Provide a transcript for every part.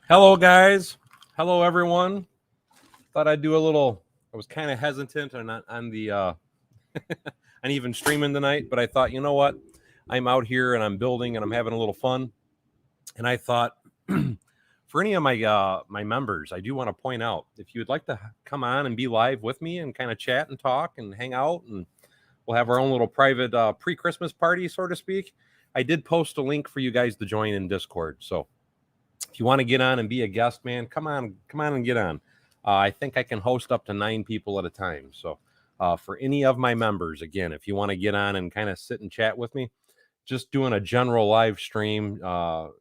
Hello, guys. Hello, everyone. Thought I'd do a little. I was kind of hesitant on the on even streaming tonight, but I thought, you know what? I'm out here and I'm building and I'm having a little fun. And I thought, for any of my members, I do want to point out if you would like to come on and be live with me and kind of chat and talk and hang out, and we'll have our own little private pre-Christmas party, so to speak. I did post a link for you guys to join in Discord, so if you want to get on and be a guest, man, come on and get on. I think I can host up to 9 people at a time. So for any of my members, again, if you want to get on and kind of sit and chat with me, just doing a general live stream, and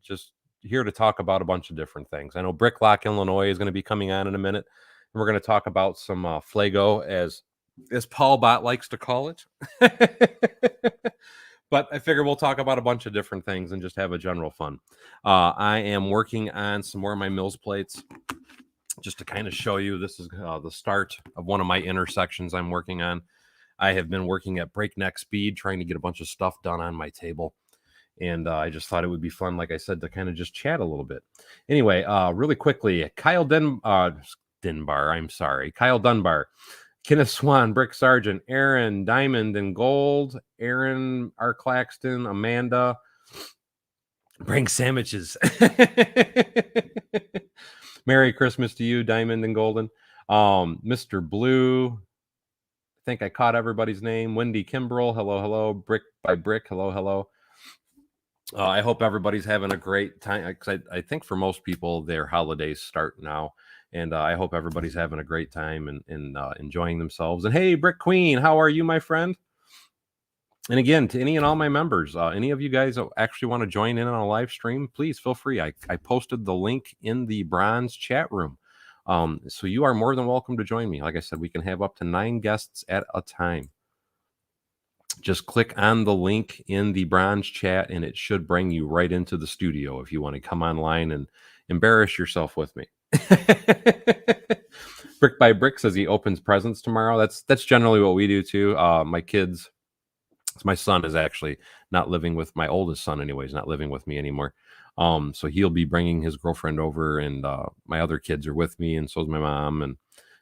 just here to talk about a bunch of different things. I know Bricklock, Illinois is going to be coming on in a minute, and we're going to talk about some Flago, as Paul Bot likes to call it. But I figure we'll talk about a bunch of different things and just have a general fun. I am working on some more of my mills plates just to kind of show you. This is the start of one of my intersections I'm working on. I have been working at breakneck speed trying to get a bunch of stuff done on my table. And I just thought it would be fun, like I said, to kind of just chat a little bit. Anyway, really quickly, Kyle Dunbar. Kenneth Swan, Brick Sargent, Aaron, Diamond and Gold, Aaron, R. Claxton, Amanda. Bring sandwiches. Merry Christmas to you, Diamond and Golden. Mr. Blue. I think I caught everybody's name. Wendy Kimbrell. Hello, hello. Brick by Brick. Hello, hello. I hope everybody's having a great time, because I think for most people, their holidays start now. And I hope everybody's having a great time and enjoying themselves. And hey, Brick Queen, how are you, my friend? And again, to any and all my members, any of you guys that actually want to join in on a live stream, please feel free. I posted the link in the bronze chat room. So you are more than welcome to join me. Like I said, we can have up to 9 guests at a time. Just click on the link in the bronze chat and it should bring you right into the studio if you want to come online and embarrass yourself with me. Brick by Brick says he opens presents tomorrow. That's generally what we do too. My kids, my son is actually not living with my oldest son anyways, not living with me anymore. So he'll be bringing his girlfriend over, and my other kids are with me, and so is my mom and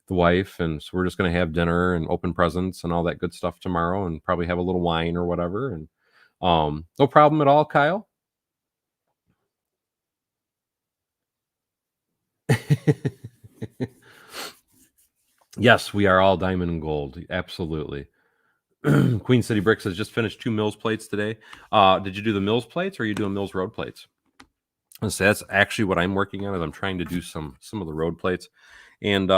the wife. And so we're just going to have dinner and open presents and all that good stuff tomorrow, and probably have a little wine or whatever. And no problem at all, Kyle. Yes, we are all diamond and gold. Absolutely. Queen City Bricks has just finished 2 Mills plates today. Did you do the Mills plates, or are you doing Mills road plates? So that's actually what I'm working on. Is I'm trying to do some of the road plates. And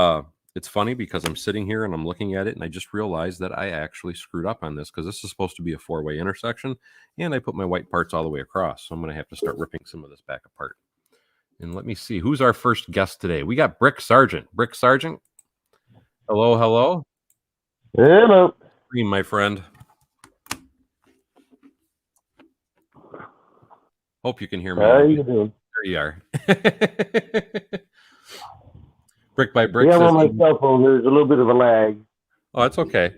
it's funny because I'm sitting here and I'm looking at it, and I just realized that I actually screwed up on this, because this is supposed to be a 4-way intersection, and I put my white parts all the way across. So I'm going to have to start ripping some of this back apart. And let me see, who's our first guest today? We got Brick Sargent. Brick Sargent. Hello, hello. Hello. My friend. Hope you can hear me. How you doing? There you are. Brick by Brick. Yeah, on my cell phone, there's a little bit of a lag. Oh, that's okay.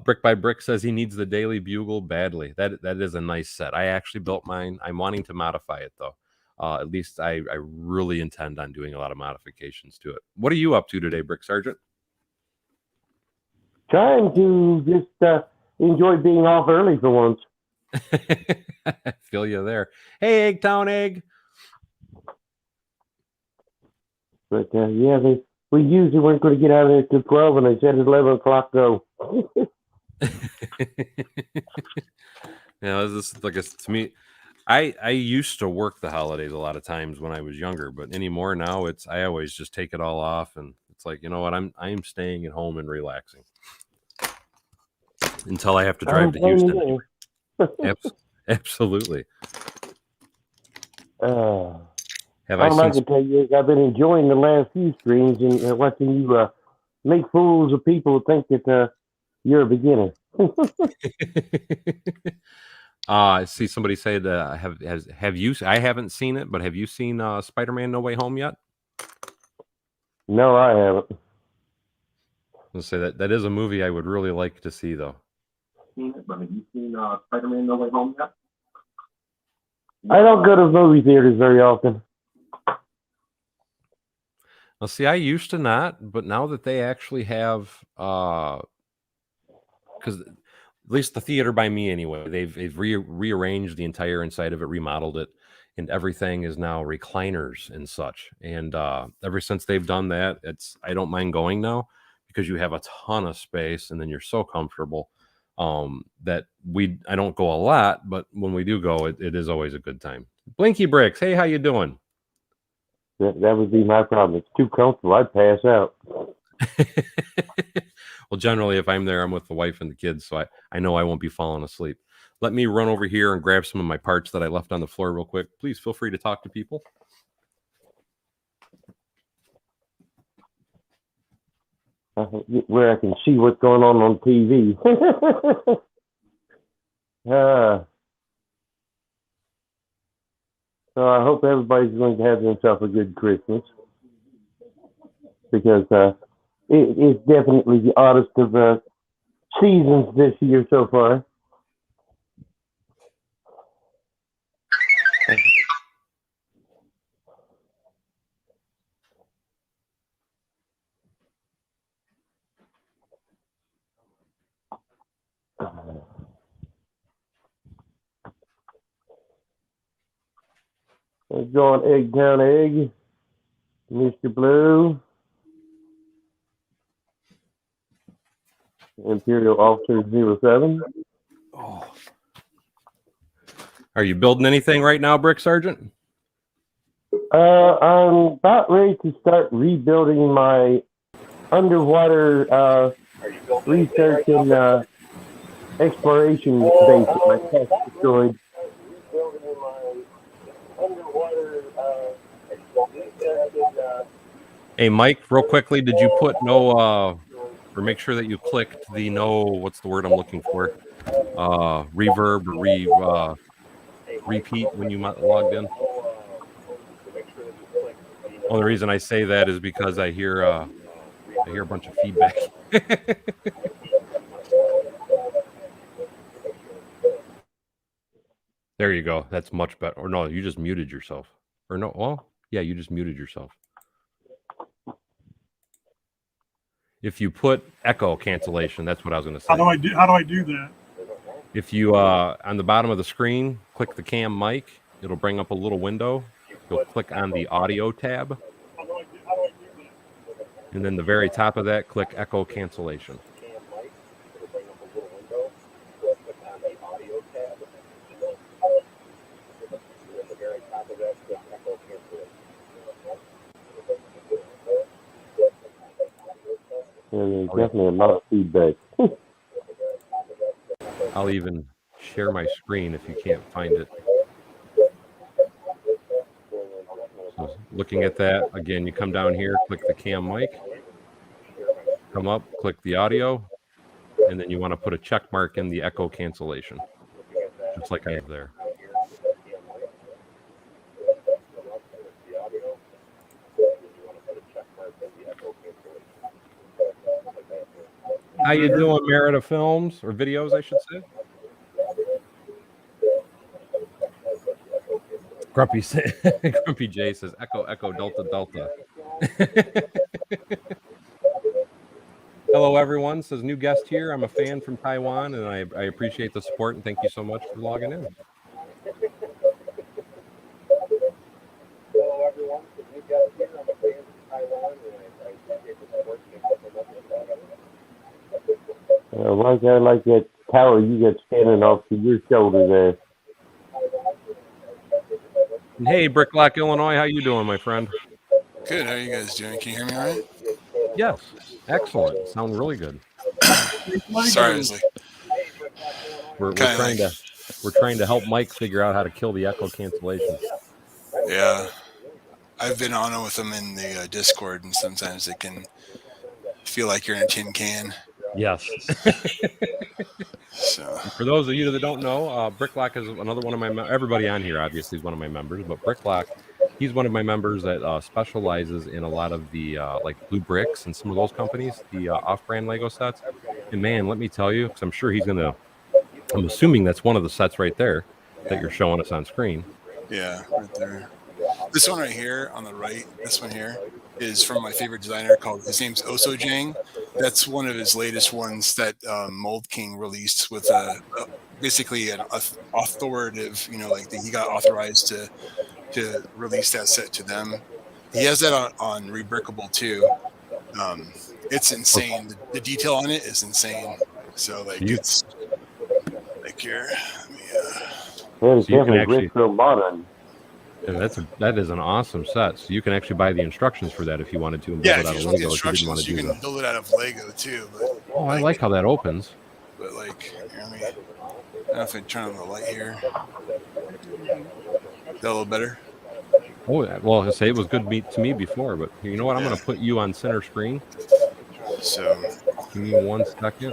Brick by Brick says he needs the Daily Bugle badly. That is a nice set. I actually built mine. I'm wanting to modify it, though. At least I really intend on doing a lot of modifications to it. What are you up to today, Brick Sargent? Trying to just enjoy being off early for once. I feel you there. Hey, Eggtown Egg. But yeah, we usually weren't going to get out of there till 12, and they said at 11 o'clock go. Yeah, this is like to me. I used to work the holidays a lot of times when I was younger, but anymore now I always just take it all off, and it's like, you know what, I'm staying at home and relaxing until I have to drive to Houston. Anyway. Absolutely. Have I can tell you, I've been enjoying the last few streams and watching you make fools of people who think that you're a beginner. I see somebody say that have you? I haven't seen it, but have you seen Spider-Man: No Way Home yet? No, I haven't. I'll say that is a movie I would really like to see, though. But have you seen Spider-Man: No Way Home yet? I don't go to movie theaters very often. Well, see, I used to not, but now that they actually have, because at least the theater by me anyway, they've rearranged the entire inside of it, remodeled it, and everything is now recliners and such. And ever since they've done that, I don't mind going now because you have a ton of space and then you're so comfortable that I don't go a lot, but when we do go, it is always a good time. Blinky Bricks, hey, how you doing? That would be my problem. It's too comfortable. I'd pass out. Well, generally, if I'm there, I'm with the wife and the kids, so I know I won't be falling asleep. Let me run over here and grab some of my parts that I left on the floor real quick. Please feel free to talk to people. Where I can see what's going on TV. So I hope everybody's going to have themselves a good Christmas, because it's definitely the oddest of seasons this year so far. Let's go on Eggtown Egg, Mr. Blue, Imperial Officer 07. Oh. Are you building anything right now, Brick Sergeant? I'm about ready to start rebuilding my underwater research and exploration base that my test destroyed. Hey, Mike, real quickly, did you put no, or make sure that you clicked the no, what's the word I'm looking for? Reverb or repeat when you logged in? Well, the reason I say that is because I hear a bunch of feedback. There you go. That's much better. Or no, you just muted yourself. Or no, well, yeah, you just muted yourself. If you put echo cancellation, that's what I was going to say. How do I do that? If you on the bottom of the screen, click the cam mic, it'll bring up a little window. You'll click on the audio tab. And then the very top of that, click echo cancellation. Yeah, there's definitely a lot of feedback. I'll even share my screen if you can't find it. So looking at that, again, you come down here, click the cam mic, come up, click the audio, and then you want to put a check mark in the echo cancellation, just like I have there. How you doing, Merida Films, or videos, I should say? Grumpy J says, echo, echo, delta, delta. Hello, everyone. Says, new guest here. I'm a fan from Taiwan, and I appreciate the support, and thank you so much for logging in. Hello, everyone. New guest here. I'm a fan from Taiwan, and I appreciate the support, and thank you so much for logging in. One guy like that tower you got standing off to your shoulder there. Hey, Bricklock, Illinois, how you doing, my friend? Good. How are you guys doing? Can you hear me all right? Yes. Excellent. Sound really good. Sorry, I was like, we're trying to help Mike figure out how to kill the echo cancellation. Yeah, I've been on with them in the Discord, and sometimes it can feel like you're in a tin can. Yes. So, for those of you that don't know, Bricklock is another one of my everybody on here obviously is one of my members, but Bricklock, he's one of my members that specializes in a lot of the like Blue Bricks and some of those companies, the off-brand Lego sets. And man, let me tell you, because I'm sure I'm assuming that's one of the sets right there that you're showing us on screen. yeah, right there. This one right here on the right, this one here, is from my favorite designer called, his name's Oso Jang. That's one of his latest ones that Mold King released with basically an authoritative, like he got authorized to release that set to them. He has that on Rebrickable too. It's insane. The detail on it is insane. So it's like here. It's definitely retro modern. Yeah, that is an awesome set. So you can actually buy the instructions for that if you wanted to. And build it out of Lego if you didn't want to you do can that. build it out of Lego too. But, I like how that opens. But I don't know if I turn on the light here. Is that a little better? Oh, well, I say it was good to me before, but you know what? I'm going to put you on center screen. So give me 1 second.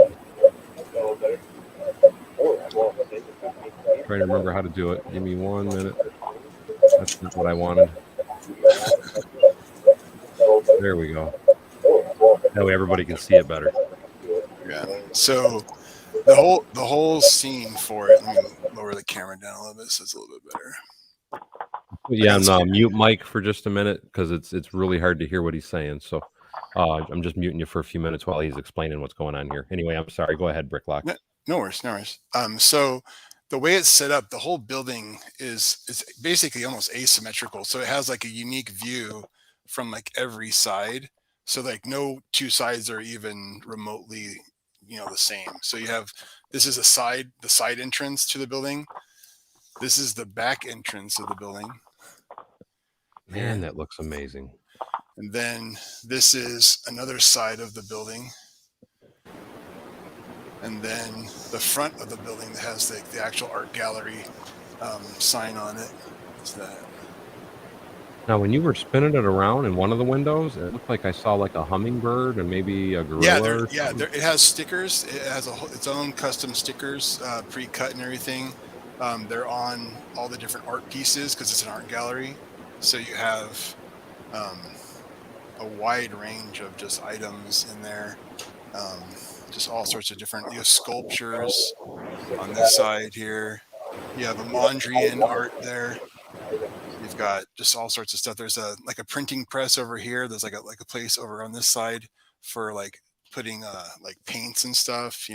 Trying to remember how to do it. Give me 1 minute. That's not what I wanted. There we go. That way everybody can see it better. Yeah. So the whole scene for it. Let me lower the camera down a little bit so it's a little bit better. Yeah, and mute Mike for just a minute because it's really hard to hear what he's saying. So I'm just muting you for a few minutes while he's explaining what's going on here. Anyway, I'm sorry. Go ahead, Bricklock. No worries. So the way it's set up, the whole building is basically almost asymmetrical. So it has like a unique view from like every side. So like no two sides are even remotely, the same. So you have, this is the side entrance to the building. This is the back entrance of the building. Man, that looks amazing. And then this is another side of the building. And then the front of the building that has the actual art gallery sign on it. What's that? Now, when you were spinning it around in one of the windows, it looked like I saw like a hummingbird and maybe a gorilla. It has stickers. It has its own custom stickers, pre-cut and everything. They're on all the different art pieces because it's an art gallery. So you have a wide range of just items in there. Just all sorts of different, sculptures on this side here. You have a Mondrian art there. You've got just all sorts of stuff. There's a printing press over here. There's like a place over on this side for like putting like paints and stuff.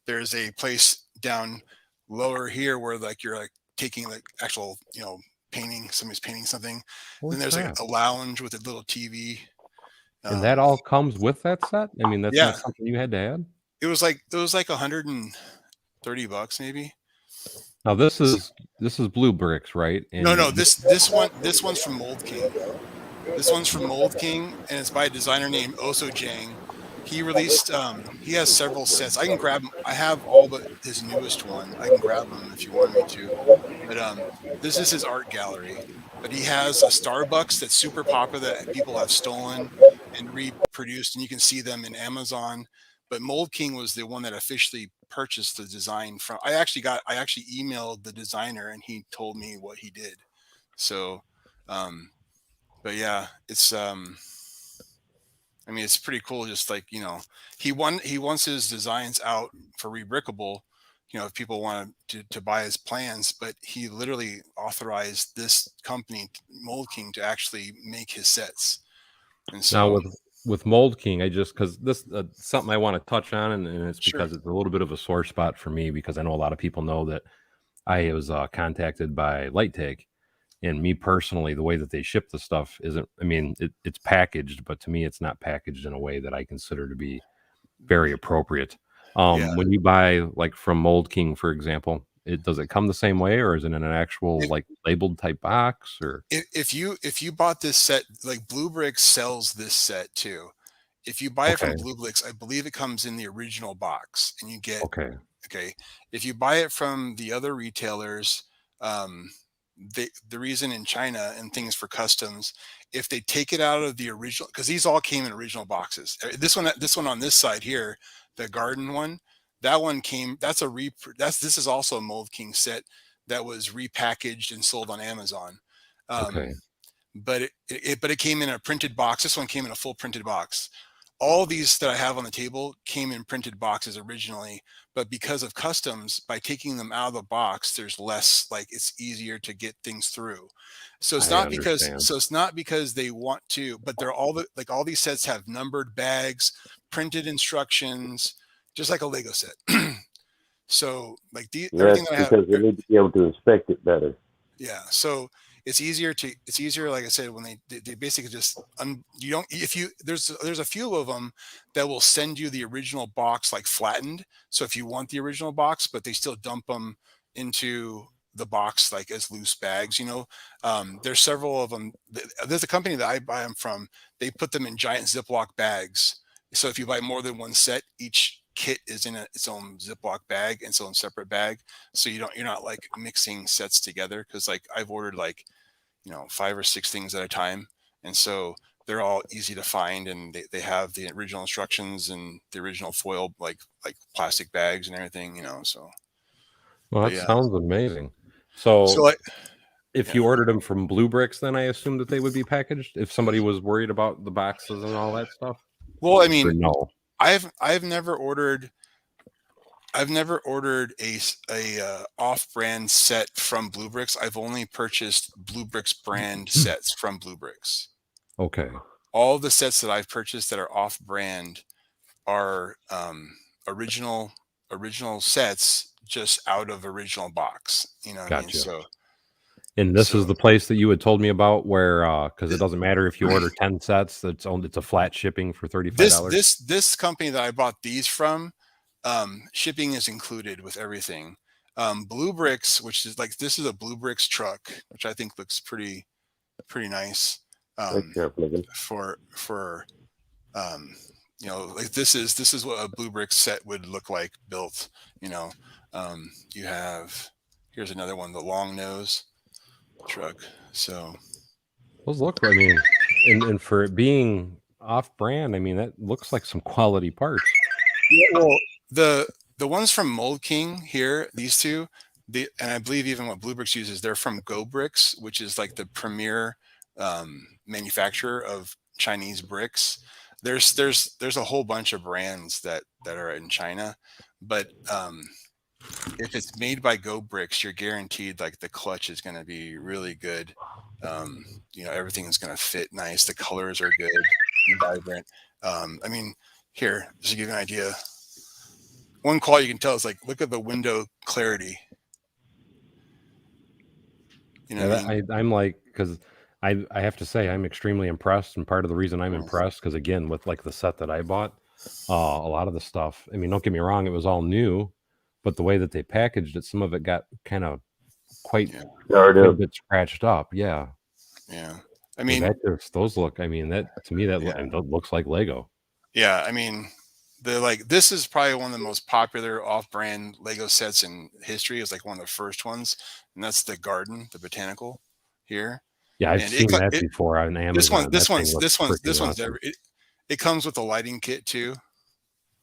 There's a place down lower here where like you're like taking like actual painting. Somebody's painting something. Then there's like a lounge with a little TV. And that all comes with that set? I mean, that's not something you had to add? It was like $130 maybe. Now this is Blue Bricks, right? And no, this one's from Mold King. This one's from Mold King, and it's by a designer named Oso Jang. He released he has several sets. I can grab them. I have all but his newest one. I can grab them if you want me to. But this is his art gallery. But he has a Starbucks that's super popular that people have stolen and reproduced, and you can see them in Amazon. But Mold King was the one that officially purchased the design from. I actually emailed the designer, and he told me what he did. So, but yeah, it's it's pretty cool. Just like he wants his designs out for Rebrickable. If people want to buy his plans, but he literally authorized this company, Mold King, to actually make his sets. And so now with Mold King, because this something I want to touch on, and it's because it's a little bit of a sore spot for me, because I know a lot of people know that I was contacted by Light Take, and me personally, the way that they ship the stuff isn't. I mean, it's packaged, but to me, it's not packaged in a way that I consider to be very appropriate. When you buy like from Mold King, for example, does it come the same way, or is it in an actual like labeled type box? Or if you bought this set, like Blue Bricks sells this set too. If you buy it from Blue Bricks, I believe it comes in the original box, and you get okay. If you buy it from the other retailers, the reason in China and things for customs, if they take it out of the original, because these all came in original boxes. This one on this side here, the garden one, that one came. This is also a Mold King set that was repackaged and sold on Amazon. But it came in a printed box. This one came in a full printed box. all these that I have on the table came in printed boxes originally, but because of customs, by taking them out of the box, there's less, like, it's easier to get things through. So it's I not understand. because they want to, but they're all these sets have numbered bags, printed instructions, just like a Lego set. So like everything that I have, because they need to be able to inspect it better. yeah. So it's easier, like I said, when they basically just you don't, if you, there's a few of them that will send you the original box like flattened. So if you want the original box, but they still dump them into the box like as loose bags, there's several of them. There's a company that I buy them from. They put them in giant Ziploc bags. So if you buy more than one set, each kit is in its own Ziploc bag and its own separate bag. So you're not like mixing sets together. Cause like I've ordered like, 5 or 6 things at a time. And so they're all easy to find, and they have the original instructions and the original foil, like plastic bags and everything, so. Well, that sounds amazing. So if you ordered them from Bricks, then I assume that they would be packaged if somebody was worried about the boxes and all that stuff. Well, I mean, no, I've never ordered a off-brand set from Bricks. I've only purchased Bricks brand sets from Bricks. Okay. All the sets that I've purchased that are off-brand are original sets, just out of original box. You know what I mean? So. And this is the place that you had told me about, where because it doesn't matter if you order 10 sets, it's a flat shipping for $35. This company that I bought these from, shipping is included with everything. Bricks, which is like, this is a Bricks truck, which I think looks pretty nice. For like this is what a Bricks set would look like built. You have, here's another one, the long nose truck. So those look, I mean, and for it being off brand, I mean, that looks like some quality parts. Well, the ones from Mold King here, these two, and I believe even what Bricks uses, they're from Bricks, which is like the premier manufacturer of Chinese bricks. There's a whole bunch of brands that are in China, but if it's made by Bricks, you're guaranteed like the clutch is going to be really good. Everything is going to fit nice. The colors are good and vibrant. I mean, here, just to give you an idea, one quality you can tell is like, look at the window clarity. I'm like, because I have to say I'm extremely impressed, and part of the reason I'm impressed, because again, with like the set that I bought, a lot of the stuff, I mean, don't get me wrong, it was all new, but the way that they packaged it, some of it got kind of quite a bit scratched up. Yeah. I mean, those look, I mean, that to me, that looks like Lego. Yeah. I mean, this is probably one of the most popular off-brand Lego sets in history. It's like one of the first ones, and that's the garden, the botanical here. Yeah, I've seen that before on Amazon. This one's it comes with a lighting kit too.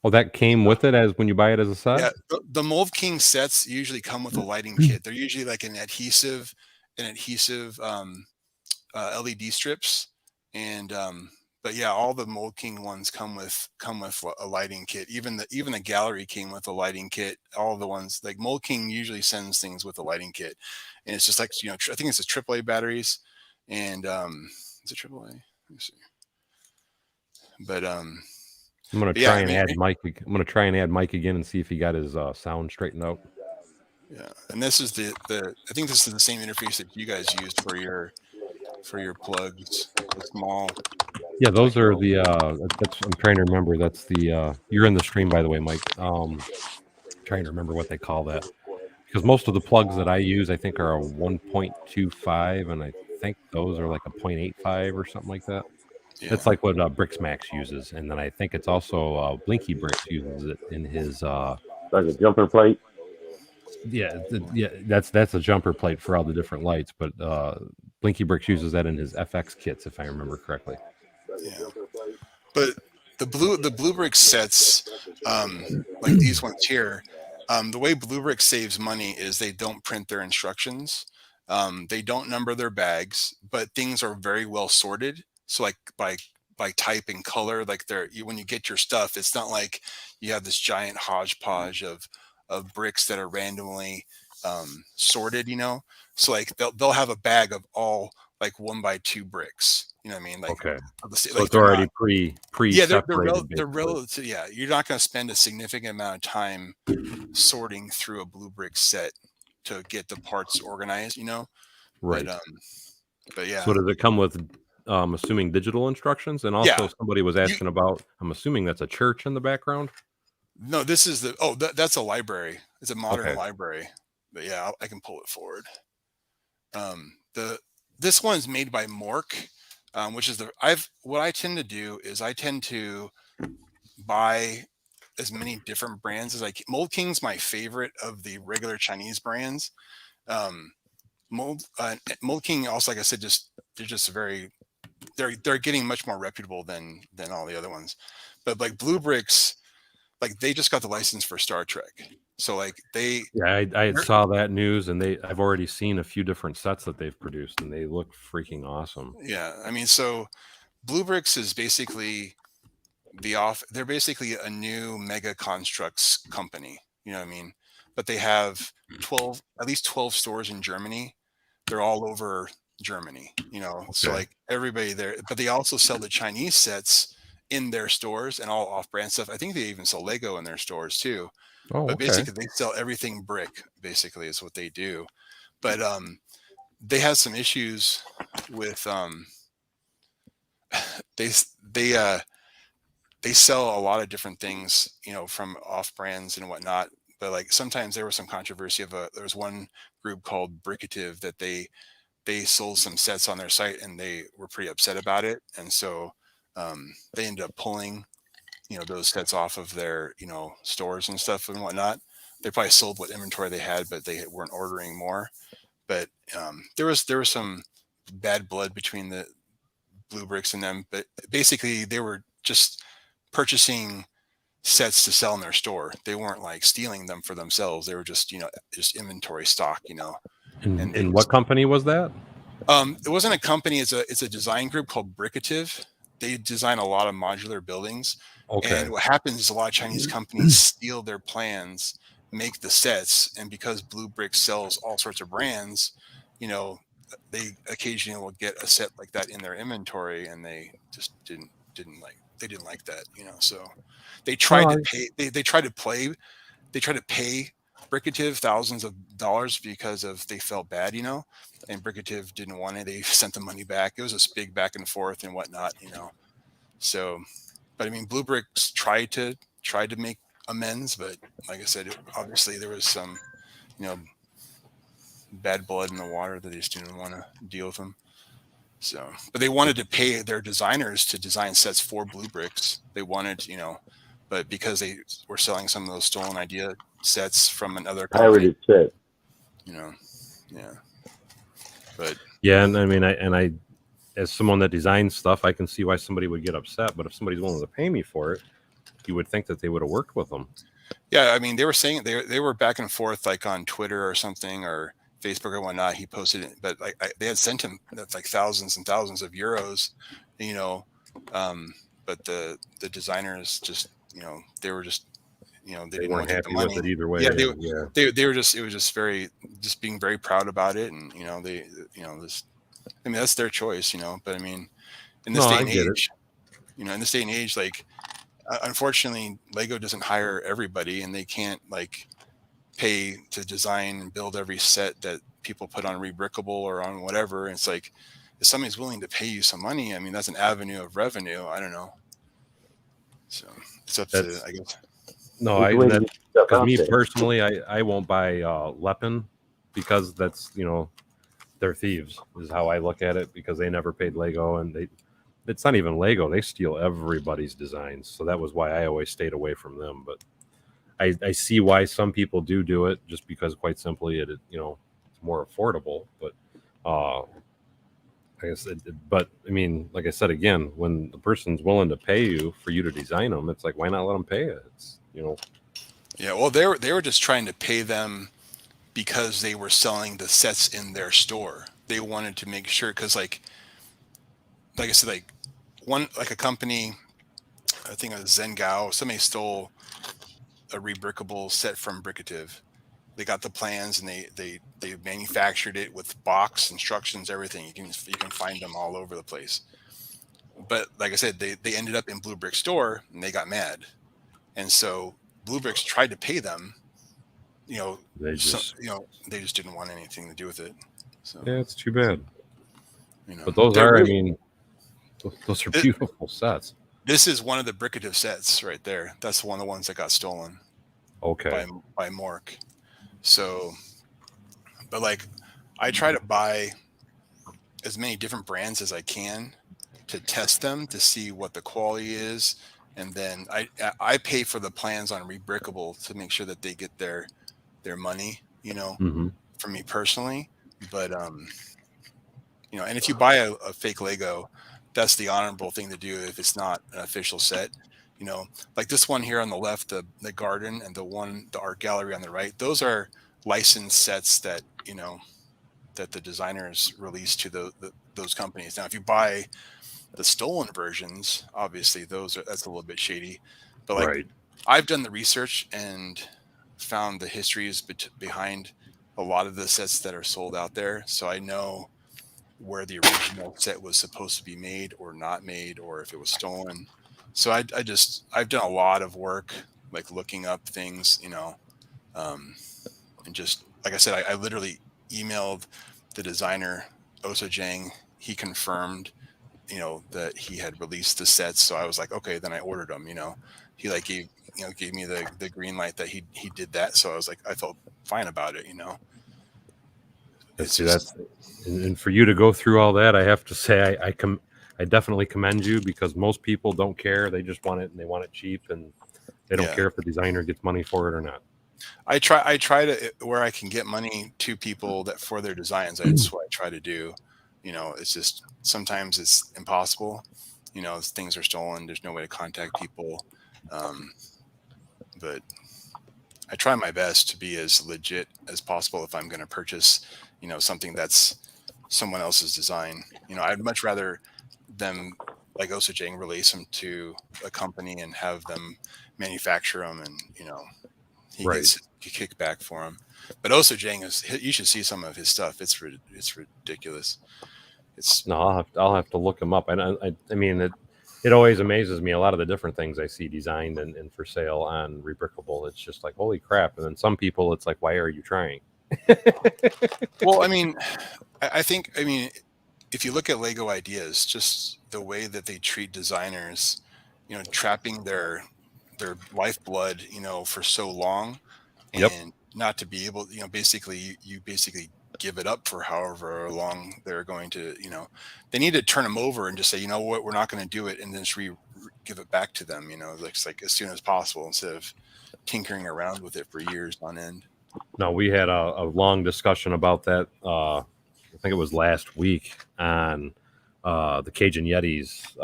Oh, that came with it as when you buy it as a set? Yeah, the Mold King sets usually come with a lighting kit. They're usually like an adhesive LED strips, and but yeah, all the Mold King ones come with a lighting kit. Even the Gallery came with a lighting kit. All the ones like Mold King usually sends things with a lighting kit, and it's just like, I think it's the AAA batteries, and is it AAA? Let me see. But I'm gonna try and add Mike. I'm gonna try and add Mike again and see if he got his sound straightened out. Yeah, and this is I think this is the same interface that you guys used for your plugs, the small. Yeah, those are the. I'm trying to remember. That's the. You're in the stream, by the way, Mike. Trying to remember what they call that, because most of the plugs that I use, I think, are a 1.25, and I think those are like a 0.85 or something like that. Yeah. That's like what Bricks Max uses, and then I think it's also Blinky Bricks uses it in his. Like a jumper plate. Yeah, that's a jumper plate for all the different lights, but Blinky Bricks uses that in his FX kits, if I remember correctly. Yeah, but the Bricks sets, like these ones here, the way Bricks saves money is they don't print their instructions, they don't number their bags, but things are very well sorted. So like by by type and color. Like when you get your stuff, it's not like you have this giant hodgepodge of bricks that are randomly sorted, so like they'll have a bag of all like 1x2 bricks, you know what I mean, like Okay. So like it's already pre yeah, separated. they're relative. Yeah, you're not going to spend a significant amount of time sorting through a blue brick set to get the parts organized, Right. But yeah. So does it come with assuming digital instructions? And also somebody was asking about, I'm assuming that's a church in the background. No, this is that's a library. It's a modern library. But yeah, I can pull it forward. This one's made by Mork, which is what I tend to do is I tend to buy as many different brands as I can. Mold King's my favorite of the regular Chinese brands. Mold King also, like I said, they're getting much more reputable than all the other ones. But like Blue Bricks, like they just got the license for Star Trek. So like I saw that news, and I've already seen a few different sets that they've produced, and they look freaking awesome. Yeah, I mean, so Blue Bricks is basically they're basically a new Mega Constructs company, you know what I mean? But they have at least 12 stores in Germany. They're all over Germany, so like everybody there, but they also sell the Chinese sets in their stores and all off-brand stuff. I think they even sell Lego in their stores too. But basically they sell everything brick, basically is what they do. But they have some issues with they sell a lot of different things, from off brands and whatnot. But like sometimes there was some controversy there was one group called Brickative that they sold some sets on their site and they were pretty upset about it. And so they ended up pulling, those sets off of their, stores and stuff and whatnot. They probably sold what inventory they had, but they weren't ordering more. But there was some bad blood between the Blue Bricks and them. But basically they were just purchasing sets to sell in their store. They weren't like stealing them for themselves. They were just, just inventory stock, And what company was that? It wasn't a company. It's a design group called Brickative. They design a lot of modular buildings. Okay. And what happens is a lot of Chinese companies steal their plans, make the sets, and because Blue Brick sells all sorts of brands, they occasionally will get a set like that in their inventory, and they just didn't like that, So they tried to pay. They tried to pay Brickative thousands of dollars because they felt bad, and Brickative didn't want it. They sent the money back. It was this big back and forth and whatnot, So, but I mean, Blue Bricks tried to make amends, but like I said, obviously there was some, bad blood in the water that they just didn't want to deal with them. So, but they wanted to pay their designers to design sets for Blue Bricks. They wanted, but because they were selling some of those stolen idea sets from another company, set. Yeah. But yeah, and I mean, I as someone that designs stuff, I can see why somebody would get upset. But if somebody's willing to pay me for it, you would think that they would have worked with them. Yeah, I mean, they were saying they were back and forth, like on Twitter or something or Facebook or whatnot. He posted it, but like they had sent him like thousands and thousands of euros, but the designers just, they were just, they didn't want to take the money with it either way. Yeah, they were just, it was just being very proud about it, and they, this, I mean, that's their choice, but I mean, in this day and age, in this day and age, like unfortunately, Lego doesn't hire everybody, and they can't like pay to design and build every set that people put on Rebrickable or on whatever. And it's like, if somebody's willing to pay you some money, I mean, that's an avenue of revenue. I don't know. So it's up to, I guess. No, because me personally, I won't buy Lepin because that's, they're thieves is how I look at it, because they never paid Lego, and it's not even Lego. They steal everybody's designs. So that was why I always stayed away from them. But I see why some people do it, just because quite simply it's more affordable. But I guess, but I mean, like I said, again, when the person's willing to pay you for you to design them, it's like, why not let them pay it? It's, Yeah, well, they were just trying to pay them because they were selling the sets in their store. They wanted to make sure, because like I said, like one, like a company, I think it was Zengao, somebody stole a rebrickable set from Brickative. They got the plans and they manufactured it with box instructions, everything. You can find them all over the place. But like I said, they ended up in Blue Brick store and they got mad, and so Blue Bricks tried to pay them. They just didn't want anything to do with it. So yeah, it's too bad. But those are, I mean, those are beautiful sets. This is one of the Brickative sets right there. That's one of the ones that got stolen. Okay. By Mork. So, but like, I try to buy as many different brands as I can to test them to see what the quality is, and then I pay for the plans on Rebrickable to make sure that they get their money, from me personally. But and if you buy a fake Lego, that's the honorable thing to do if it's not an official set. Like this one here on the left, the garden, and the art gallery on the right, those are licensed sets that that the designers release to those companies. Now, if you buy the stolen versions, obviously that's a little bit shady. But like, right. I've done the research and found the histories behind a lot of the sets that are sold out there, so I know where the original set was supposed to be made or not made, or if it was stolen. So I've done a lot of work, like looking up things, and just like I said, I literally emailed the designer Osa Jang. He confirmed, that he had released the sets. So I was like, okay, then I ordered them. He like gave me the green light that he did that. So I was like, I felt fine about it. And for you to go through all that, I have to say I definitely commend you, because most people don't care. They just want it, and they want it cheap, and they don't care if the designer gets money for it or not. I try to, where I can get money to people that for their designs. That's what I try to do. It's just sometimes it's impossible. Things are stolen. There's no way to contact people. But I try my best to be as legit as possible if I'm going to purchase, something that's someone else's design. I'd much rather them, like Osa Jang, release them to a company and have them manufacture them, and he gets a kickback for them. But Osa Jang you should see some of his stuff. It's ridiculous. I'll have to look him up. I mean, it always amazes me, a lot of the different things I see designed and for sale on Rebrickable. It's just like, holy crap. And then some people, it's like, why are you trying? Well, I think if you look at Lego Ideas, just the way that they treat designers, trapping their lifeblood, for so long, and not to be able, basically you give it up for however long they're going to, they need to turn them over and just say, what, we're not going to do it, and then just give it back to them, like as soon as possible, instead of tinkering around with it for years on end. No, we had a long discussion about that. I think it was last week on the Cajun Yetis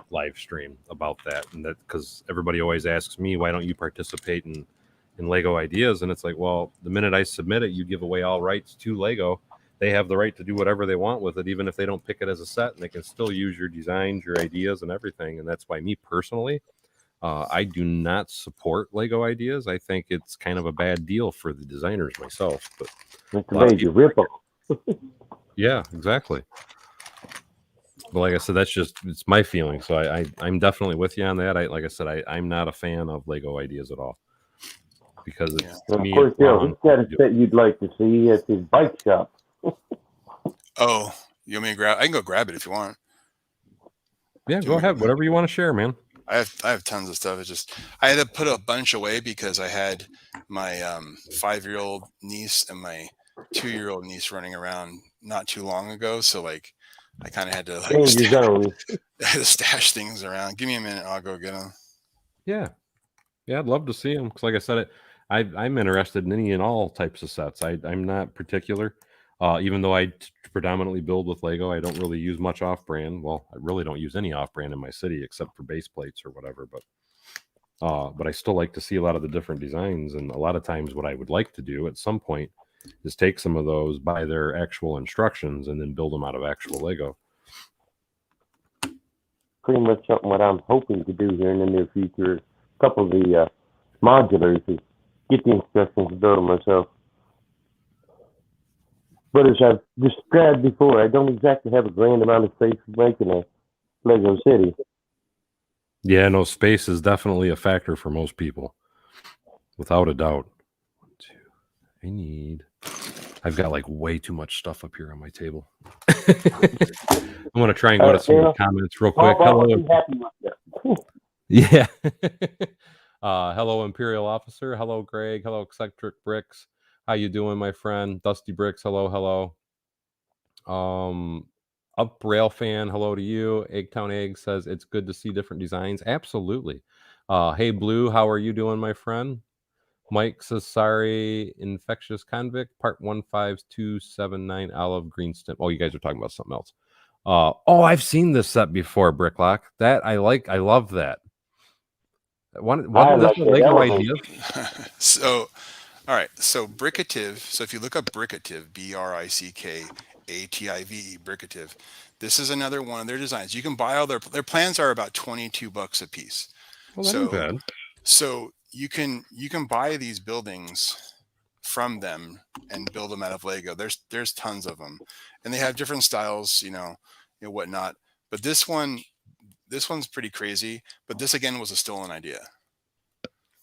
live stream about that, and that because everybody always asks me, why don't you participate in Lego Ideas? And it's like, well, the minute I submit it, you give away all rights to Lego. They have the right to do whatever they want with it, even if they don't pick it as a set, and they can still use your designs, your ideas, and everything. And that's why me personally, I do not support Lego Ideas. I think it's kind of a bad deal for the designers myself. But it's a major ripple. Yeah, exactly. But like I said, it's my feeling. So I'm definitely with you on that. Like I said, I'm not a fan of Lego Ideas at all, because it's of course, he's got a set you'd like to see at his bike shop. Oh, you want me to grab? I can go grab it if you want. Yeah, go ahead. Whatever you want to share, man. I have tons of stuff. It's just I had to put a bunch away because I had my 5-year-old niece and my 2-year-old niece running around not too long ago. So like I kind of had to stash things around. Give me a minute, I'll go get them. Yeah, I'd love to see them, because like I said, I'm interested in any and all types of sets. I'm not particular. Even though I predominantly build with Lego, I don't really use much off-brand. Well, I really don't use any off-brand in my city except for base plates or whatever. But I still like to see a lot of the different designs. And a lot of times what I would like to do at some point is take some of those, buy their actual instructions, and then build them out of actual Lego. pretty much something what I'm hoping to do here in the near future. A couple of the modulars is get the instructions to build them myself. But as I've described before, I don't exactly have a grand amount of space for making a Lego city. Yeah, no, space is definitely a factor for most people, without a doubt. 1, 2. I've got like way too much stuff up here on my table. I'm gonna try and go to some of the comments real quick. Yeah. Hello, Imperial Officer. Hello, Greg. Hello, Eccentric Bricks. How you doing, my friend? Dusty Bricks. Hello. Up Rail Fan. Hello to you. Eggtown Egg says it's good to see different designs. Absolutely. Hey, Blue. How are you doing, my friend? Mike says, sorry, Infectious Convict, part 15279, Olive Green Stem. Oh, you guys are talking about something else. I've seen this set before, Bricklock. That I like. I love that. One like Lego idea. So, all right. So Brickative. So if you look up Brickative, BRICKATIVE, Brickative, this is another one of their designs. You can buy all their plans are about $22 a piece. Well, that ain't bad. So you can buy these buildings from them and build them out of Lego. There's tons of them, and they have different styles, you know whatnot. But this one's pretty crazy. But this again was a stolen idea.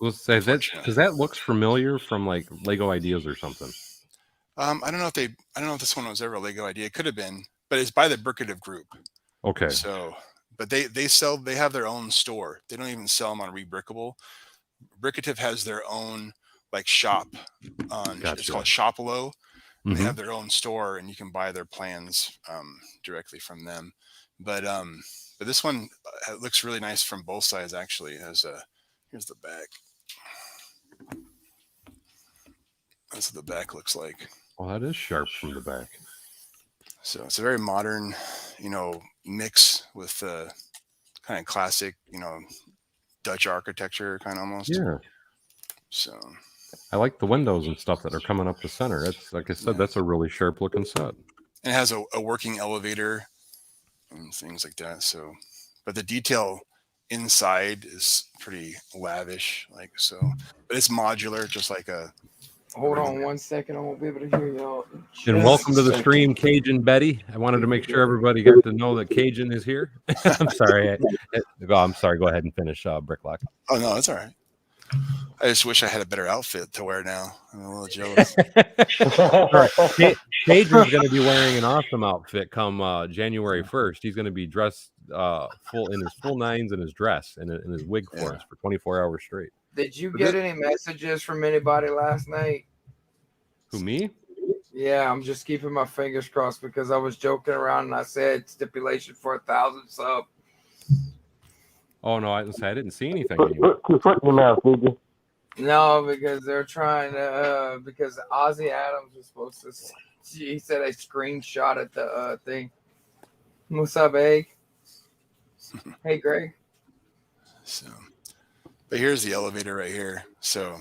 Let's say that because that looks familiar from like Lego Ideas or something. I don't know if this one was ever a Lego idea. It could have been, but it's by the Brickative group. Okay. So, but they have their own store. They don't even sell them on Rebrickable. Brickative has their own like shop on. Gotcha. It's called Shopalo. Mm-hmm. They have their own store, and you can buy their plans directly from them. But this one looks really nice from both sides. Actually, here's the back. That's what the back looks like. Well, that is sharp from the back. So it's a very modern, mix with kind of classic, Dutch architecture, kind of almost. Yeah. So I like the windows and stuff that are coming up the center. It's like I said, that's a really sharp looking set. And it has a working elevator and things like that. So, but the detail inside is pretty lavish, but it's modular, just like a. Hold on 1 second. I won't be able to hear y'all. And welcome to the stream, Cajun Betty. I wanted to make sure everybody got to know that Cajun is here. I'm sorry. I'm sorry. Go ahead and finish Bricklock. Oh, no, that's all right. I just wish I had a better outfit to wear now. I'm a little jealous. Cajun's going to be wearing an awesome outfit come January 1st. He's going to be dressed full in his full nines and his dress and in his wig for us for 24 hours straight. Did you get any messages from anybody last night? Who, me? Yeah, I'm just keeping my fingers crossed because I was joking around and I said stipulation for 1,000 subs. Oh no, I didn't see anything. Put your foot in your mouth, did you? No, because they're trying to. Because Ozzy Adams was supposed to. He said I screenshotted the thing. What's up, Egg? Hey, Greg. So, but here's the elevator right here. So,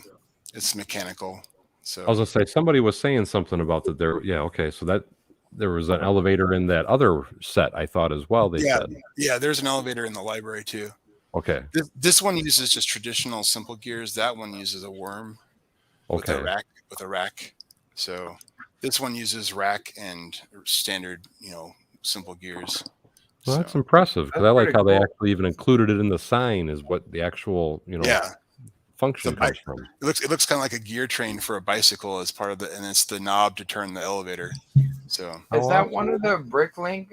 it's mechanical. So I was gonna say somebody was saying something about that there. Yeah, okay. So that there was an elevator in that other set, I thought as well. They said. Yeah, there's an elevator in the library too. Okay. This one uses just traditional simple gears. That one uses a worm. Okay. With a rack. So this one uses rack and standard, simple gears. Well, that's impressive because I like how they actually even included it in the sign is what the actual, function comes from. It looks kind of like a gear train for a bicycle as part of and it's the knob to turn the elevator. So is that one of the Bricklink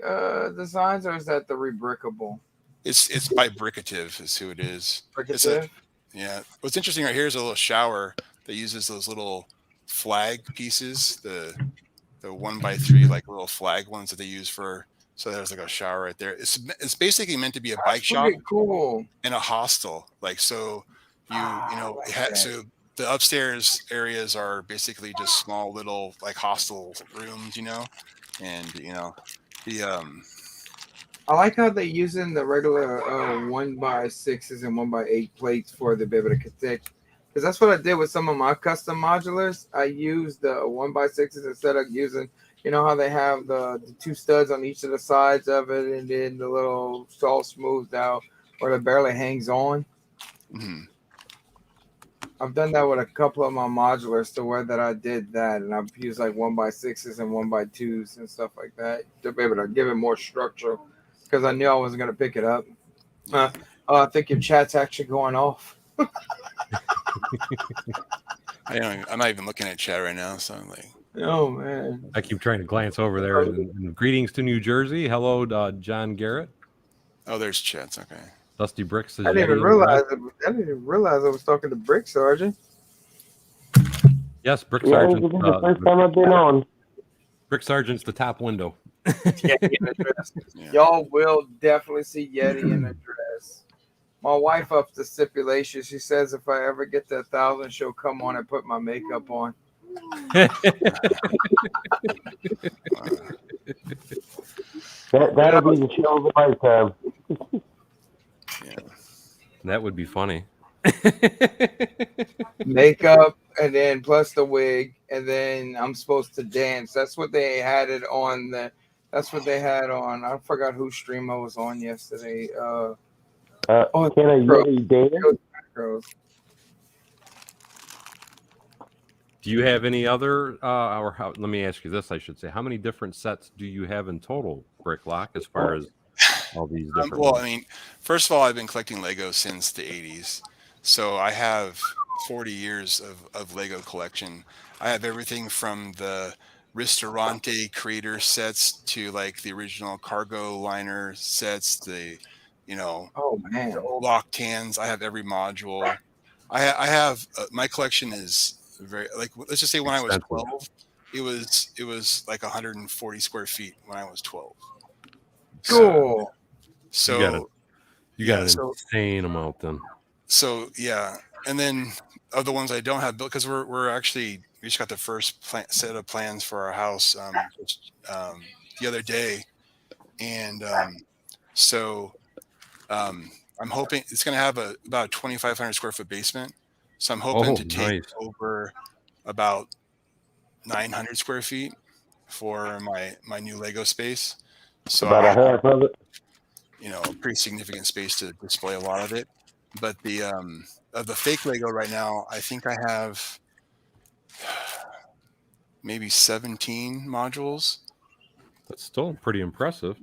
designs or is that the Rebrickable? It's by Brickative is who it is. Brickative? Yeah. What's interesting right here is a little shower that uses those little flag pieces, the 1x3 like little flag ones that they use for. So there's like a shower right there. It's basically meant to be a bike shop cool. and a hostel. So so the upstairs areas are basically just small little like hostel rooms, and I like how they're using the regular 1x6s and 1x8 plates for the be able to connect. Because that's what I did with some of my custom modulars. I used the 1x6s instead of using, You know how they have the 2 studs on each of the sides of it, and then the little it's all smoothed out where it barely hangs on. Mm-hmm. I've done that with a couple of my modulars to where that I did that, and I've used like 1x6s and 1x2s and stuff like that to be able to give it more structure because I knew I wasn't going to pick it up. I think your chat's actually going off. I'm not even looking at chat right now, so I'm like, oh man, I keep trying to glance over there. And greetings to New Jersey. Hello, John Garrett. oh, there's chats. Okay. Dusty Bricks. I didn't even realize I was talking to Bricx, Sergeant. Yes, Bricks Yeah, Sergeant. this is the first time I've been on. Bricks Sergeant's the top window. Yeti in the dress. Yeah. Y'all will definitely see Yeti in the dress. My wife up the stipulation. She says if I ever get to 1,000, she'll come on and put my makeup on. That'll be the show of a lifetime. Yeah. That would be funny. Makeup and then plus the wig, and then I'm supposed to dance. That's what they had it on. That's what they had on. I forgot whose stream I was on yesterday. Can a Yeti dance? Girls. Do you have any other, let me ask you this, I should say. How many different sets do you have in total, Bricklock, as far as all these different well, ones? I mean, first of all, I've been collecting Lego since the 80s. So I have 40 years of Lego collection. I have everything from the Ristorante creator sets to like the original cargo liner sets, the Oh man, the old Octans. I have every module. I have my collection is very, like, let's just say when I was 12, it was like 140 square feet when I was 12. cool. So you got an insane amount then. So yeah, and then of the ones I don't have built, because we just got the first set of plans for our house the other day, and I'm hoping it's going to have about a 2,500 square foot basement. So I'm hoping to take over about 900 square feet for my new Lego space. So about a half of it. A pretty significant space to display a lot of it. But the of the fake Lego right now, I think I have maybe 17 modules. That's still pretty impressive.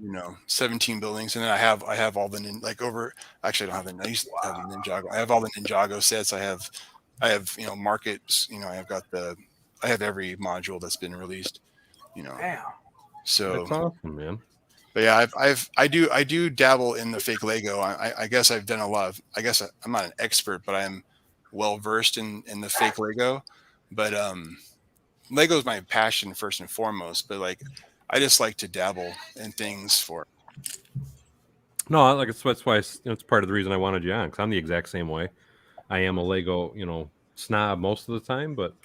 17 buildings, and then I have all the Actually, I don't have the. I used to have the Ninjago. I have all the Ninjago sets. I have markets. I have every module that's been released. Damn. So that's awesome, man. But yeah, I do dabble in the fake Lego. I guess I've done a lot of. I guess I'm not an expert, but I'm well versed in the fake Lego. But Lego is my passion first and foremost. But like, I just like to dabble in things for. No, like that's why it's part of the reason I wanted you on, because I'm the exact same way. I am a Lego snob most of the time, but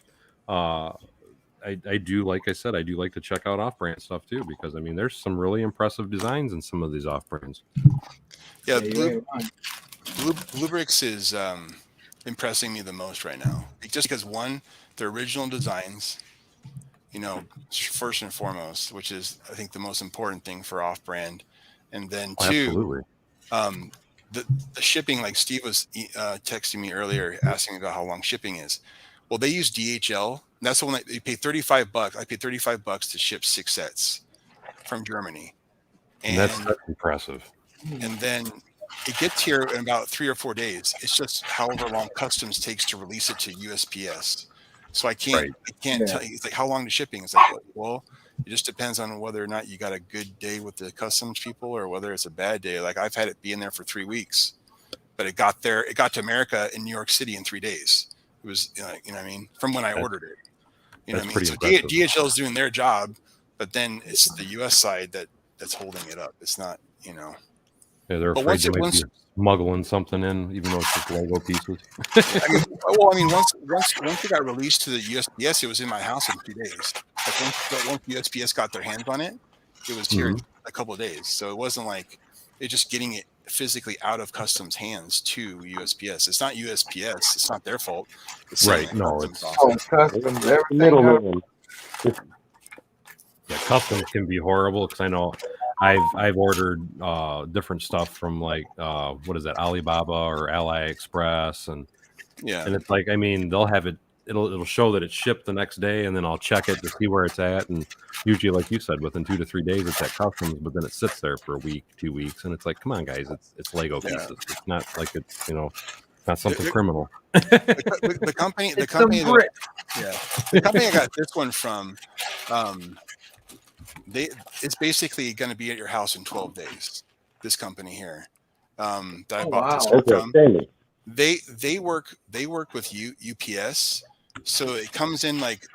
I do, like I said, I do like to check out off-brand stuff too, because I mean, there's some really impressive designs in some of these off-brands. Yeah, Blue Bricks is impressing me the most right now, just because one, the original designs, first and foremost, which is I think the most important thing for off-brand, and then two, the shipping. Like Steve was texting me earlier, asking me about how long shipping is. Well, they use DHL. That's the one that they pay $35. I paid $35 to ship 6 sets from Germany, and that's impressive. And then it gets here in about 3 or 4 days. It's just however long customs takes to release it to USPS. So I can't tell you. It's like, how long the shipping? It's like, well, it just depends on whether or not you got a good day with the customs people or whether it's a bad day. Like, I've had it be in there for 3 weeks, but it got to America in New York City in 3 days. It was, you know what I mean, from when I ordered it. You know what I mean? So DHL is doing their job, but then it's the US side that's holding it up. It's not, Yeah, they're afraid they might be smuggling something in, even though it's just Lego pieces. Once it got released to the USPS, it was in my house in 2 days. Like once USPS got their hands on it, it was here in a couple of days. So it wasn't like it just getting it physically out of customs hands to USPS. It's not USPS. It's not their fault. It's right. No, it's customs. Everything. Yeah, customs can be horrible because I know I've ordered different stuff from like what is that, Alibaba or AliExpress, and it's like, I mean, they'll have it'll show that it's shipped the next day, and then I'll check it to see where it's at, and usually, like you said, within 2 to 3 days it's at customs, but then it sits there for a week, 2 weeks, and it's like, come on, guys, it's Lego pieces. It's not like it's not something criminal. The company I got this one from, it's basically going to be at your house in 12 days. This company here, that I bought this one from. They work with UPS, so it comes in like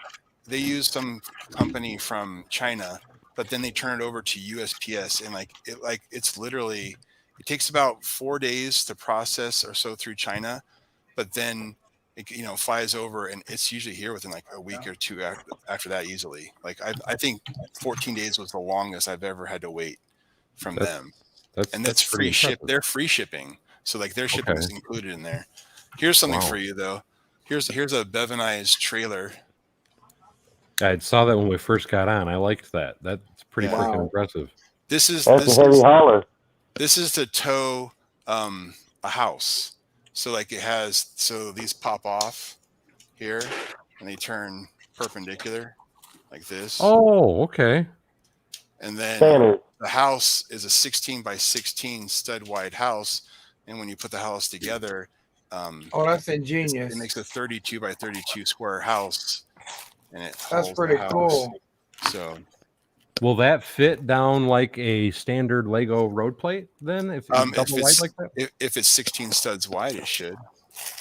they use some company from China, but then they turn it over to USPS, and it's literally, it takes about 4 days to process or so through China, but then it flies over, and it's usually here within like a week or two after that easily. Like I think 14 days was the longest I've ever had to wait from them, and that's free ship. They're free shipping. So like their shipping is included in there. Here's something for you though. Here's a Bevinized trailer. I saw that when we first got on. I liked that. That's pretty freaking impressive. This is a heavy hauler. This is to tow a house. So like it has, so these pop off here and they turn perpendicular like this. Oh, okay. And then the house is a 16 by 16 stud wide house. And when you put the house together, that's ingenious. It makes a 32 by 32 square house, and that's pretty cool. So, will that fit down like a standard Lego road plate then? If it's double wide like that, if it's 16 studs wide, it should.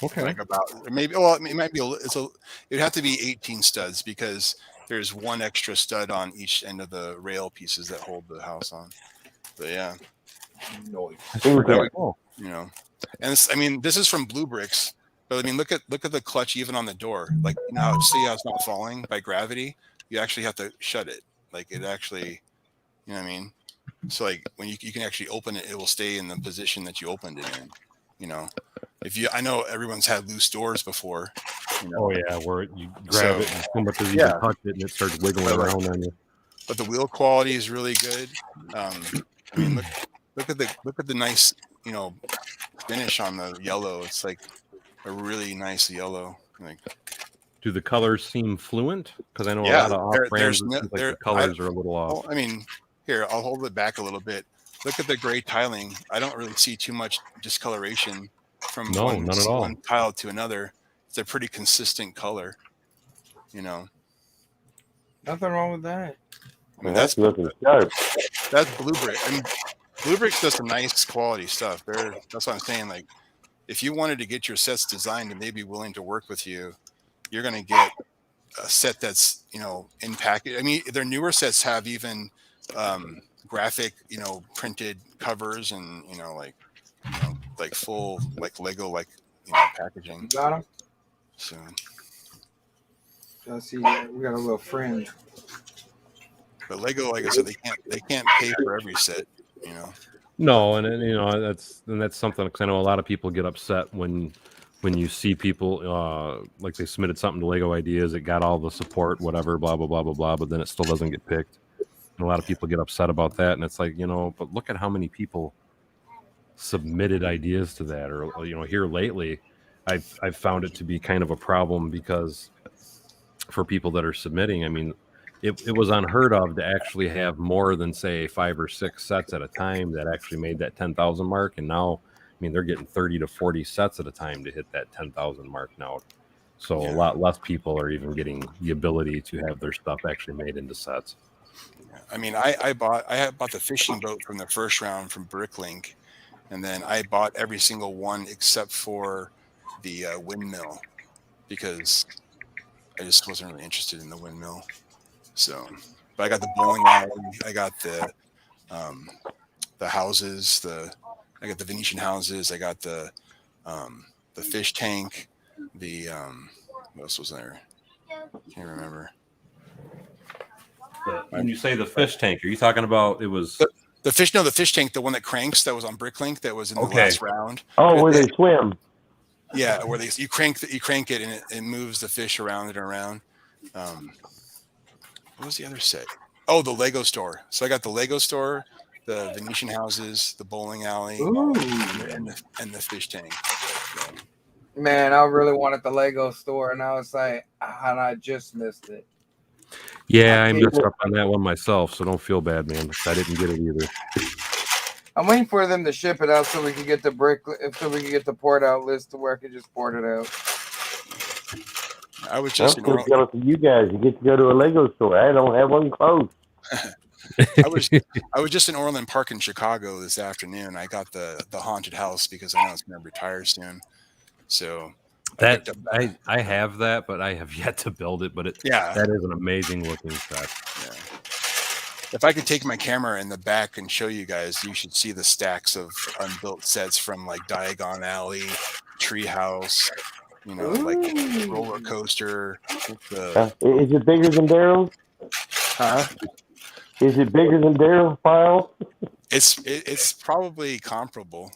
Okay. Like about maybe. Well, it might be. It'd have to be 18 studs because there's one extra stud on each end of the rail pieces that hold the house on. But yeah. And I mean, this is from Bricks, but I mean, look at the clutch even on the door. Like now, see how it's not falling by gravity. You actually have to shut it. Like it actually, you know what I mean? So like when you can actually open it, it will stay in the position that you opened it in. I know everyone's had loose doors before. Oh yeah, where you grab it and so much as you can touch it and it starts wiggling around on you. But the wheel quality is really good. I mean, look at the nice, finish on the yellow. It's like a really nice yellow. Like, do the colors seem fluent? Because I know a lot of off-brands, the colors are a little off. Well, I mean, here, I'll hold it back a little bit. Look at the gray tiling. I don't really see too much discoloration from none at all. One tile to another. It's a pretty consistent color. Nothing wrong with that. I mean, that's looking sharp. That's Bricks. I mean, Bricks does some nice quality stuff. That's what I'm saying. Like, if you wanted to get your sets designed and they'd be willing to work with you, you're going to get a set that's, in package. I mean, their newer sets have even graphic, printed covers and, like full, like Lego, like, packaging. Got them? So. I see. We got a little friend. But Lego, like I said, they can't pay for every set, No, and that's something, because I know a lot of people get upset when you see people like they submitted something to Lego Ideas, it got all the support, whatever, blah blah blah blah blah, but then it still doesn't get picked. And a lot of people get upset about that, and it's like, but look at how many people submitted ideas to that, or here lately, I've found it to be kind of a problem, because for people that are submitting, I mean, it was unheard of to actually have more than, say, 5 or 6 sets at a time that actually made that 10,000 mark. And now, I mean, they're getting 30 to 40 sets at a time to hit that 10,000 mark now. So a lot less people are even getting the ability to have their stuff actually made into sets. I mean, I bought the fishing boat from the first round from Bricklink, and then I bought every single one except for the windmill, because I just wasn't really interested in the windmill. So, but I got the bowling alley, I got the houses, I got the Venetian houses, I got the fish tank, what else was there? Can't remember. When you say the fish tank, are you talking about the fish tank, the one that cranks, that was on Bricklink, that was in the last round. Oh, where they swim. Yeah, where you crank it and it moves the fish around and around. What was the other set? Oh, the Lego store. So I got the Lego store, the Venetian houses, the bowling alley, Ooh. and the fish tank. So, Man, I really wanted the Lego store, and I was like, and I just missed it. Yeah, I messed up on that one myself, so don't feel bad, man. I didn't get it either. I'm waiting for them to ship it out so we can get the so we can get the port out list to where I can just port it out. I was just I'm so jealous of you guys. You get to go to a Lego store. I don't have one close. I was just in Orland Park in Chicago this afternoon. I got the haunted house because I know it's going to retire soon. So that I have that, but I have yet to build it. But that is an amazing looking set. Yeah. If I could take my camera in the back and show you guys, you should see the stacks of unbuilt sets from like Diagon Alley, Treehouse, you know, like roller coaster. Is it bigger than Daryl's? Huh? Is it bigger than Daryl's file? It's probably comparable.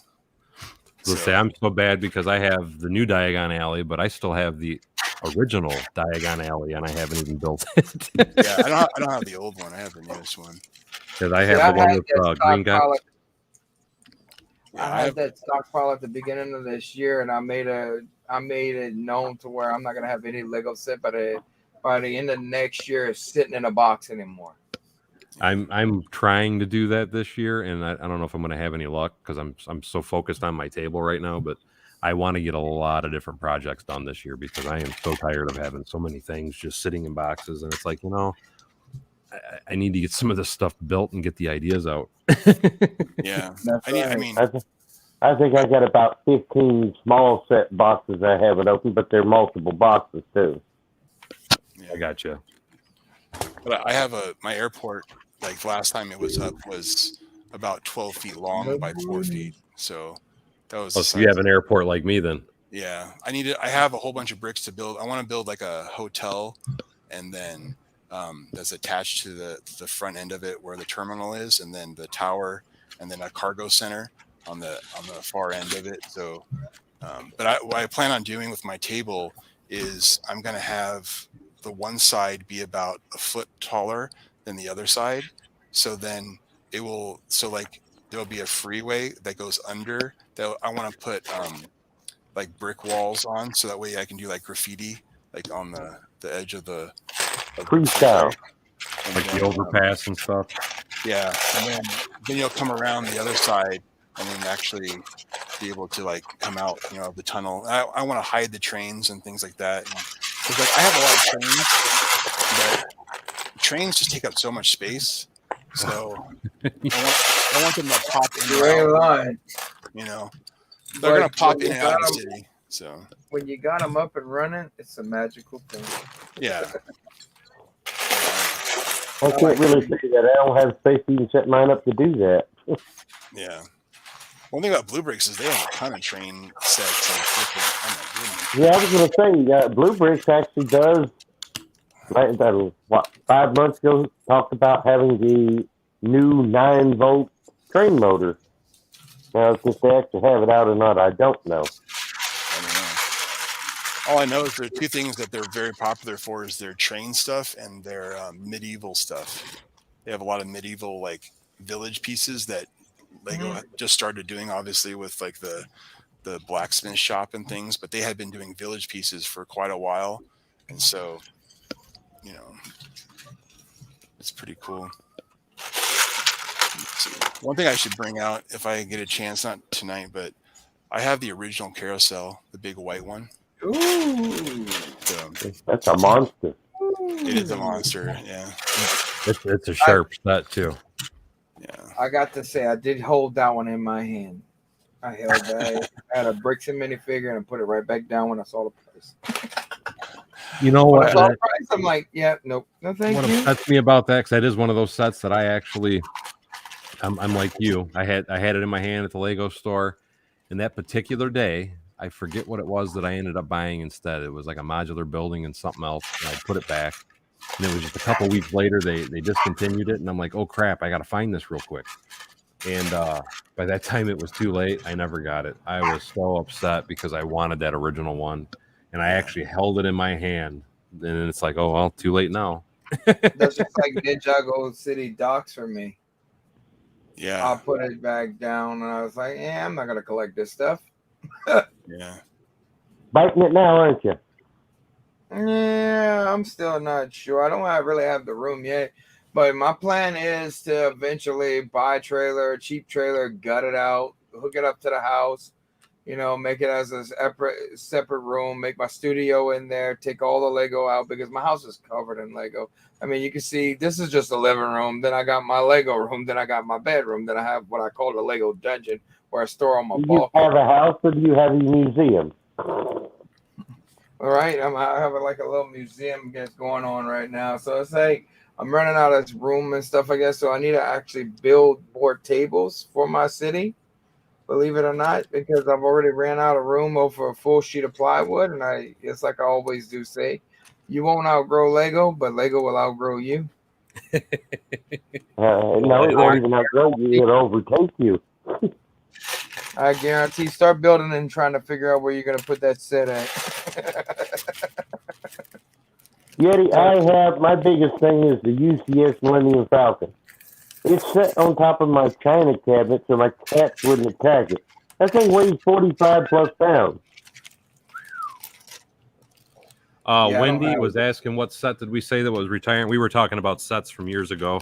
Let's say I'm so bad because I have the new Diagon Alley, but I still have the original Diagon Alley, and I haven't even built it. Yeah, I don't have the old one. I have the newest one. Because I have the one with green guy. I had that stockpile at the beginning of this year, and I made it known to where I'm not gonna have any Lego set by the end of next year. It's sitting in a box anymore. I'm trying to do that this year, and I don't know if I'm going to have any luck because I'm so focused on my table right now. But I want to get a lot of different projects done this year because I am so tired of having so many things just sitting in boxes, and it's like, you know, I need to get some of this stuff built and get the ideas out. Yeah, I think I got about 15 small set boxes I haven't opened, but they're multiple boxes too. Yeah. I got you. But I have my airport. Like last time it was up was about 12 feet long by 4 feet. So that was. So you have an airport like me then? Yeah, I have a whole bunch of bricks to build. I want to build like a hotel, and then that's attached to the front end of it where the terminal is, and then the tower, and then a cargo center on the far end of it. So, but what I plan on doing with my table is I'm going to have the one side be about a foot taller than the other side. So then there'll be a freeway that goes under that I want to put like brick walls on. So that way I can do like graffiti, like on the edge of the freestyle, like the overpass and stuff. Yeah. And then you'll come around the other side and then actually be able to like come out, you know, of the tunnel. I want to hide the trains and things like that. Because like I have a lot of trains, but trains just take up so much space. So I want them to pop in. You know, they're gonna pop in and out of the city. So when you got them up and running, it's a magical thing. Yeah. I can't really say that. I don't have space to even set mine up to do that. Yeah. One thing about Blue Bricks is they have a ton of train sets. Yeah, I was going to say, Blue Bricks actually does, like, 5 months ago, talked about having the new 9-volt train motor. Now, if they actually have it out or not, I don't know. All I know is there are two things that they're very popular for is their train stuff and their medieval stuff. They have a lot of medieval, like, village pieces that Lego just started doing, obviously, with, like, the blacksmith shop and things, but they had been doing village pieces for quite a while. And so, you know, it's pretty cool. One thing I should bring out if I get a chance, not tonight, but I have the original carousel, the big white one. Ooh. So, that's a monster. It is a monster, yeah. It's a sharp set too. Yeah. I got to say, I did hold that one in my hand. I held that. I had a Brixx minifigure and I put it right back down when I saw the price. You know what? I'm like, yeah, nope, no thank you. What upsets me about that, because that is one of those sets that I actually, I'm like you. I had it in my hand at the Lego store, and that particular day, I forget what it was that I ended up buying instead. It was like a modular building and something else, and I put it back. And it was just a couple weeks later, they discontinued it, and I'm like, oh crap, I got to find this real quick. And by that time, it was too late. I never got it. I was so upset because I wanted that original one, and I actually held it in my hand. And it's like, oh well, too late now. That's just like Ninjago City docks for me. Yeah. I'll put it back down, and I was like, "Yeah, I'm not gonna collect this stuff." Yeah. Biting it now, aren't you? Yeah, I'm still not sure. I don't really have the room yet, but my plan is to eventually buy a trailer, a cheap trailer, gut it out, hook it up to the house, make it as a separate room, make my studio in there, take all the Lego out because my house is covered in Lego. I mean, you can see this is just a living room. Then I got my Lego room. Then I got my bedroom. Then I have what I call the Lego dungeon where I store all my Do you ball. have a house or do you have a museum? All right, I have like a little museum that's going on right now. So it's like I'm running out of room and stuff, I guess. So I need to actually build more tables for my city, believe it or not, because I've already ran out of room over a full sheet of plywood. And it's like I always do say, you won't outgrow Lego, but Lego will outgrow you. No, it won't even outgrow you. It'll overtake you. I guarantee. Start building and trying to figure out where you're gonna put that set at. Yeti, my biggest thing is the UCS Millennium Falcon. It's set on top of my china cabinet so my cats wouldn't attack it. That thing weighs 45 plus pounds. Wendy was asking what set did we say that was retiring? We were talking about sets from years ago.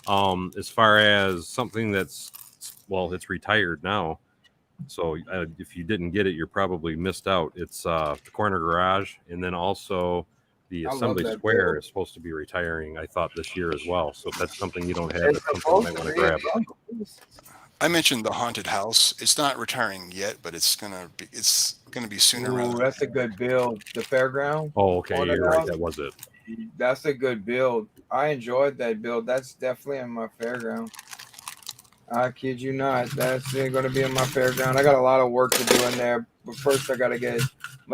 As far as something it's retired now. So if you didn't get it, you're probably missed out. It's the corner garage, and then also the assembly square is supposed to be retiring. I thought this year as well. So if that's something you don't have, it's something you might want to grab. I mentioned the haunted house. It's not retiring yet, but it's gonna be sooner. Ooh, that's a good build. The fairground. Oh, okay, you're right. That was it. That's a good build. I enjoyed that build. That's definitely in my fairground. I kid you not. That's going to be in my fairground. I got a lot of work to do in there. But first, I'm going to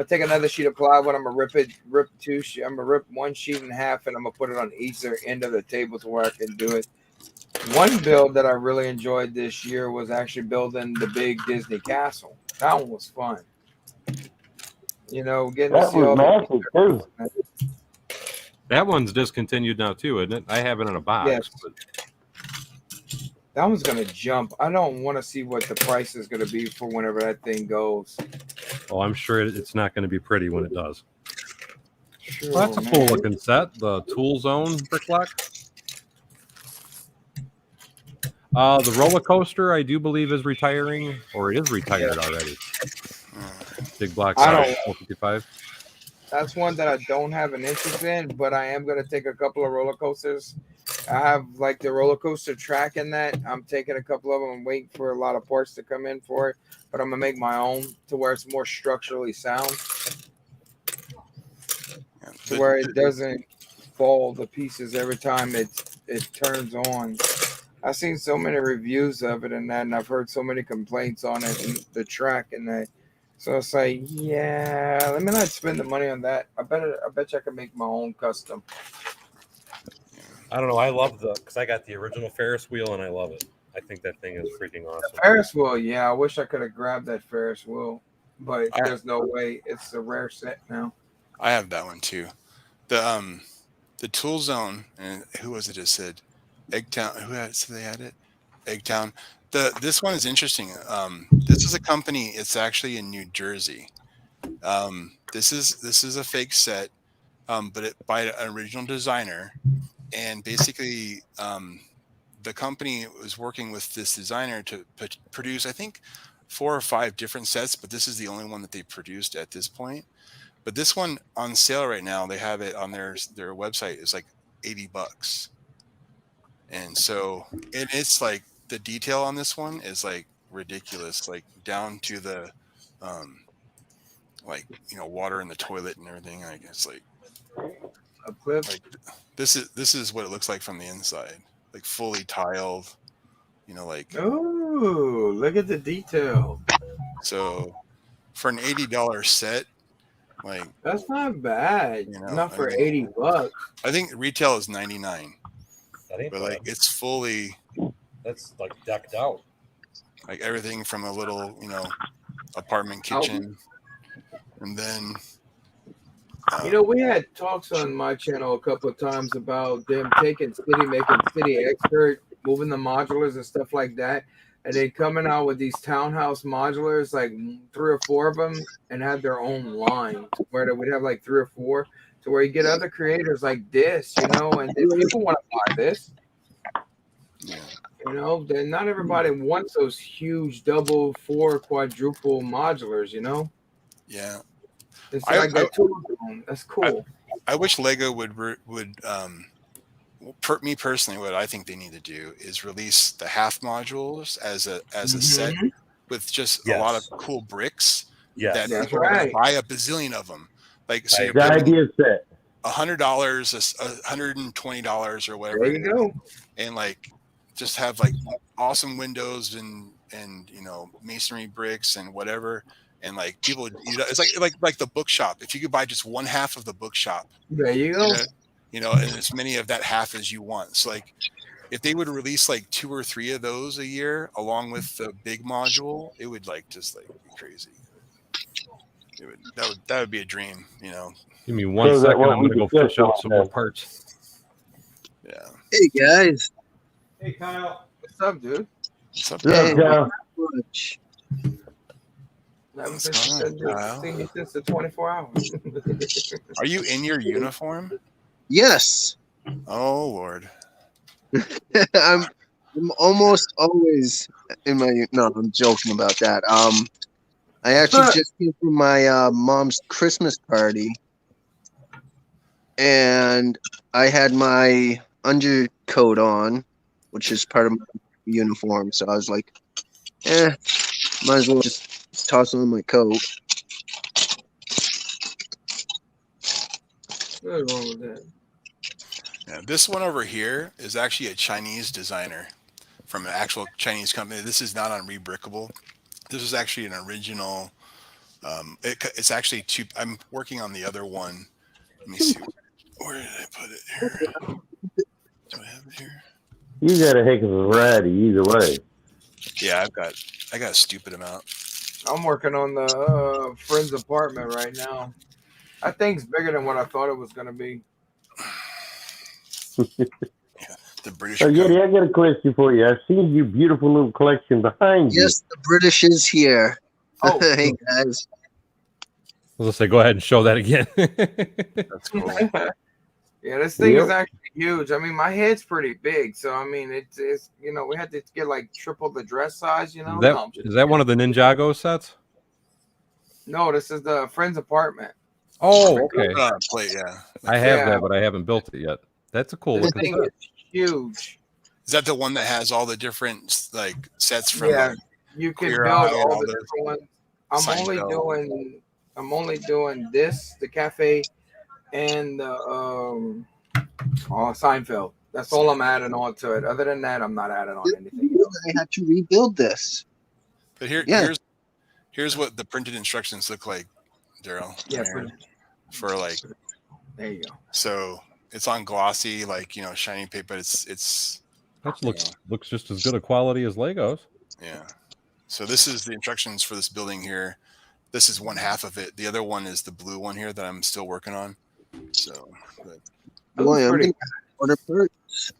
take another sheet of plywood. I'm going to I'm going to rip one sheet in half, and I'm going to put it on each end of the table to where I can do it. One build that I really enjoyed this year was actually building the big Disney castle. That one was fun. Getting to see all massive too. That one's discontinued now too, isn't it? I have it in a box. Yes. But... That one's going to jump. I don't want to see what the price is going to be for whenever that thing goes. Oh, I'm sure it's not going to be pretty when it does. Sure, well, that's a cool looking set. The Tool Zone Bricklock. The roller coaster, I do believe, is retiring, or it is retired already. Big Block 455. That's one that I don't have an interest in, but I am going to take a couple of roller coasters. I have like the roller coaster track in that. I'm taking a couple of them. I'm waiting for a lot of parts to come in for it, but I'm going to make my own to where it's more structurally sound, to where it doesn't fall to pieces every time it turns on. I've seen so many reviews of it and that, and I've heard so many complaints on it and the track and that. So it's like, yeah, let me not spend the money on that. I bet you I can make my own custom. I don't know. I love because I got the original Ferris wheel and I love it. I think that thing is freaking awesome. The Ferris wheel, yeah. I wish I could have grabbed that Ferris wheel, but there's no way. It's a rare set now. I have that one too. The Tool Zone, and who was it? It said Eggtown. Who had it? So they had it. Eggtown. This one is interesting. This is a company. It's actually in New Jersey. This is a fake set, but it by an original designer, and basically the company was working with this designer to produce, I think, 4 or 5 different sets, but this is the only one that they produced at this point. But this one on sale right now, they have it on their website. It's like $80, and so it's like the detail on this one is like ridiculous, like down to the water in the toilet and everything. I guess like this is what it looks like from the inside, like fully tiled. Oh, look at the detail. So for an $80 set, like that's not bad. Not for $80. I think retail is $99. But like it's fully. That's like decked out. Like everything from a little, apartment kitchen, and then You know, we had talks on my channel a couple of times about them making city expert, moving the modulars and stuff like that, and then coming out with these townhouse modulars, like 3 or 4 of them, and have their own line where they would have like 3 or 4, to where you get other creators like this, you know, and then people want to buy this. Yeah. You know, then not everybody wants those huge double, 4, quadruple modulars, you know. Yeah. It's like that 2 of them. That's cool. I wish Lego would me personally, what I think they need to do is release the half modules as a set with just a lot of cool bricks that people are going to buy a bazillion of them. Like, so you're The idea set. $100, $120 or whatever. There you go. And like, just have like awesome windows and you know, masonry bricks and whatever. And like people, you know, it's like the bookshop. If you could buy just one half of the bookshop, there you go. You know, and as many of that half as you want. So like, if they would release like 2 or 3 of those a year along with the big module, it would like just like be crazy. That would be a dream, you know. Give me 1 second. I'm gonna go fish out some more parts. Yeah. Hey guys. Hey Kyle. What's up, dude? What's up, Hey, Kyle? I haven't seen you since the 24 hours. Are you in your uniform? Yes. Oh Lord. I'm almost always in my. No, I'm joking about that. I actually just came from my mom's Christmas party, and I had my undercoat on, which is part of my uniform. So I was like, might as well just toss on my coat. What's wrong with that? Yeah, this one over here is actually a Chinese designer from an actual Chinese company. This is not on Rebrickable. This is actually an original. It's actually two. I'm working on the other one. Let me see. Where did I put it here? Do I have it here? You got a heck of a variety either way. Yeah, I got a stupid amount. I'm working on the friend's apartment right now. That thing's bigger than what I thought it was going to be. The British. So, Yeti, I got a question for you. I've seen your beautiful little collection behind you. Yes, the British is here. Oh. Hey guys. I was gonna say, go ahead and show that again. That's cool. Yeah, this thing is actually huge. I mean, my head's pretty big, so I mean, it's you know, we had to get like triple the dress size. You know, Is that one of the Ninjago sets? No, this is the friend's apartment. Oh, okay. Plate, yeah. I have that, but I haven't built it yet. That's a cool This looking thing set. is huge. Is that the one that has all the different like sets from? Yeah, you can Clear build Eye, all all the the different ones. I'm Seinfeld. only doing this, the cafe, and the Seinfeld. That's all I'm adding on to it. Other than that, I'm not adding on anything else. I had to rebuild this. But here's what the printed instructions look like, Daryl. Yeah, for like. There you go. So it's on glossy, like, you know, shiny paper. It's That looks just as good a quality as Legos. yeah. So this is the instructions for this building here. This is one half of it. The other one is the blue one here that I'm still working on. So, Boy, I'm gonna order parts.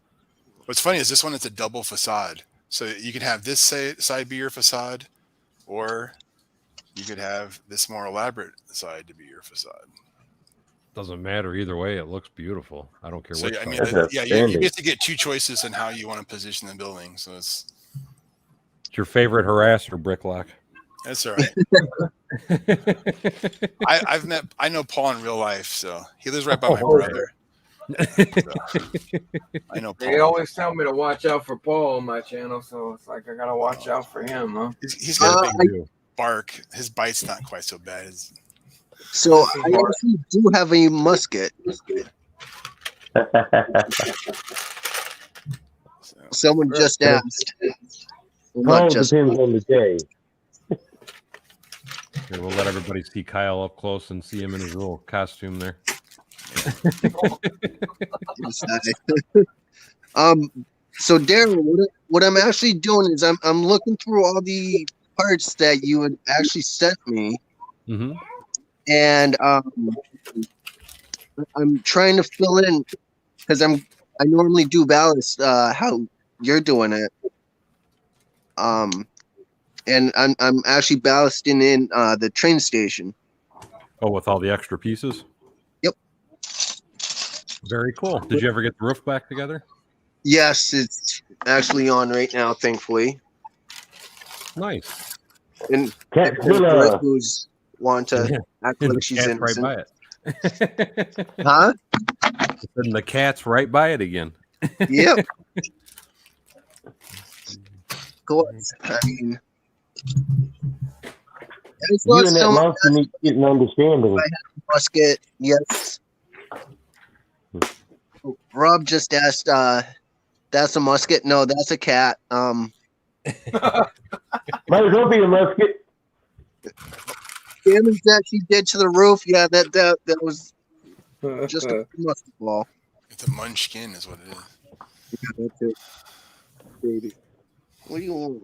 what's funny is this one is a double facade. So you can have this side be your facade, or you could have this more elaborate side to be your facade. Doesn't matter either way. It looks beautiful. I don't care So what. I side. mean, you get to get 2 choices in how you want to position the building. So it's Your favorite harasser, Bricklock. that's all right. I know Paul in real life, so he lives right by my brother. So, I know Paul. They always tell me to watch out for Paul on my channel, so it's like I gotta watch out for him, huh? He's got a big bark. His bite's not quite so bad. So I actually do have a musket. Someone just asked. All depends on the day. Here, we'll let everybody see Kyle up close and see him in his little costume there. So Darren, what I'm actually doing is I'm looking through all the parts that you had actually sent me, Mm-hmm. and I'm trying to fill in because I normally do ballast how you're doing it. And I'm actually ballasting in the train station. Oh, with all the extra pieces? Yep. Very cool. Did you ever get the roof back together? Yes, it's actually on right now, thankfully. Nice. And Cat's there's still, Brett who's want to Yeah. act And like the she's cat's right innocent. by it. Huh? And the cat's right by it again. Yep. Of course. I mean, it's you not and that so much monkey need to get an understanding. musket. Yes. Rob just asked, that's a musket? No, that's a cat. Might as well be a musket. Damage that she did to the roof. Yeah, that was just a musket ball. It's a munchkin, is what it is. Yeah, that's it. Baby. What do you want?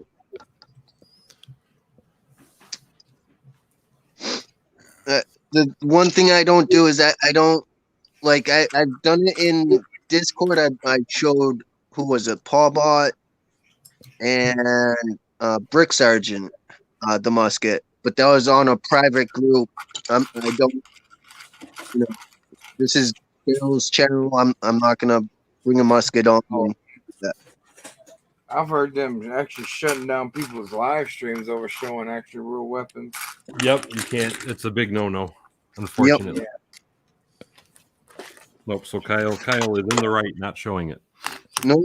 The one thing I don't do is I don't like I've done it in Discord. I showed who was it, Paul Bot and Brick Sergeant, the musket, but that was on a private group. I don't, you know, this is Bill's channel. I'm not gonna bring a musket on. I've heard them actually shutting down people's live streams over showing actual real weapons. Yep, you can't. It's a big no-no, unfortunately. Nope. So Kyle is in the right, not showing it. No,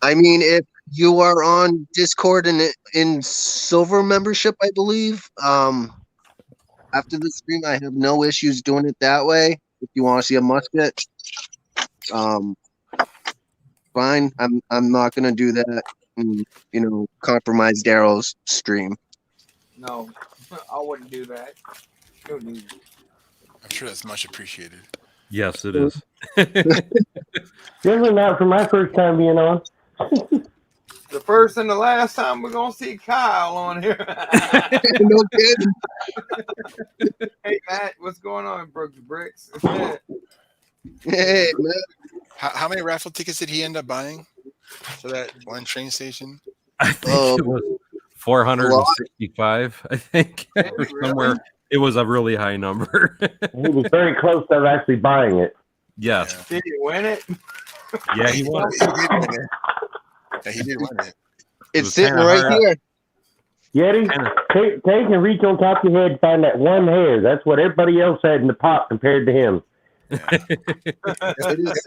I mean, if you are on Discord and in silver membership, I believe. After the stream, I have no issues doing it that way. If you want to see a musket, fine. I'm not gonna do that. And, compromise Daryl's stream. No, I wouldn't do that. Don't need it. I'm sure that's much appreciated. Yes, it is. Definitely not for my first time being on. The first and the last time we're gonna see Kyle on here. No kidding. Hey Matt, what's going on, Bricks? Hey, man. How many raffle tickets did he end up buying for that one train station? I think it was 465. I think or Really? somewhere. It was a really high number. He was very close to actually buying it. Yes. Did he win it? Yeah, he was. He did win it. Yeah, he did win it. It's was sitting kinda right hard. here. Yeti, take and reach on top of your head and find that one hair. That's what everybody else had in the pot compared to him. If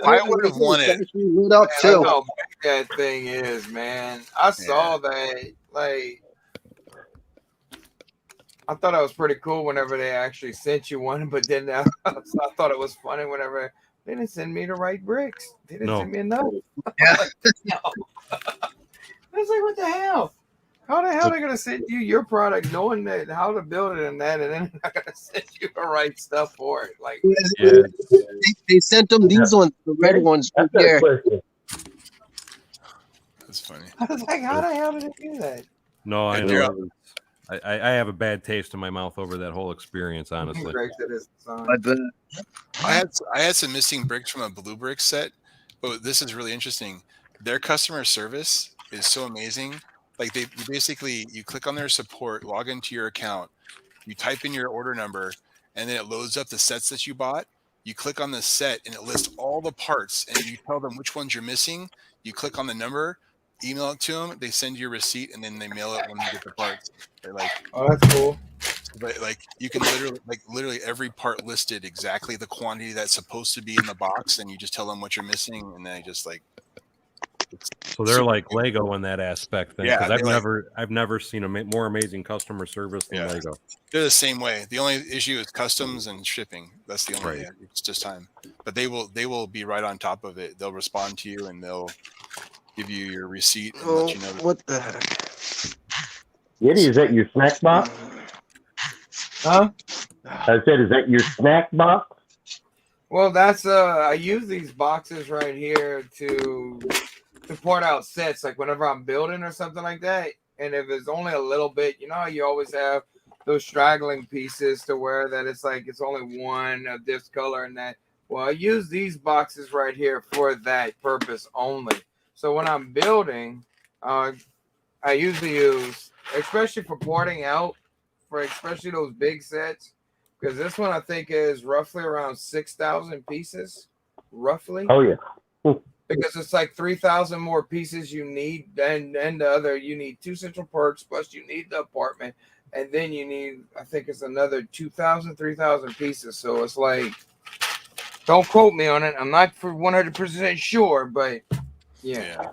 I would have won it, Lit up I don't too. know how big that thing is, man. I saw that. Like, I thought it was pretty cool whenever they actually sent you one, but then I thought it was funny whenever they didn't send me the right bricks. They didn't No. send me a note. Yeah. No. I was like, what the hell? How the hell are they gonna send you your product knowing that how to build it and that, and then they're not gonna send you the right stuff for it? Like, Yeah. They sent them these ones, the red ones right That's there. that question. that's funny. I was like, how the hell did they do that? No, I And know. you're- It was- I have a bad taste in my mouth over that whole experience, honestly. Greg said it's the But the, I had some missing bricks from a blue brick set, but this is really interesting. Their customer service is so amazing. Like you basically click on their support, log into your account, you type in your order number, and then it loads up the sets that you bought. You click on the set and it lists all the parts, and you tell them which ones you're missing. You click on the number, email it to them, they send you a receipt, and then they mail it when you get the parts. They're like, Oh, that's cool. but like you can literally every part listed exactly the quantity that's supposed to be in the box, and you just tell them what you're missing, and they just like. So they're like Lego in that aspect thing. Yeah, Because they I've never seen more amazing customer service than Yeah. Lego. They're the same way. The only issue is customs and shipping. That's the only Right. thing. It's just time. But they will be right on top of it. They'll respond to you and they'll give you your receipt and oh, let you know. what the heck? Yeti, is that your snack box? Huh? I said, is that your snack box? Well, that's I use these boxes right here to port out sets, like whenever I'm building or something like that. And if it's only a little bit, you know how you always have those straggling pieces to where that it's like it's only one of this color and that. Well, I use these boxes right here for that purpose only. So when I'm building, I usually use, especially for porting out, for especially those big sets, because this one I think is roughly around 6,000 pieces, roughly. Oh yeah. Because it's like 3,000 more pieces you need, and the other you need 2 central perks, plus you need the apartment, and then you need, I think it's another 2,000, 3,000 pieces. So it's like, don't quote me on it. I'm not for 100% sure, but yeah.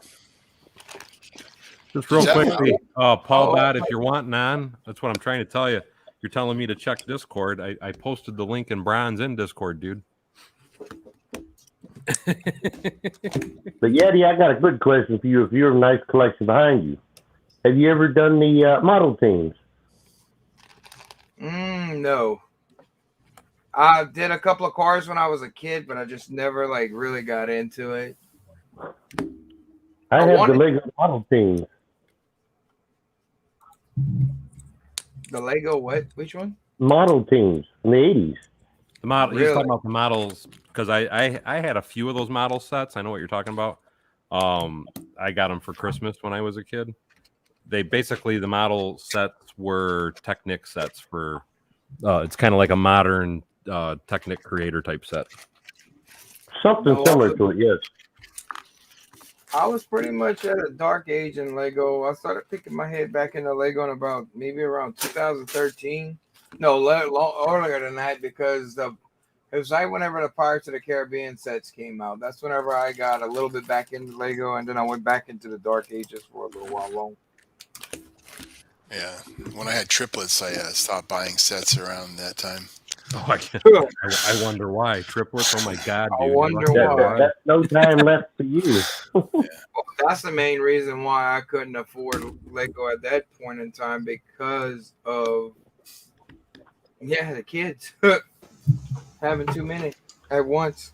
Just real quickly, Paul Oh, Bot, if you're wanting on, that's what I'm trying to tell you. You're telling me to check Discord. I posted the link in bronze in Discord, dude. But Yeti, I got a good question for you. If you're a nice collection behind you, have you ever done the model teams? No. I did a couple of cars when I was a kid, but I just never like really got into it. I have the Lego model teams. The Lego what? Which one? Model teams in the 80s. The model. Really? He's talking about the models because I had a few of those model sets. I know what you're talking about. I got them for Christmas when I was a kid. They basically, the model sets were Technic sets for. It's kind of like a modern Technic creator type set. Something similar to it, yes. I was pretty much at a dark age in Lego. I started picking my head back into Lego in about maybe around 2013. No, earlier than that, because it was right whenever the Pirates of the Caribbean sets came out. That's whenever I got a little bit back into Lego, and then I went back into the dark ages for a little while long. Yeah, when I had triplets, I stopped buying sets around that time. Oh, I wonder why triplets. Oh my God, dude! I wonder why. That's no time left for you. Well, that's the main reason why I couldn't afford Lego at that point in time, because of the kids having too many at once.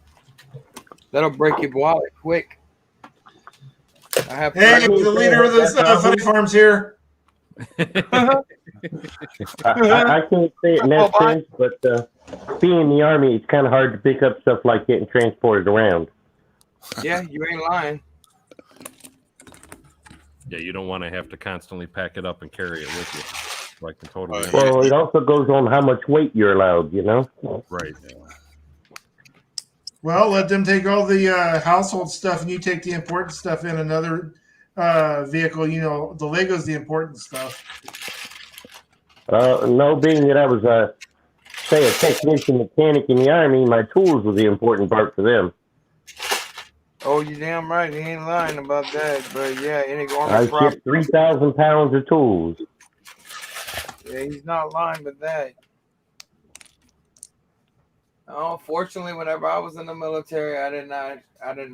That'll break your wallet quick. Hey, the leader of the Funny Farms here. I can't say it in that sense, but being in the Army, it's kind of hard to pick up stuff like getting transported around. Yeah, you ain't lying. Yeah, you don't want to have to constantly pack it up and carry it with you. Like the total. Well, it also goes on how much weight you're allowed, you know? Right. Well, let them take all the household stuff, and you take the important stuff in another vehicle. You know, the Lego's the important stuff. No, being that I was, say, a technician mechanic in the Army, my tools were the important part for them. Oh, you damn right. He ain't lying about that. But yeah, any I Army shipped 3,000 pounds of tools. Yeah, he's not lying with that. Oh, fortunately, whenever I was in the military, I didn't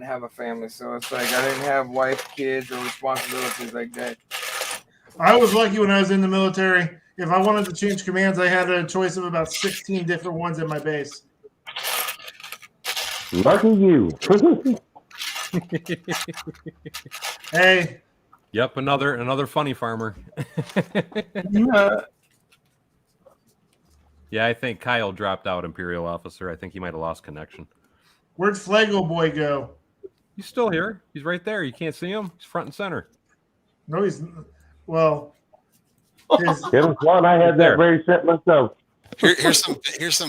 have a family, so it's like I didn't have wife, kids, or responsibilities like that. I was lucky when I was in the military. If I wanted to change commands, I had a choice of about 16 different ones at my base. Lucky you. Hey. Yep, another funny farmer. Yeah, I think Kyle dropped out, Imperial Officer. I think he might have lost connection. Where'd Flago Boy go? He's still here. He's right there. You can't see him. He's front and center. No, he's... Well... There was one. I had that very set myself. Here's some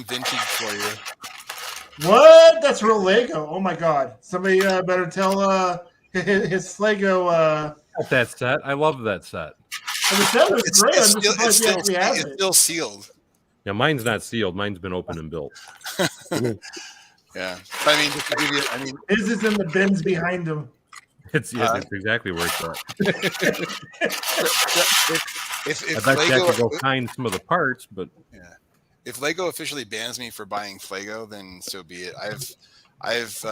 vintage for you. What? That's real Lego. Oh, my God. Somebody better tell his Flago... That set. I love that set. The set was great. I'm just surprised he actually has it. It's still sealed. Yeah, mine's not sealed. Mine's been opened and built. Yeah, I mean, his is in the bins behind him. It's exactly where it's at. if I bet Lego, you I could go find some of the parts, but yeah, if Lego officially bans me for buying Flago, then so be it. I've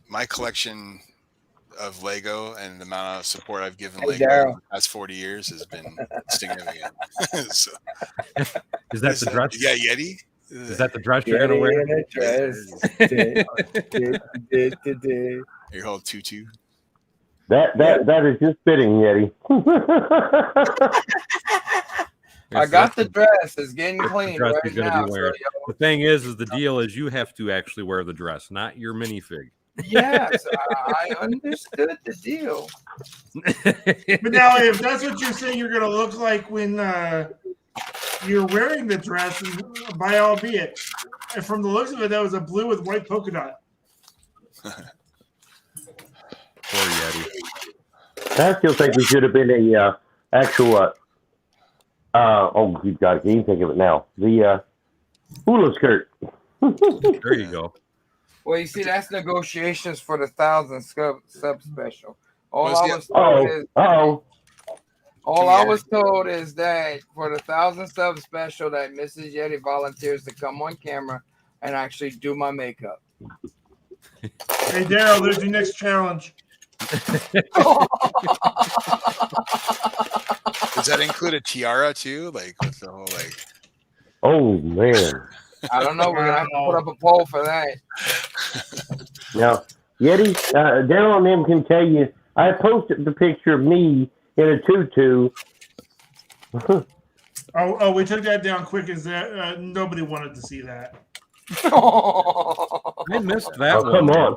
my collection of Lego and the amount of support I've given Lego in the past 40 years has been significant. So, is that the dress? Yeah, Yeti. Is that the dress you're gonna wear? Your whole tutu. That is just fitting, Yeti. I Yes, got that's the dress. It's getting that's the clean dress right he's gonna now. be So, wearing. The thing is the deal is you have to actually wear the dress, not your minifig. yes, I understood the deal. But now, if that's what you're saying, you're going to look like when you're wearing the dress, and by all be it. And from the looks of it, that was a blue with white polka dot. Poor Yeti. I still think we should have been a actual. Oh, good God, I can't even think of it now. The hula skirt. There you go. Well, you see, that's negotiations for the 1,000 sub special. All Was I the- was told is all I Yeah. was told is that for the 1,000 sub special, that Mrs. Yeti volunteers to come on camera and actually do my makeup. Hey, Daryl, there's your next challenge. Does that include a tiara too? Like with the whole like. Oh man. I don't know. We're gonna have to put up a poll for that. Now, Yeti, Daryl and them can tell you. I posted the picture of me in a tutu. Oh, we took that down quick as that nobody wanted to see that. I missed that Oh, one. come on.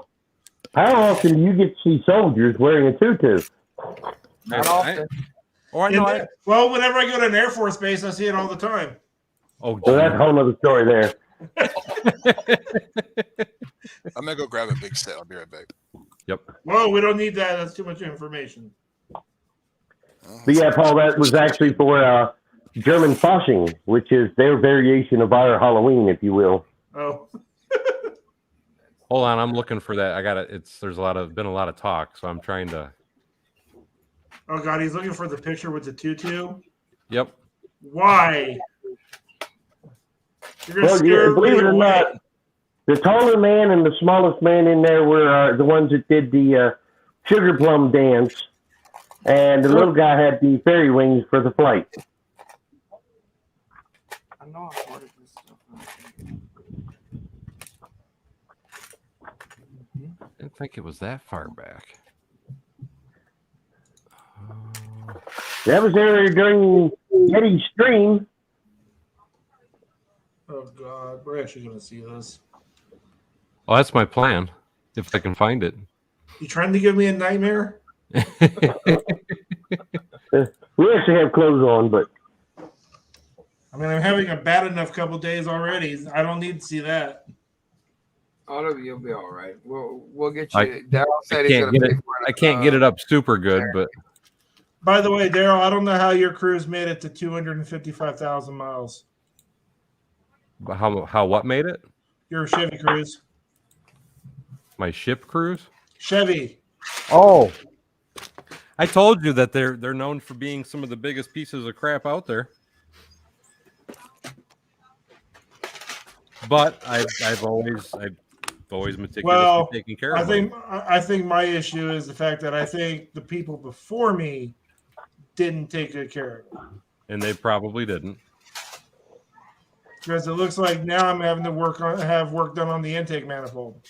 How often do you get to see soldiers wearing a tutu? Not often. Well, whenever I go to an Air Force base, I see it all the time. Oh, Well, that's a whole other story there. I'm gonna go grab a big set. I'll be right back. Yep. Whoa, we don't need that. That's too much information. But yeah, Paul, that was actually for German Fasching, which is their variation of our Halloween, if you will. Oh. Hold on, I'm looking for that. I got it. There's been a lot of talk, so I'm trying to. Oh God, he's looking for the picture with the tutu. Yep. Why? You're gonna Well, scare believe it or away. not, the taller man and the smallest man in there were the ones that did the sugar plum dance, and the little guy had the fairy wings for the flight. I know I ordered this stuff. I didn't think it was that far back. That was there during Yeti's stream. Oh God, we're actually gonna see this. Well, that's my plan, if I can find it. You trying to give me a nightmare? We actually have clothes on, but I mean, I'm having a bad enough couple days already. I don't need to see that. All of you'll be all right. We'll get I- you. Daryl said I he's can't gonna get pay it. for I can't get it up super good, but By the way, Daryl, I don't know how your cruise made it to 255,000 miles. how what made it? Your Chevy cruise. My ship cruise? Chevy. Oh, I told you that they're known for being some of the biggest pieces of crap out there. But I've always meticulously Well, taken care I of think my issue is the fact that I think the people before me didn't take good care of it. and they probably didn't. Because it looks like now I'm having to have work done on the intake manifold.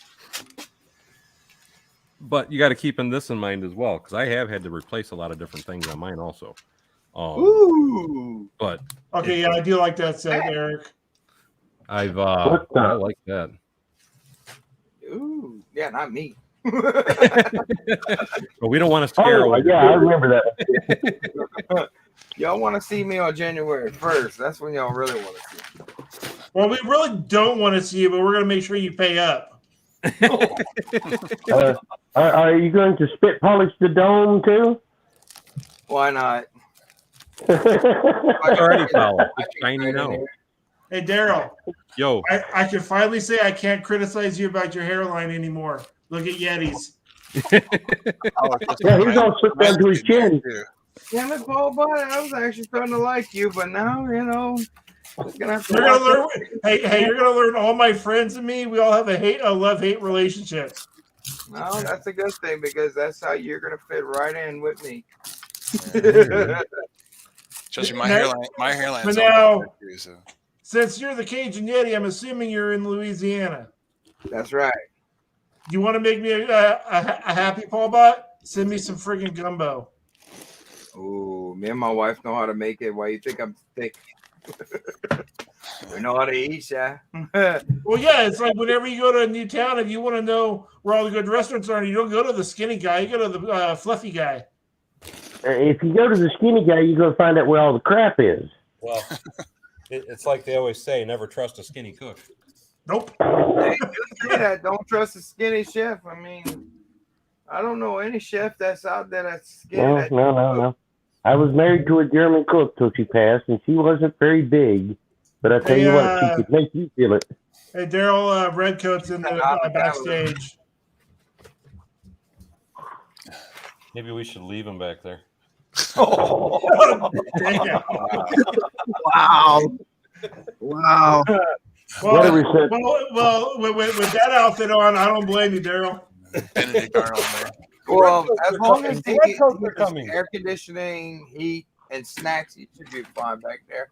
But you got to keep this in mind as well, because I have had to replace a lot of different things on mine also. Ooh. But Okay, yeah, I do like that set, Eric. I What the- like that. Ooh. Yeah, not me. But we don't want to scare oh away. yeah, I remember that. Y'all want to see me on January 1st. That's when y'all really want to see me. Well, we really don't want to see you, but we're going to make sure you pay up. Are you going to spit polish the dome too? Why not? It's already polished. It's shiny now. Hey, Daryl, Yo, I can finally say I can't criticize you about your hairline anymore. Look at Yetis. Yeah, he's all slipped down to his chin. Damn it, Paul, but I was actually starting to like you, but now, just gonna have to You're gonna watch learn. Hey, you're gonna learn. All my friends and me, we all have a love-hate relationship. No, that's a good thing because that's how you're gonna fit right in with me. Especially my Now- hairline. but now- Since you're the Cajun Yeti, I'm assuming you're in Louisiana. That's right. Do you want to make me a happy Paul bot? Send me some friggin' gumbo. Ooh, me and my wife know how to make it. Why you think I'm thick? We know how to eat, yeah. Well, yeah, it's like whenever you go to a new town, if you want to know where all the good restaurants are, you don't go to the skinny guy, you go to the fluffy guy. If you go to the skinny guy, you're going to find out where all the crap is. Well, it's like they always say, never trust a skinny cook. Nope. Hey, say that. Don't trust a skinny chef. I mean, I don't know any chef that's out there that's skinny. No. I was married to a German cook till she passed, and she wasn't very big. But I tell you what, she could make you feel it. Hey, Daryl Redcoat's in the backstage. Maybe we should leave him back there. Oh, damn. Wow. Well, with that outfit on, I don't blame you, Daryl. Benedict Arnold there. Well, as long as they get coming. air conditioning, heat, and snacks, you should be fine back there.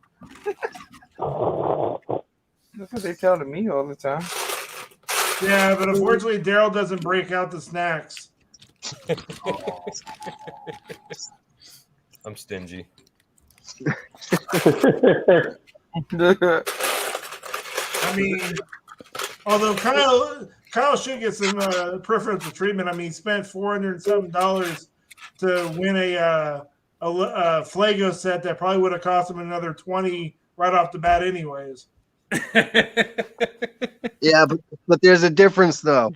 That's what they tell me all the time. Yeah, but unfortunately, Daryl doesn't break out the snacks. I'm stingy. I mean, although Kyle should get some preferential treatment. I mean, he spent $407 to win a Flago set that probably would have cost him another $20 right off the bat, anyways. Yeah, but there's a difference though.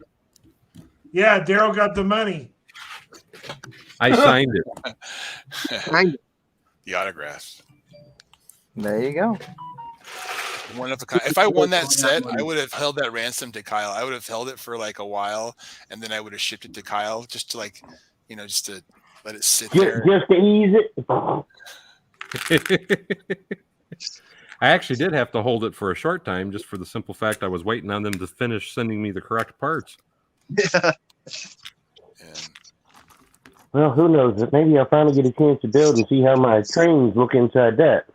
Yeah, Daryl got the money. I signed it. The autographs. There you go. One of a kind. If I won that set, I would have held that ransom to Kyle. I would have held it for like a while, and then I would have shipped it to Kyle just to like, just to let it sit there. Just to ease it. I actually did have to hold it for a short time just for the simple fact I was waiting on them to finish sending me the correct parts. Yeah. Well, who knows? Maybe I'll finally get a chance to build and see how my trains look inside that.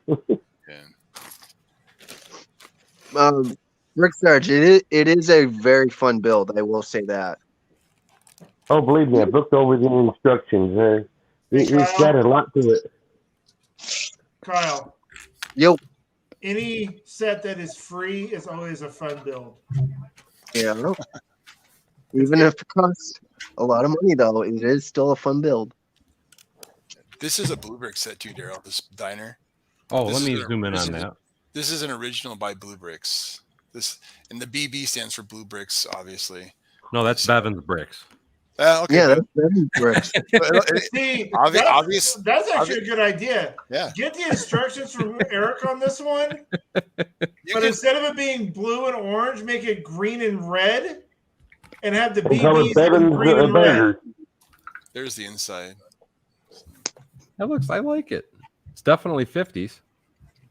Rick Sarge, it is a very fun build. I will say that. Oh, believe me, I've looked over the instructions. It's got a lot to it. Kyle. Yo. Any set that is free is always a fun build. Yeah. Even if it costs a lot of money, though, it is still a fun build. This is a Blue Bricks set too, Daryl. This diner. Oh, let me zoom in on that. This is an original by Blue Bricks. And the BB stands for Blue Bricks, obviously. No, that's Bevins Bricks. Okay. Yeah, that's Bevins Bricks. See, obvious. That's actually a good idea. Yeah. Get the instructions from Eric on this one. Instead of it being blue and orange, make it green and red, and have the BBs green and red. There's the inside. I like it. It's definitely 50s.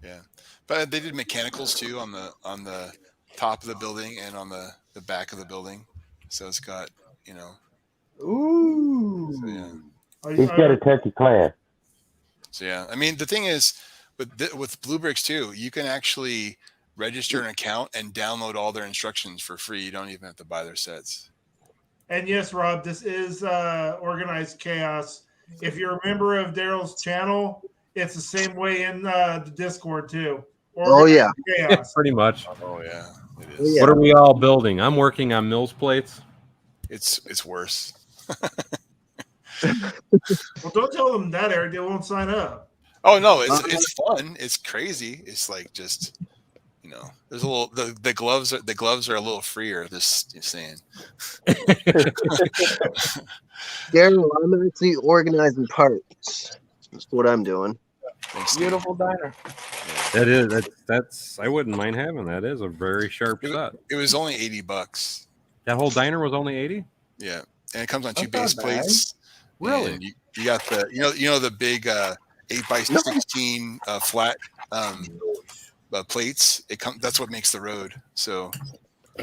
Yeah, but they did mechanicals too on the top of the building and on the back of the building. So it's got Ooh. So, yeah. It's got a touch of class. So yeah, I mean the thing is with Blue Bricks too, you can actually register an account and download all their instructions for free. You don't even have to buy their sets. And yes, Rob, this is organized chaos. If you're a member of Daryl's channel, it's the same way in the Discord too. Organized chaos. Pretty much. Oh yeah, it is. Oh, yeah. What are we all building? I'm working on Mills plates. It's worse. Well, don't tell them that, Eric. They won't sign up. Oh no, it's fun. It's crazy. It's like just there's a little the gloves are a little freer. Just saying. Daryl, I'm actually organizing parts. That's what I'm doing. Beautiful diner. That is that's I wouldn't mind having that. It is a very sharp set. It was only $80. That whole diner was only 80. Yeah, and it comes on two That's base not bad. plates. Really? And you got the the big 8x16 flat plates. That's what makes the road. So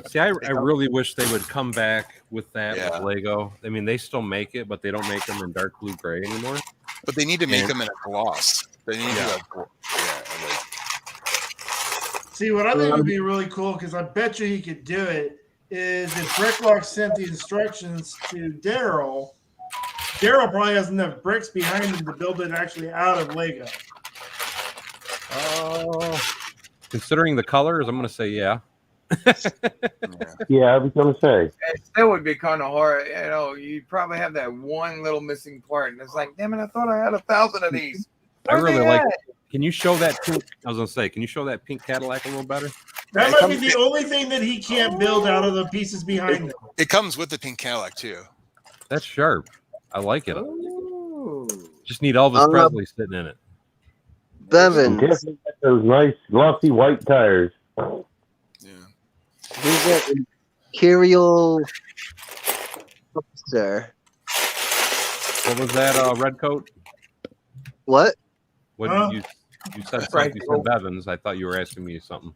See, I really wish they would come back with that Yeah. with Lego. I mean, they still make it, but they don't make them in dark blue gray anymore. but they need to make them in a gloss. They need to See, what I think would be really cool, because I bet you he could do it, is if Bricklock sent the instructions to Daryl Daryl probably has enough bricks behind him to build it actually out of Lego. Considering the colors, I'm going to say yeah. Yeah, I was gonna say. That would be kind of hard. You know, you'd probably have that one little missing part, and it's like, damn it, I thought I had 1,000 of these. I Where really they like. at? Can you show that pink? I was going to say, can you show that pink Cadillac a little better? That It might be comes- the only thing that he can't build out of the pieces behind him. It comes with the pink Cadillac too. That's sharp. I like it. Ooh. Just need Elvis Presley sitting in it. Bevins, Definitely got those nice glossy white tires. Yeah. who's that Imperial officer? What was that, red coat? What? What Huh? you said Right. something. You said Bevins. I thought you were asking me something.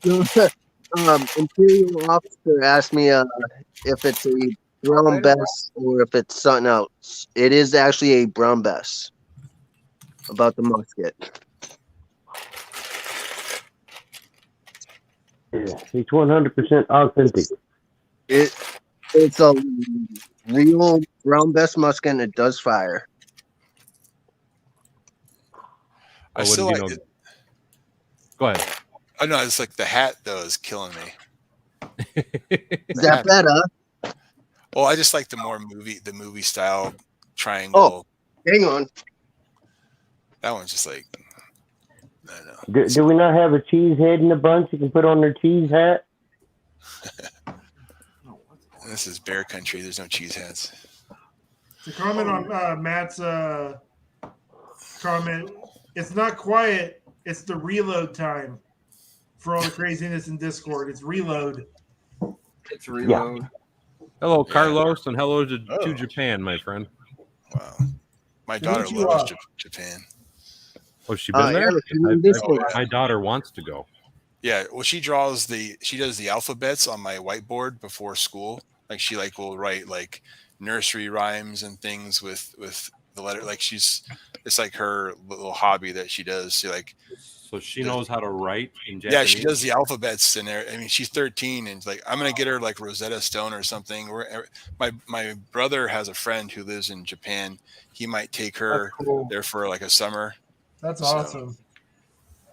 Imperial officer asked me if it's a brown bess or if it's something else. It is actually a brown bess. About the musket. Yeah, it's 100% authentic. It's a real brown bess musket and it does fire. I I still wouldn't, like it. Go ahead. Oh no, it's like the hat though is killing me. Is that better? Well, I just like the movie style triangle. Hang on. That one's just like, I don't know. Do we not have a cheese head in the bunch you can put on their cheese hat? This is bear country. There's no cheese hats. To comment on Matt's comment, it's not quiet. It's the reload time for all the craziness in Discord. It's reload. It's reload. Hello, Yeah. Carlos, and hello to Oh. Japan, my friend. Wow. My daughter Konnichiwa. loves Japan. Oh, she been there? Eric, you need this one. My daughter wants to go. Yeah, well, she does the alphabets on my whiteboard before school. Like she will write like nursery rhymes and things with the letter. Like it's like her little hobby that she does. So she knows how to write in Japanese. Yeah, she does the alphabets in there. I mean, she's 13 and like I'm gonna get her like Rosetta Stone or something. My brother has a friend who lives in Japan. He might take her That's cool. there for like a summer. That's So- awesome.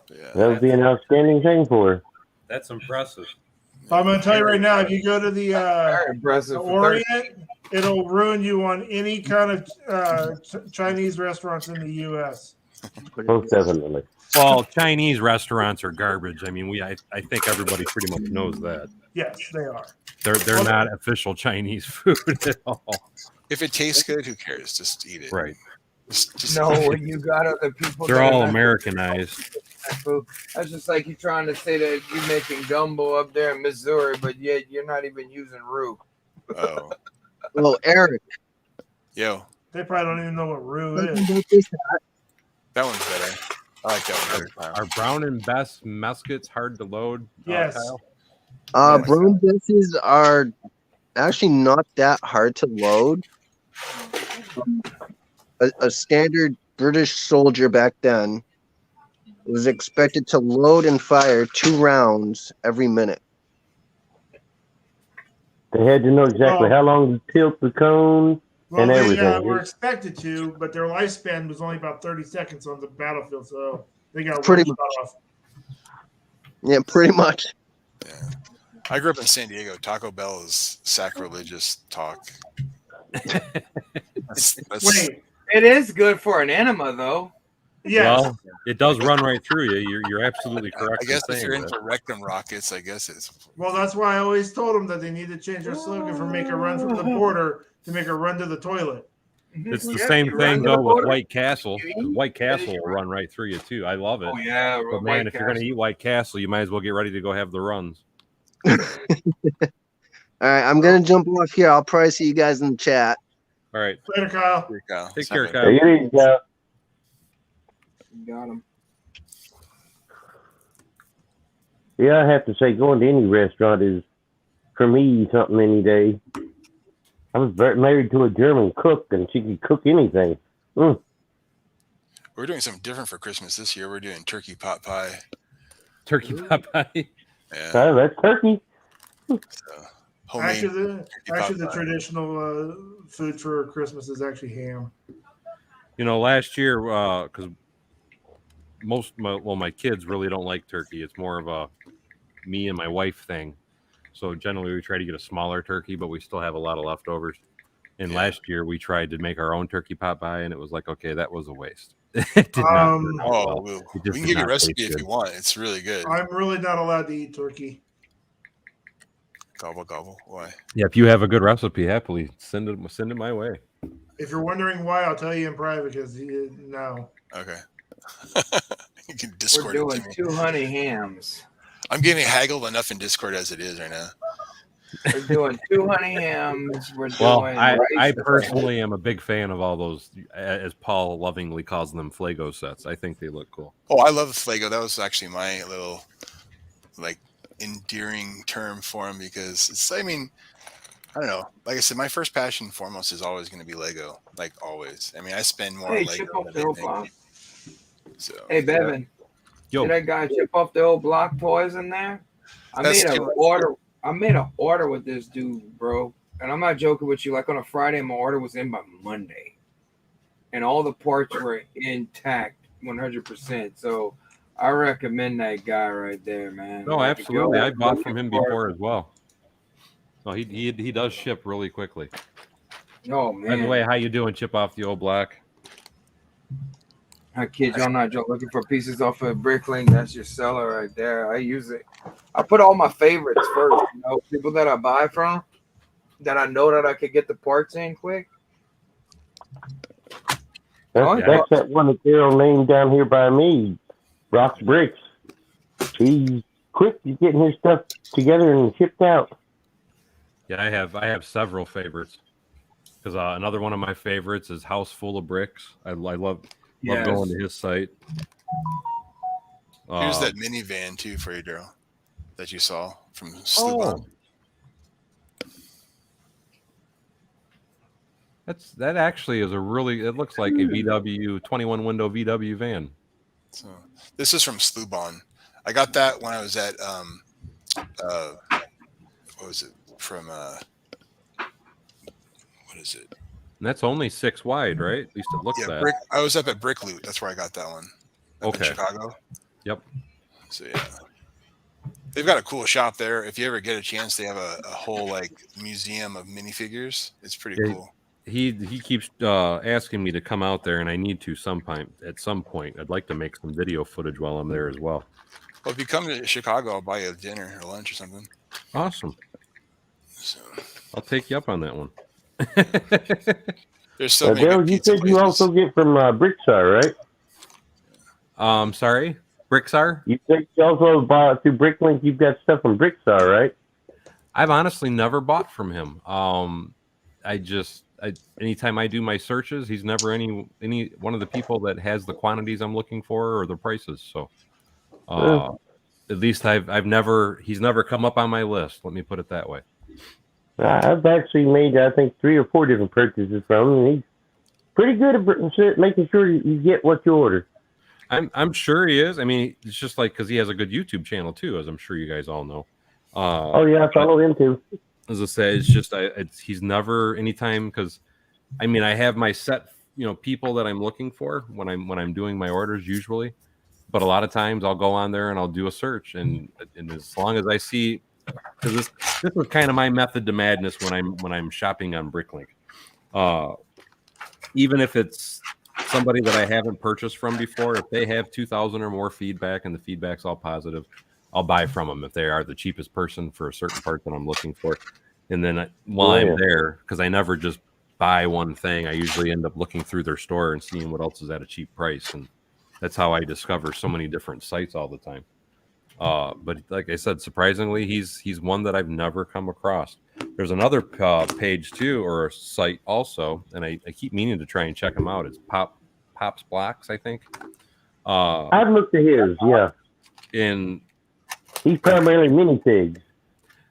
Yeah. That would be an outstanding thing for her. That's impressive. I'm going to tell you right now, if you go to the Very impressive. for Orient, it'll ruin you on any kind of Chinese restaurants in the U.S. Most definitely. Well, Chinese restaurants are garbage. I mean, I think everybody pretty much knows that. Yes, they are. They're not official Chinese food at all. If it tastes good, who cares? Just eat it. Right. Just No, when you got other people. They're that are all not Americanized. that food. That's just like you trying to say that you're making gumbo up there in Missouri, but yet you're not even using roux. Oh, Oh, Eric. yo, They probably don't even know what roux Something is. about this that one's better. I like that one better. Kyle. Are Brown and Best muskets hard to load? Yes. Kyle? Yes. brown besses are actually not that hard to load. A standard British soldier back then was expected to load and fire 2 rounds every minute. They had to know exactly Oh. how long to tilt the cone. Well, And they everything. were expected to, but their lifespan was only about 30 seconds on the battlefield, so they got Pretty one shot off. Yeah, pretty much. Yeah. I grew up in San Diego. Taco Bell is sacrilegious talk. That's, Wait, It is good for an enema, though. yes. Well, it does run right through you. You're absolutely correct. I guess in if saying you're that. into rectum rockets, I guess it's. Well, that's why I always told them that they need to change their slogan from make a run from the border to make a run to the toilet. It's the Yeah, same you run thing to the though with border. White Castle. You 'Cause eat, White then Castle you will run. run right through you too. I love it. Oh yeah, But man, if you're gonna eat White Castle, you might as well get ready to go have the runs. All right, I'm gonna jump off here. I'll probably see you guys in the chat. All right. Later, Kyle. Here, Kyle. Take See care, you. Kyle. Take it easy, Kyle. got him. Yeah, I have to say, going to any restaurant is, for me, something any day. I was married to a German cook, and she could cook anything. Mm. We're doing something different for Christmas this year. We're doing turkey pot pie. Turkey pot pie. Yeah. That's turkey. So homemade. Actually, the traditional food for Christmas is actually ham. Last year, because my kids really don't like turkey. It's more of a me and my wife thing. So generally, we try to get a smaller turkey, but we still have a lot of leftovers. And last year, we tried to make our own turkey pot pie, and it was like, okay, that was a waste. It did not. Turn out well. We can give you a recipe if you want. It's really good. I'm really not allowed to eat turkey. Gobble gobble. Why? Yeah, if you have a good recipe, happily send it my way. If you're wondering why, I'll tell you in private. Because no. Okay. You can Discord. We're doing 2 honey hams. I'm getting haggled enough in Discord as it is right now. We're doing 2 honey hams. I personally am a big fan of all those, as Paul lovingly calls them, Flago sets. I think they look cool. Oh, I love the Flago. That was actually my little endearing term for him because it's. I mean, I don't know. Like I said, my first passion foremost is always going to be Lego. Like always. I mean, I spend more on Lego than anything. So, hey, Bevin. Yo. Did that guy chip off the old block toys in there? I made an order with this dude, bro. And I'm not joking with you. Like on a Friday, my order was in by Monday. And all the parts were intact 100%. So I recommend that guy right there, man. No, absolutely. I bought from him before as well. No, he does ship really quickly. Oh, man. By the way, how you doing, Chip Off the Old Block? I kid you, I'm not joking. Looking for pieces off of Bricklink. That's your seller right there. I use it. I put all my favorites first. People that I buy from, that I know that I could get the parts in quick. That's that one that Daryl named down here by me, Rock's Bricks. He's quick to getting his stuff together and shipped out. Yeah, I have several favorites. Because another one of my favorites is House Full of Bricks. I love going to his site. Here's that minivan too for you, Daryl, that you saw from Sluban. That actually is it looks like a VW 21 window VW van. So this is from Sluban. I got that when I was at what was it from what is it? And that's only 6 wide, right? At least it looks that. I was up at Brick Loot. That's where I got that one. Up in Chicago. Yep. So yeah, they've got a cool shop there. If you ever get a chance, they have a whole museum of minifigures. It's pretty cool. He keeps asking me to come out there, and I need to at some point. I'd like to make some video footage while I'm there as well. Well, if you come to Chicago, I'll buy you a dinner or lunch or something. Awesome. So I'll take you up on that one. There's so many. Daryl, you said you also get from Brixx, right? Sorry, Brixx. You said you also bought through Bricklink. You've got stuff from Brixx, right? I've honestly never bought from him. Anytime I do my searches, he's never any one of the people that has the quantities I'm looking for or the prices. So, at least he's never come up on my list. Let me put it that way. I've actually made, I think, 3 or 4 different purchases from him. And he's pretty good at making sure you get what you order. I'm sure he is. I mean, it's just because he has a good YouTube channel too, as I'm sure you guys all know. I follow him too. As I say, it's just he's never anytime because, I mean, I have my set people that I'm looking for when I'm doing my orders usually, but a lot of times I'll go on there and I'll do a search and as long as I see. Because this is kind of my method to madness when I'm shopping on Bricklink. Even if it's somebody that I haven't purchased from before, if they have 2,000 or more feedback and the feedback's all positive, I'll buy from them if they are the cheapest person for a certain part that I'm looking for. And then I'm there, because I never just buy one thing, I usually end up looking through their store and seeing what else is at a cheap price. And that's how I discover so many different sites all the time. But like I said, surprisingly, he's one that I've never come across. There's another page too, or a site also, and I keep meaning to try and check him out. It's Pop's Blocks, I think. I've looked at his, yeah. And he's primarily minifigs.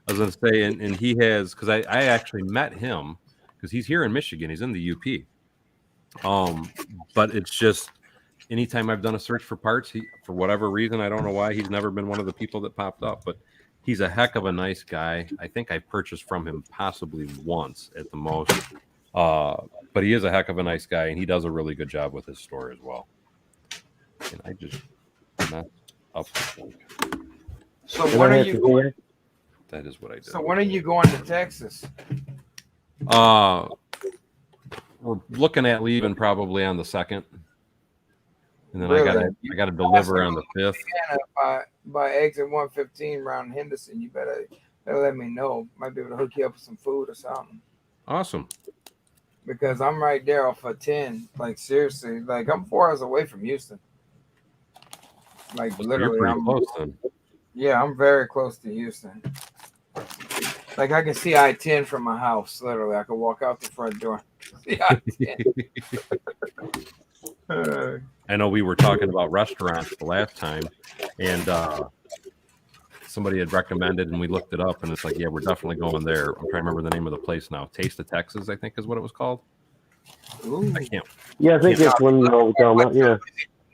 I was going to say, and he has, because I actually met him because he's here in Michigan. He's in the UP. But it's just. Anytime I've done a search for parts, for whatever reason, I don't know why, he's never been one of the people that popped up. But He's a heck of a nice guy. I think I purchased from him possibly once at the most. But he is a heck of a nice guy, and he does a really good job with his store as well. And I just messed up the thing. So when are you going? That is what I did. So when are you going to Texas? We're looking at leaving probably on the 2nd. And then Really? I gotta deliver on the 5th. By exit 115 around Henderson, you better let me know. Might be able to hook you up with some food or something. Awesome. Because I'm right there off of 10. Like seriously, like I'm 4 hours away from Houston. Like literally, You're pretty close then. Yeah, I'm very close to Houston. Like I can see I-10 from my house. Literally, I can walk out the front door. See I-10. I know we were talking about restaurants the last time, and somebody had recommended, and we looked it up, and it's like, yeah, we're definitely going there. I'm trying to remember the name of the place now. Taste of Texas, I think, is what it was called. Ooh. I can't. Yeah, I think it's one you know what we're talking about. Yeah.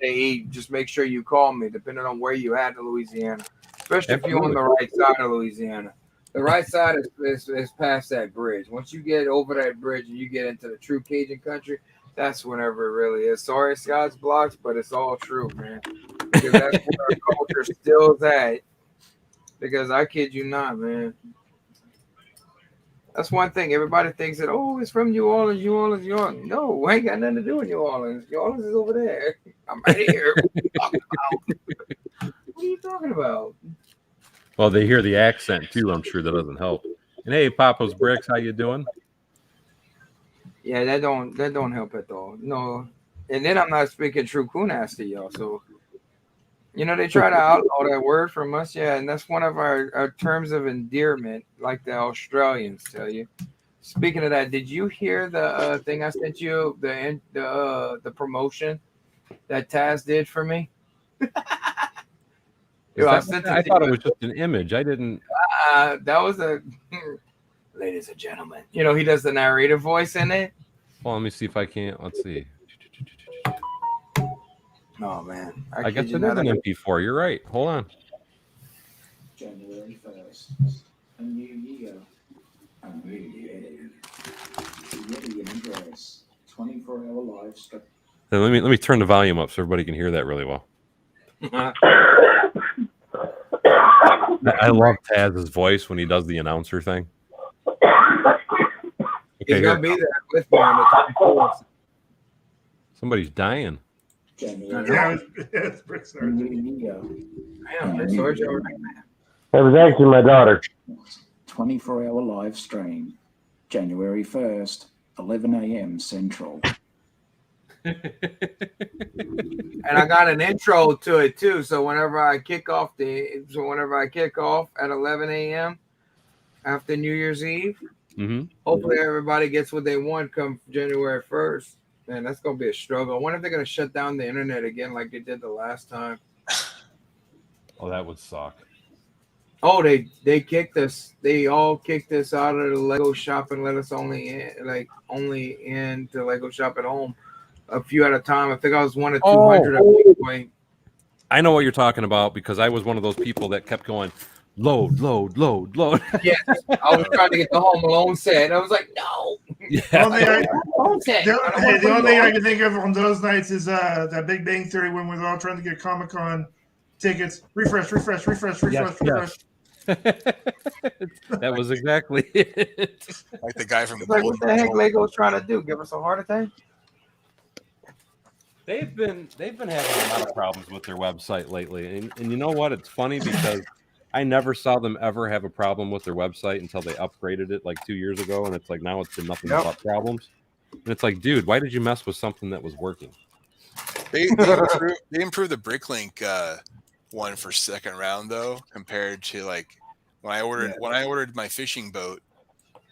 Hey, just make sure you call me, depending on where you at in Louisiana, especially if you're on Absolutely. the right side of Louisiana. The right side is past that bridge. Once you get over that bridge and you get into the true Cajun country, that's whenever it really is. Sorry, Scott's blocks, but it's all true, man. Because that's where our culture still is at. Because I kid you not, man. That's one thing. Everybody thinks that, oh, it's from New Orleans, New Orleans, New Orleans. No, I ain't got nothing to do with New Orleans. New Orleans is over there. I'm right here. What are you talking about? Well, they hear the accent too. I'm sure that doesn't help. And hey, Papa's Bricks, how you doing? Yeah, that don't help at all. No, and then I'm not speaking true Kunas to y'all. So, you know, they try to outlaw that word from us. Yeah, and that's one of our terms of endearment, like the Australians tell you. Speaking of that, did you hear the thing I sent you, the promotion that Taz did for me? Yo, I thought it was just an image. I didn't. That was a ladies and gentlemen. You know, he does the narrator voice in it. Well, let me see if I can't. Let's see. Oh man, I guess it is an MP4. You're right. Hold on. January 1st, a new year, a new year. Ready and embrace 24-hour live stream. Then let me turn the volume up so everybody can hear that really well. I love Taz's voice when he does the announcer thing. He's Okay, gonna be there with me on the 24th. somebody's dying. Yeah, it's Bricks. New year. Damn, sorry, Joe. That was actually my daughter. 24-hour live stream, January 1st, 11 a.m. Central. And I got an intro to it too. So whenever I kick off at 11 a.m. after New Year's Eve, hopefully everybody gets what they want come January 1st. Man, that's gonna be a struggle. I wonder if they're gonna shut down the internet again like they did the last time. Oh, that would suck. Oh, they kicked us. They all kicked us out of the Lego shop and let us only in to Lego shop at home. A few at a time. I think I was 1 or 200 at one point. I know what you're talking about because I was one of those people that kept going, load. Yes, I was trying to get the Home Alone set. I was like, no. Yeah. The only thing I can think of on those nights is that Big Bang Theory when we're all trying to get Comic-Con tickets. Refresh. Yes. That was exactly it. Like the guy from. It's like, what the heck Lego's trying to do? Give us a heart attack? They've been having a lot of problems with their website lately, and you know what? It's funny because I never saw them ever have a problem with their website until they upgraded it like 2 years ago, and it's like now it's been nothing but problems. And it's like, dude, why did you mess with something that was working? They improved the Bricklink one for second round though, compared to like when I ordered my fishing boat,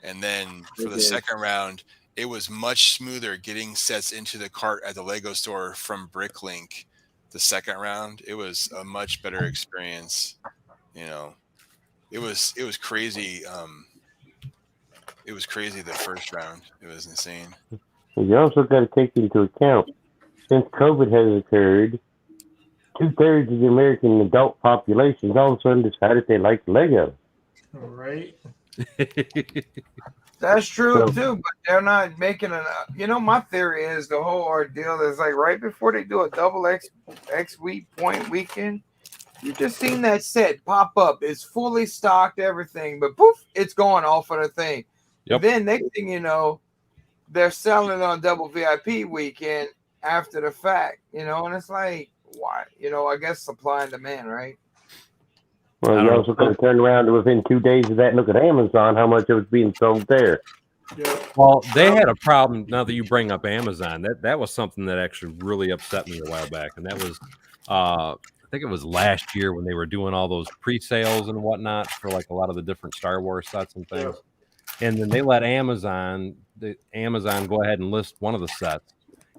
and then for the second round. It was much smoother getting sets into the cart at the Lego store from Bricklink. The second round, it was a much better experience. You know, it was crazy. It was crazy the first round. It was insane. You also got to take into account since COVID has occurred, 2/3 of the American adult population all of a sudden decided they liked Lego. All right. That's true So- too, but they're not making an. My theory is the whole ordeal is like right before they do a double X point weekend. You just seen that set pop up. It's fully stocked, everything, but poof, it's going off of the thing. Yep. Then next thing you know, they're selling it on double VIP weekend after the fact. And it's like, why? I guess supply and demand, right? Well, I you don't also know. could have turned around and within 2 days of that, look at Amazon, how much it was being sold there. Yeah. Well, they had a problem. Now that you bring up Amazon, that was something that actually really upset me a while back, and that was, I think it was last year when they were doing all those pre-sales and whatnot for like a lot of the different Star Wars sets and things, and then they let Amazon go ahead and list one of the sets,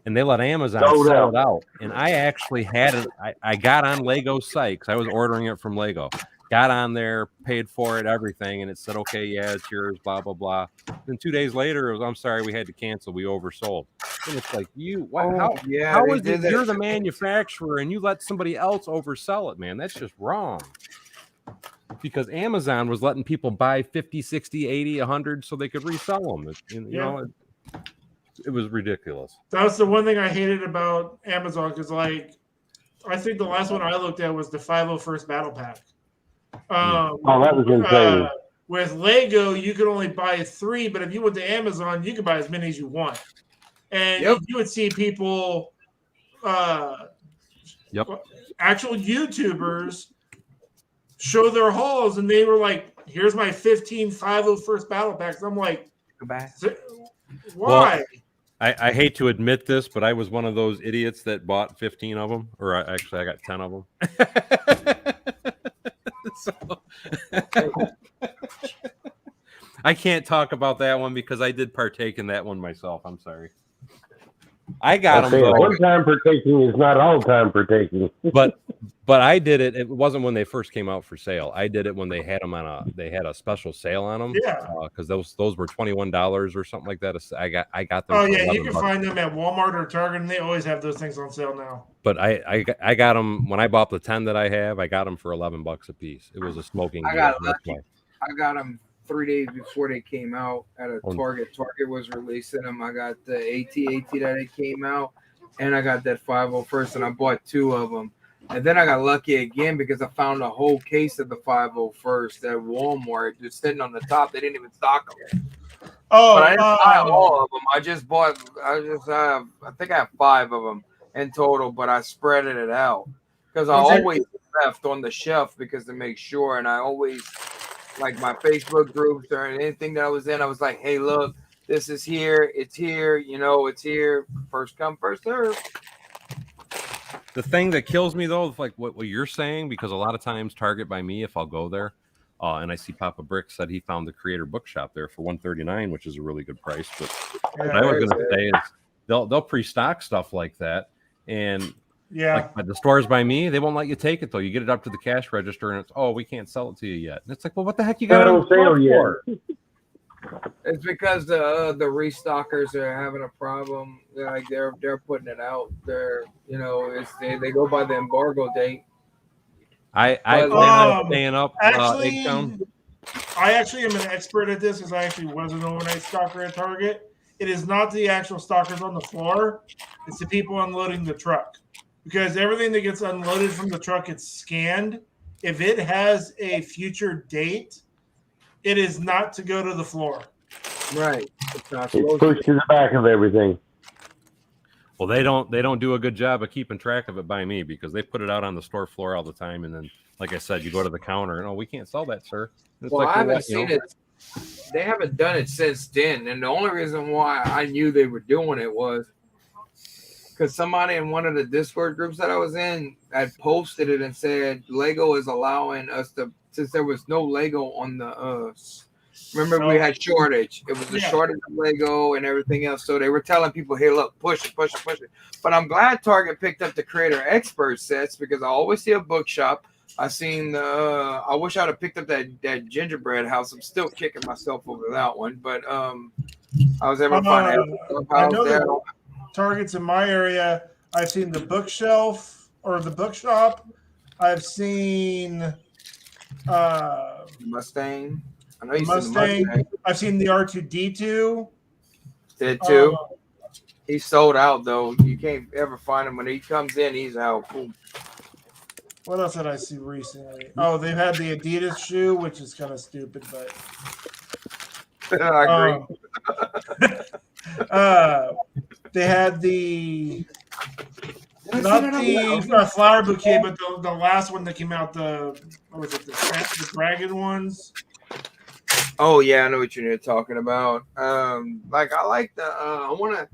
and they let Amazon Sold sell out. it out. And I actually had it. I got on Lego's site because I was ordering it from Lego. Got on there, paid for it, everything, and it said, "Okay, yeah, it's yours." Blah blah blah. Then 2 days later, it was, "I'm sorry, we had to cancel. We oversold." And it's like, how they is did it that. you're the manufacturer and you let somebody else oversell it, man? That's just wrong. Because Amazon was letting people buy 50, 60, 80, 100 so they could resell them. It was ridiculous. That's the one thing I hated about Amazon because, like, I think the last one I looked at was the 501st Battle Pack. Oh, that was insane. With Lego, you could only buy 3, but if you went to Amazon, you could buy as many as you want. And you would see people, actual YouTubers, show their hauls, and they were like, "Here's my 15 501st Battle Packs." I'm like, Goodbye. why? Well, I hate to admit this, but I was one of those idiots that bought 15 of them, or actually I got 10 of them. I can't talk about that one because I did partake in that one myself. I'm sorry. I got them. One time partaking is not all time partaking. but I did it. It wasn't when they first came out for sale. I did it when they had them they had a special sale on them. Yeah. Because those were $21 or something like that. I got them. Oh for yeah, you can $11. find them at Walmart or Target, and they always have those things on sale now. But I got them when I bought the 10 that I have. I got them for $11 a piece. It was a smoking. I deal. got lucky. I got them 3 days before they came out at a Target. Target was releasing them. I got the AT that it came out, and I got that 501st, and I bought 2 of them. And then I got lucky again because I found a whole case of the 501st at Walmart just sitting on the top. They didn't even stock them. Oh, but I didn't buy all of them. I think I have 5 of them in total, but I spread it out because I always left on the shelf because to make sure, and I always, like my Facebook groups or anything that I was in, I was like, "Hey, look, this is here. It's here. It's here. First come, first serve." The thing that kills me though, like what you're saying, because a lot of times Target by me, if I'll go there, and I see Papa Bricks said he found the Creator Bookshop there for $139, which is a really good price. But what I was going to say is they'll pre-stock stuff like that, and like the stores by me, they won't let you take it though. You get it up to the cash register, and it's we can't sell it to you yet. And it's like, well, what the heck you got on sale for? It's because the restockers are having a problem. They're putting it out. They're they go by the embargo date. I plan on staying up. Actually, I actually am an expert at this because I actually was an overnight stalker at Target. It is not the actual stalkers on the floor; it's the people unloading the truck. Because everything that gets unloaded from the truck gets scanned. If it has a future date, it is not to go to the floor. Right. It's pushed to the back of everything. Well, they don't do a good job of keeping track of it by me because they put it out on the store floor all the time, and then, like I said, you go to the counter and we can't sell that, sir. Well, I haven't seen it. They haven't done it since then, and the only reason why I knew they were doing it was because somebody in one of the Discord groups that I was in had posted it and said Lego is allowing us to, since there was no Lego on the remember we had shortage. It was a shortage of Lego and everything else. So they were telling people, "Hey, look, push it." But I'm glad Target picked up the Creator Expert sets because I always see a bookshop. I seen I wish I'd have picked up that gingerbread house. I'm still kicking myself over that one, but I was able to find I know the Targets in my area. I've seen the bookshelf. or the bookshop. I've seen Mustang. I know the you seen the Mustang. Mustang. I've seen the R2D2. Did too. He's sold out though. You can't ever find him when he comes in. He's out. Boom. What else did I see recently? Oh, they've had the Adidas shoe, which is kind of stupid, but I agree. they had the not the flower bouquet, but the last one that came out. What was it? The dragon ones. Oh yeah, I know what you're talking about. Like I like the. I want to.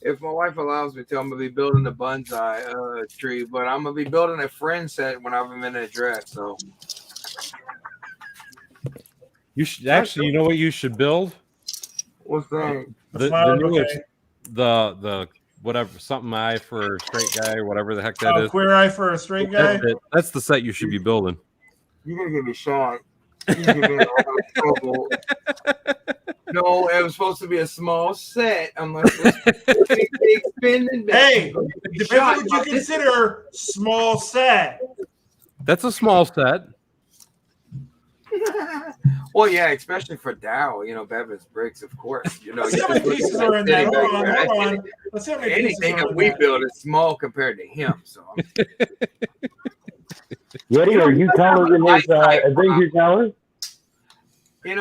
If my wife allows me to, I'm gonna be building a bonsai tree, but I'm gonna be building a friend set when I'm in a dress. So You should actually. You know what you should build? what's that? The flower bouquet. The whatever something eye for a straight guy or whatever the heck that is. Queer eye for a straight guy. That's the set you should be building. You're gonna get me shot. You're gonna get me in a lot of trouble. No, it was supposed to be a small set. I'm like, big spending. Hey, depends on what you consider small set. That's a small set. Well, yeah, especially for Dow, Bevins Bricks, of course. Let's see how many pieces are in that. Hold on. Let's see how many pieces anything are that in we that. build is small compared to him. So, Yeti, are you taller than his Avenger Tower? He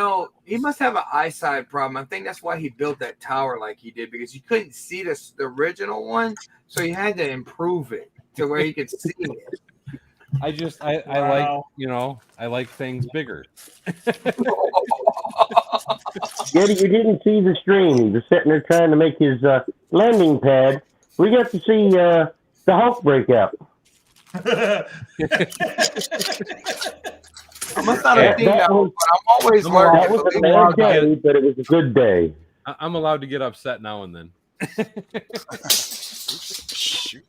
must have an eyesight problem. I think that's why he built that tower like he did, because you couldn't see the original one, so he had to improve it to where he could see it. I Wow. like, I like things bigger. Yeti, you didn't see the stream. He was sitting there trying to make his landing pad. We got to see the Hulk break out. I must not have seen that one, but I'm always That learning. was a bad day, but it was a good day. I'm allowed to get upset now and then. Shoot.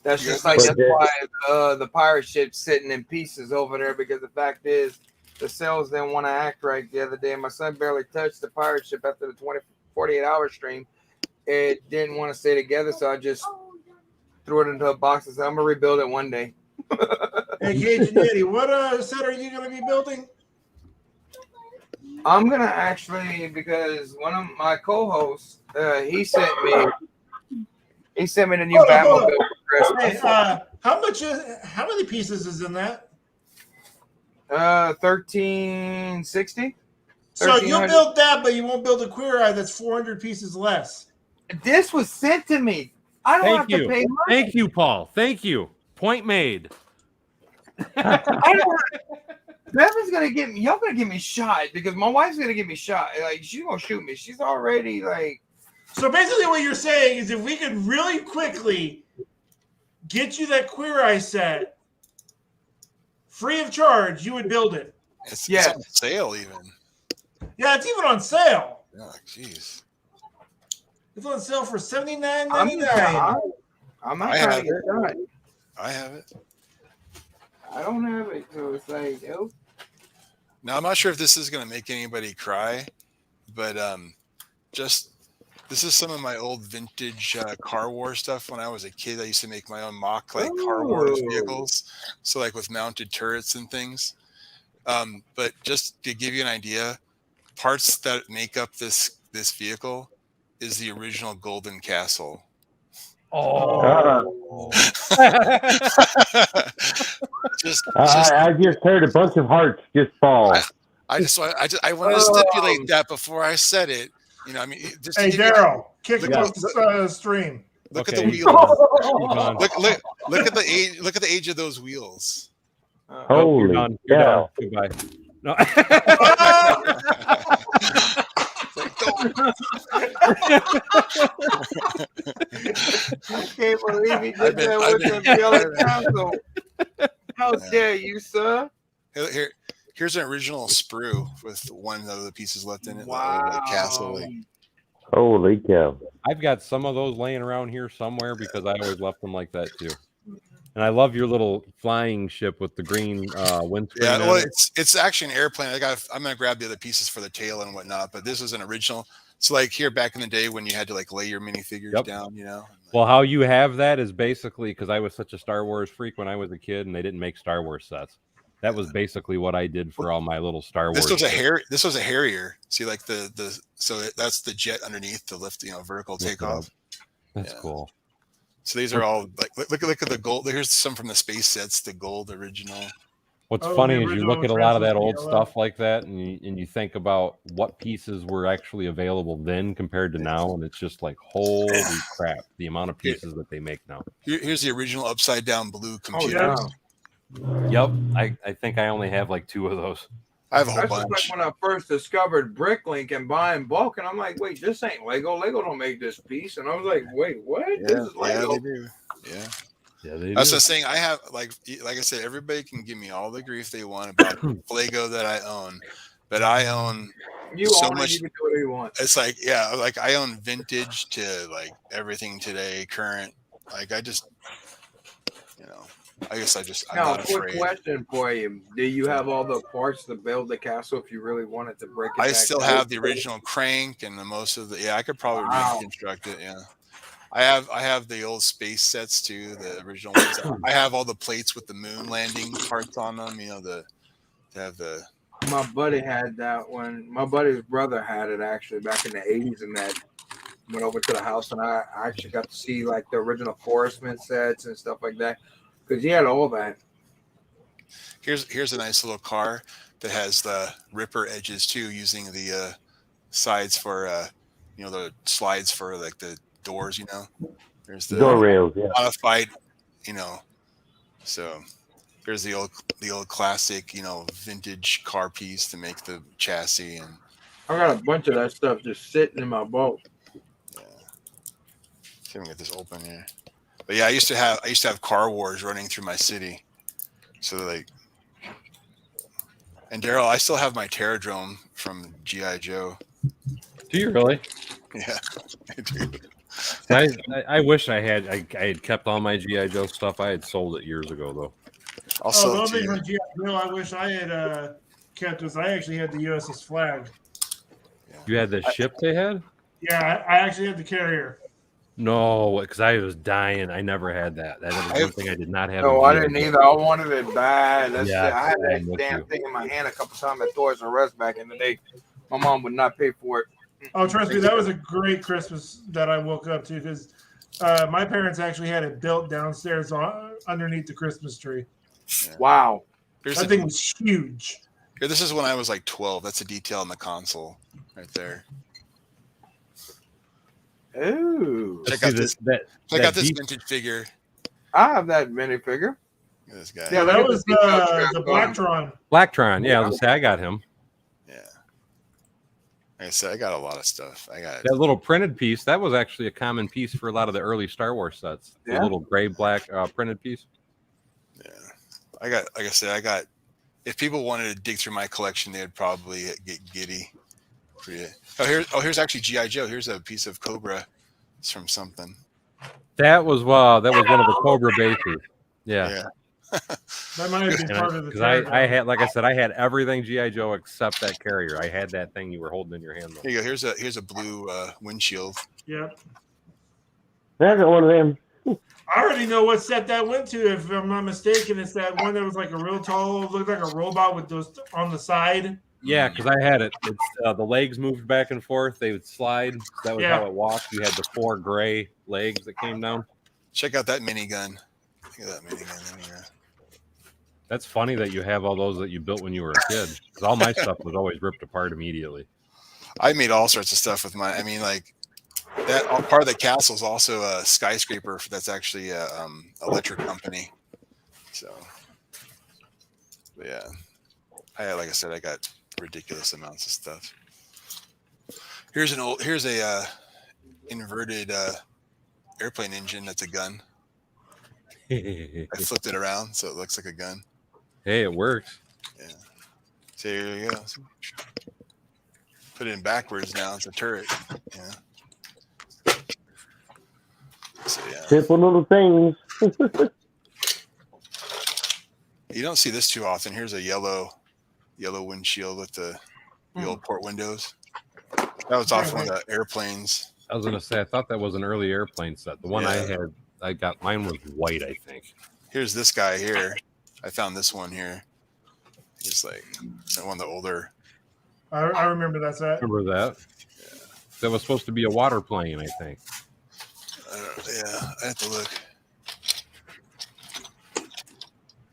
That's just like that's why the pirate ship's sitting in pieces over there, because the fact is the sails didn't want to act right the other day. My son barely touched the pirate ship after the 48-hour stream. It didn't want to stay together, so I just threw it into a box and said, I'm going to rebuild it one day. Hey, Cajun Yeti, what set are you going to be building? I'm going to actually, because one of my co-hosts, he sent me the new Batmobile for Christmas. Hey, how many pieces is in that? 1360. So you'll build that, but you won't build a Queer Eye that's 400 pieces less. This was sent to me. I don't have to pay money. Thank you, Paul. Thank you. Point made. Bevin's gonna get me. Y'all gonna get me shot, because my wife's gonna get me shot. Like, she's gonna shoot me. She's already like. So basically, what you're saying is, if we could really quickly get you that Queer Eye set free of charge, you would build it. It's Yeah. on sale even. Yeah, it's even on sale. Yeah, jeez. It's on sale for $79.99. I'm not I trying have to get shot. I have it. I don't have it, so it's like, oh. Now I'm not sure if this is going to make anybody cry, but just this is some of my old vintage Car Wars stuff. When I was a kid, I used to make my own mock Car Wars vehicles, so like with mounted turrets and things. But just to give you an idea, parts that make up this vehicle is the original Golden Castle. Oh. I just heard a bunch of hearts just fall. I want to stipulate that before I said it. I mean, just Hey, Daryl, kick him off the stream. Look at the Okay. wheels. Look at the age. Look at the age of those wheels. Holy You're cow. done. Goodbye. No. I can't believe he did that with the yellow council. How dare you, sir? Here's an original sprue with one of the pieces left in it. Wow. The castle. Holy cow. I've got some of those laying around here somewhere because I always left them like that too. And I love your little flying ship with the green windscreen. Yeah, well, it's actually an airplane. I'm gonna grab the other pieces for the tail and whatnot, but this is an original It's like here back in the day when you had to like lay your minifigures Yep. down, you know. Well, how you have that is basically because I was such a Star Wars freak when I was a kid, and they didn't make Star Wars sets. That was basically what I did for all my little Star Wars. This was a Harrier. See, like that's the jet underneath to lift, vertical takeoff. That's cool. So these are all like look at the gold. Here's some from the space sets, the gold original. What's funny is you look at a lot of that old stuff like that, and you think about what pieces were actually available then compared to now, and it's just like holy crap, the amount of pieces that they make now. Here's the original upside down blue computer. Oh, Yep, I think I only have like 2 of those. I have a whole That's bunch. just like when I first discovered Bricklink and buying bulk, and I'm like, wait, this ain't Lego. Lego don't make this piece. And I was like, wait, what? This is Lego. They do. Yeah. Yeah, they do. That's what I'm saying. I have like I said, everybody can give me all the grief they want about Lego that I own, but I own so much. You can do whatever you want. It's like like I own vintage to like everything today, current. Like I just, I guess I'm Now, not quick afraid. question for you: do you have all the parts to build the castle if you really wanted to break it? I back still down? have the original crank and most of the. Yeah, I could probably reconstruct it. Yeah. I have the old space sets too, the original ones. I have all the plates with the moon landing parts on them. My buddy had that one. My buddy's brother had it actually back in the 80s, and that went over to the house, and I actually got to see like the original Forestman sets and stuff like that because he had all that. Here's a nice little car that has the ripper edges too, using the sides for the slides for like the doors. There's the Door rails, yeah. modified, so here's the old classic, vintage car piece to make the chassis. And I got a bunch of that stuff just sitting in my boat. yeah, see if I can get this open here. But yeah, I used to have car wars running through my city. So like, and Daryl, I still have my Terradrome from G.I. Joe. Do you really? Yeah, I do. I wish I had kept all my G.I. Joe stuff. I had sold it years ago though. Also, the only thing from G.I. Joe I wish I had kept was I actually had the USS Flag. You had the ship they had? Yeah, I actually had the carrier. No, because I was dying. I never had that. That was one thing I did not have. No, I didn't either. I wanted it bad. I had I'm that with damn you. thing in my hand a couple times at Toys R Us back in the day. My mom would not pay for it. Oh, trust me, that was a great Christmas that I woke up to because my parents actually had it built downstairs underneath the Christmas tree. Yeah. Wow. That thing was huge. Here, this is when I was like 12. That's a detail in the console right there. Ooh. Check out this. Check out this vintage figure. I have that minifigure. Look at this guy. Yeah, that was the Blacktron. Blacktron, yeah, I was gonna say I got him. Yeah. Like I said, I got a lot of stuff. I got that little printed piece. That was actually a common piece for a lot of the early Star Wars sets. The little gray black printed piece. Yeah. I got, like I said, I got. If people wanted to dig through my collection, they'd probably get giddy. Here's actually G.I. Joe. Here's a piece of Cobra. It's from something. That was one of the Cobra bases. Yeah. That might have been part of the. Because I had, like I said, I had everything G.I. Joe except that carrier. I had that thing you were holding in your hand. Though. Here you go. Here's a blue windshield. Yep. That's one of them. I already know what set that went to, if I'm not mistaken. It's that one that was like a real tall, looked like a robot with those on the side. Yeah, because I had it. It's the legs moved back and forth. They would slide. That was how it walked. You had the 4 gray legs that came down. Check out that minigun. Look at that minigun in here. That's funny that you have all those that you built when you were a kid. Because all my stuff was always ripped apart immediately. I made all sorts of stuff with mine. I mean, like that. Part of the castle is also a skyscraper that's actually a electric company. So, but yeah, like I said, I got ridiculous amounts of stuff. Here's a inverted airplane engine. That's a gun. I flipped it around so it looks like a gun. Hey, it works. Yeah. So here you go. Put it in backwards now. It's a turret. Yeah. So yeah. Simple little things. You don't see this too often. Here's a yellow windshield with the old port windows. That was off one of the airplanes. I was gonna say I thought that was an early airplane set. The one I got mine was white, I think. Here's this guy here. I found this one here. He's like one of the older. I remember that set. Remember that? Yeah. That was supposed to be a water plane, I think. Yeah, I have to look.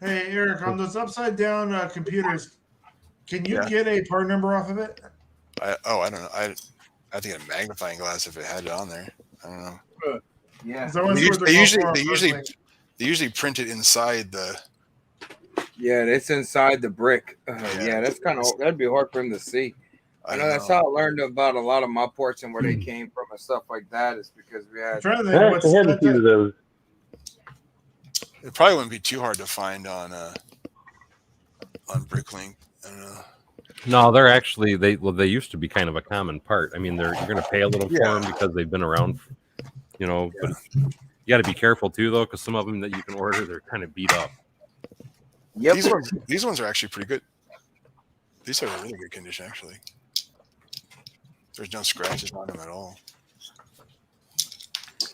Hey, Eric, on those upside down computers, can you get a part number off of it? I don't know. I think a magnifying glass if it had it on there. I don't know. Yeah. They usually print it inside the. Yeah, it's inside the brick. Yeah, that's that'd be hard for him to see. I know that's how I learned about a lot of my ports and where they came from and stuff like that. Is because we had. a few of those. It probably wouldn't be too hard to find on Bricklink. I don't know. No, they're actually they used to be kind of a common part. I mean, you're going to pay a little for them because they've been around, you know. But you got to be careful too, though, because some of them that you can order, they're kind of beat up. Yep. These ones are actually pretty good. These are in really good condition, actually. There's no scratches on them at all.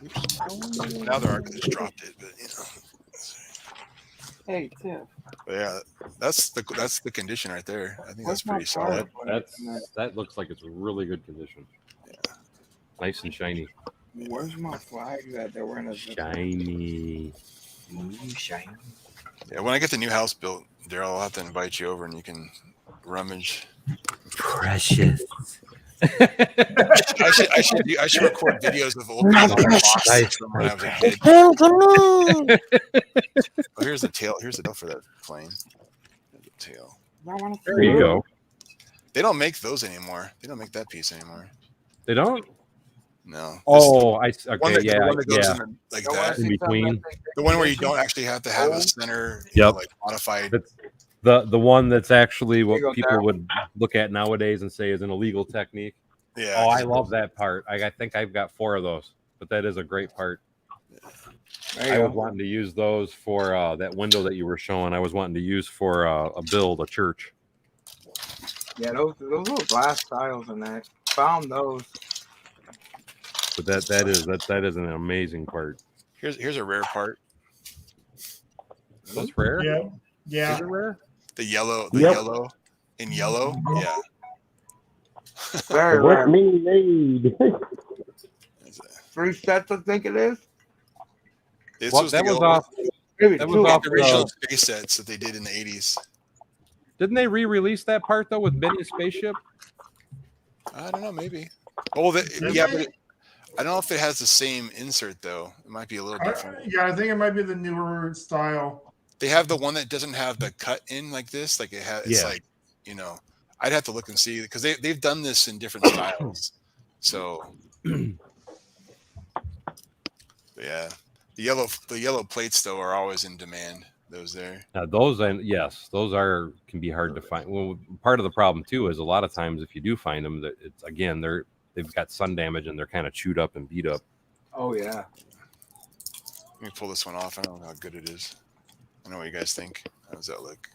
Oops. Now there are. I just dropped it, but you know. Hey, Tim. But yeah, that's the condition right there. I think that's pretty solid. That looks like it's really good condition. Yeah, nice and shiny. Where's my flag that they're wearing? Shiny. Shiny. Yeah, when I get the new house built, Daryl, I'll have to invite you over and you can rummage. Precious. I should record videos of old people when I was a kid. Oh, here's the tail. Here's the tail for that plane. There's the tail. There you go. They don't make those anymore. They don't make that piece anymore. They don't? No. Oh, okay, like that in between. The one where you don't actually have to have a center, like modified. The one that's actually what people would look at nowadays and say is an illegal technique. Yeah. Oh, I love that part. I think I've got 4 of those, but that is a great part. I was wanting to use those for that window that you were showing. I was wanting to use for a church. Yeah, those little glass tiles in that. Found those. But that is an amazing part. Here's a rare part. That's rare. Yeah. Is it rare? The yellow in yellow. Yeah. Very What rare. me made. 3 sets, I think it is. This Well, was that the was old- off. Maybe That two. was off the original space sets that they did in the 80s. Didn't they re-release that part though with Benny's spaceship? I don't know, maybe. Oh, but I don't know if it has the same insert though. It might be a little different. I think it might be the newer style. They have the one that doesn't have the cut in like this. Like it has. It's like, you know, I'd have to look and see because they've done this in different styles. So, yeah, the yellow plates though are always in demand. Those there. Those can be hard to find. Well, part of the problem too is a lot of times if you do find them, that it's again they've got sun damage and they're kind of chewed up and beat up. Oh yeah. Let me pull this one off. I don't know how good it is. I know what you guys think. How does that look?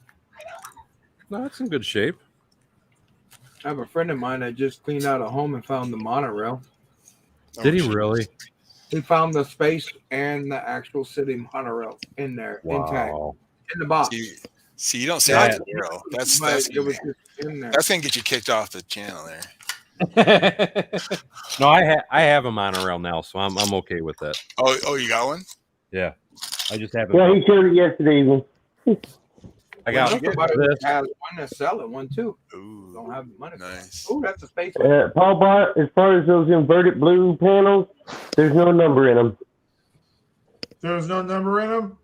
No, it's in good shape. I have a friend of mine that just cleaned out a home and found the monorail. Did he really? He found the space and the actual city monorail in there, intact, in the box. See, you don't say that to Daryl. That's in there. That's gonna get you kicked off the channel there. No, I have a monorail now, so I'm okay with that. Oh, you got one? Yeah, I just haven't. Yeah, he showed it yesterday evening. I got this. Has one to sell it, one too. Ooh, don't have the money. Nice. Ooh, that's a space. Paul Bart, as far as those inverted blue panels, there's no number in them. There was no number in them?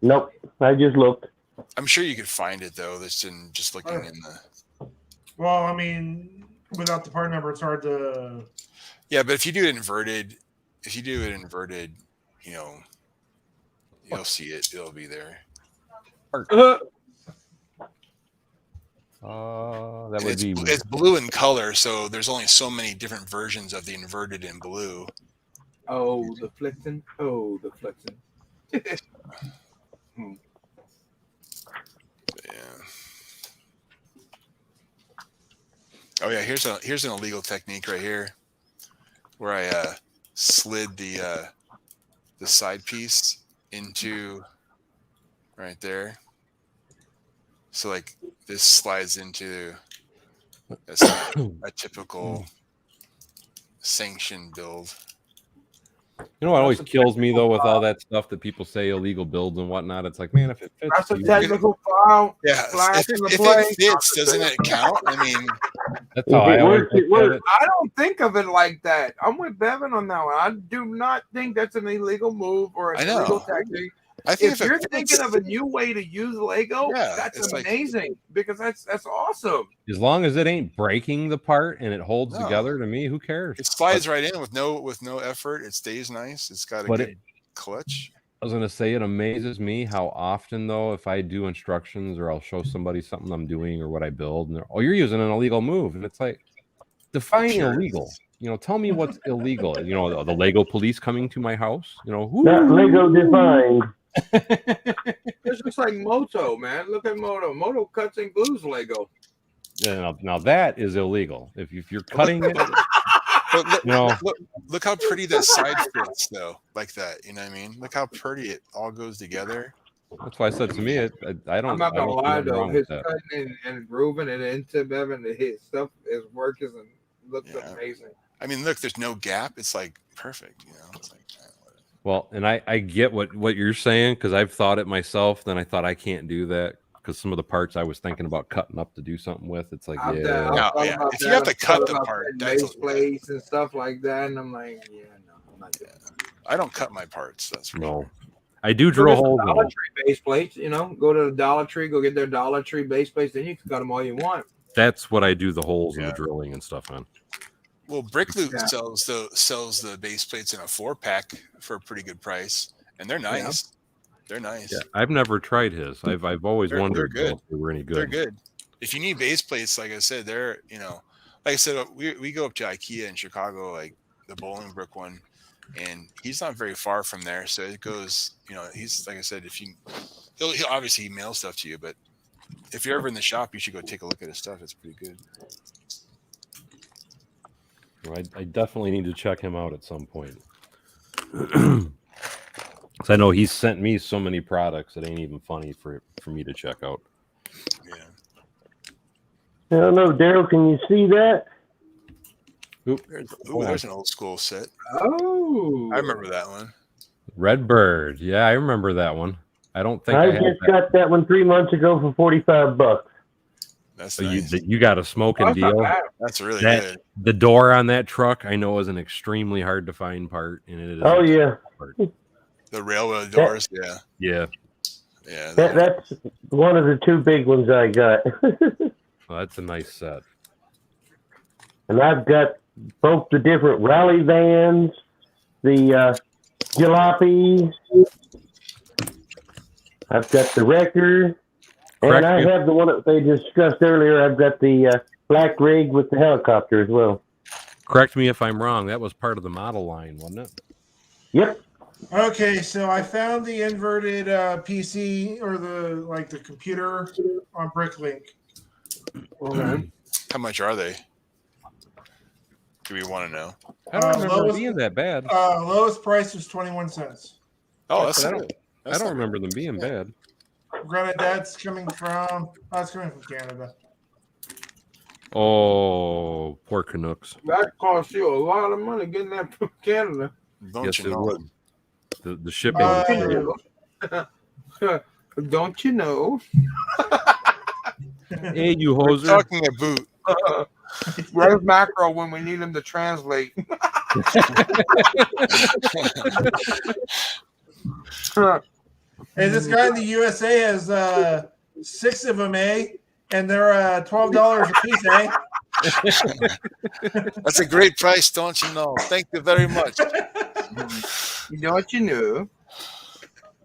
Nope. I just looked. I'm sure you could find it though. That's in just looking in the. Well, I mean, without the part number, it's hard to. Yeah, but if you do it inverted, you know, you'll see it. It'll be there. That would be. It's blue in color, so there's only so many different versions of the inverted in blue. Oh, the flexing. Oh, the flexing. Yeah. Oh yeah, here's an illegal technique right here, where I slid the side piece into right there. So like this slides into a typical sanction build. You know what always kills me though with all that stuff that people say illegal builds and whatnot? It's like, man, if it fits, That's a you- technical file. Yeah, Flash in the if play. it fits, doesn't it count? I mean, that's If how I it always works, it look at works. it. I don't think of it like that. I'm with Bevin on that one. I do not think that's an illegal move or I an know. illegal tactic. I think If you're it thinking fits, of a new way to use Lego, Yeah, that's it's like- amazing because that's awesome. As long as it ain't breaking the part and it holds No. together, to me, who cares? it slides right in with no effort. It stays nice. It's got a But good clutch. I was gonna say it amazes me how often though, if I do instructions or I'll show somebody something I'm doing or what I build, and they're, oh, you're using an illegal move, and it's like, define Sure. illegal. You know, tell me what's illegal. You know, the Lego police coming to my house. You know, who? Not Lego defined. It's just like Moto, man. Look at Moto. Moto cuts and glues Lego. Yeah, now that is illegal. If you're cutting it, But look, No. look how pretty that side fits though, like that. You know what I mean? Look how pretty it all goes together. that's why I said to me, I don't. I'm not I gonna don't see lie nothing though, wrong his with that. cutting and grooving it into Bevin, his stuff, his work is looks Yeah. amazing. I mean, look, there's no gap. It's like perfect. You know, it's like whatever. Well, and I get what you're saying because I've thought it myself. Then I thought I can't do that because some of the parts I was thinking about cutting up to do something with. It's like, I've yeah, done- I've No, thought yeah. about If you that. have to I've cut thought the about part, cutting that's base plates and stuff like that, and I'm like, yeah, no, I'm not doing that. I don't cut my parts. That's for no. sure. I do Go drill get some holes in Dollar them. Tree base plates, you know, go to the Dollar Tree, go get their Dollar Tree base plates, then you can cut them all you want. That's what I do the holes and Yeah. the drilling and stuff on. Well, Brickloop Yeah. sells the base plates in a 4-pack for a pretty good price, and they're nice. They're nice. Yeah, I've never tried his. I've always They're wondered good. if they were any good. They're good. If you need base plates, like I said, they're like I said, we go up to IKEA in Chicago, like the Bolingbrook one, and he's not very far from there. So it goes, he's like I said, if you he'll obviously mail stuff to you, but if you're ever in the shop, you should go take a look at his stuff. It's pretty good. Well, I definitely need to check him out at some point. Because I know he's sent me so many products it ain't even funny for me to check out. Yeah. I don't know, Daryl, can you see that? There's an old school set. Oh, I remember that one. Redbird. Yeah, I remember that one. I don't think I I had just that. got that one 3 months ago for $45. That's So nice. you got a smoking that's not deal. bad. That's really That- good. The door on that truck I know is an extremely hard to find part, and it is. Oh yeah, The railroad doors. Yeah. Yeah. Yeah. that's one of the two big ones I got. Well, that's a nice set. And I've got both the different rally vans, the jalopy. I've got the wrecker, Correct and I me- have the one that they discussed earlier. I've got the black rig with the helicopter as well. Correct me if I'm wrong. That was part of the model line, wasn't it? Yep. Okay, so I found the inverted PC or the computer on Bricklink. Okay. How much are they? Do we want to know? I don't remember lowest- them being that bad. Lowest price was 21 cents. Oh, that's I not don't- good. I That's don't not remember them being bad. Granted, that's coming from Canada. Oh, poor Canucks. That cost you a lot of money getting that from Canada. good. Don't Yes, you it know? would. The shipping. Uh, was great. Don't you know? Hey, you We're hoser. talking a boot. Where's Macro when we need him to translate? Hey, this guy in the USA has 6 of them, and they're $12 a piece, That's a great price, don't you know? Thank you very much. Don't you know?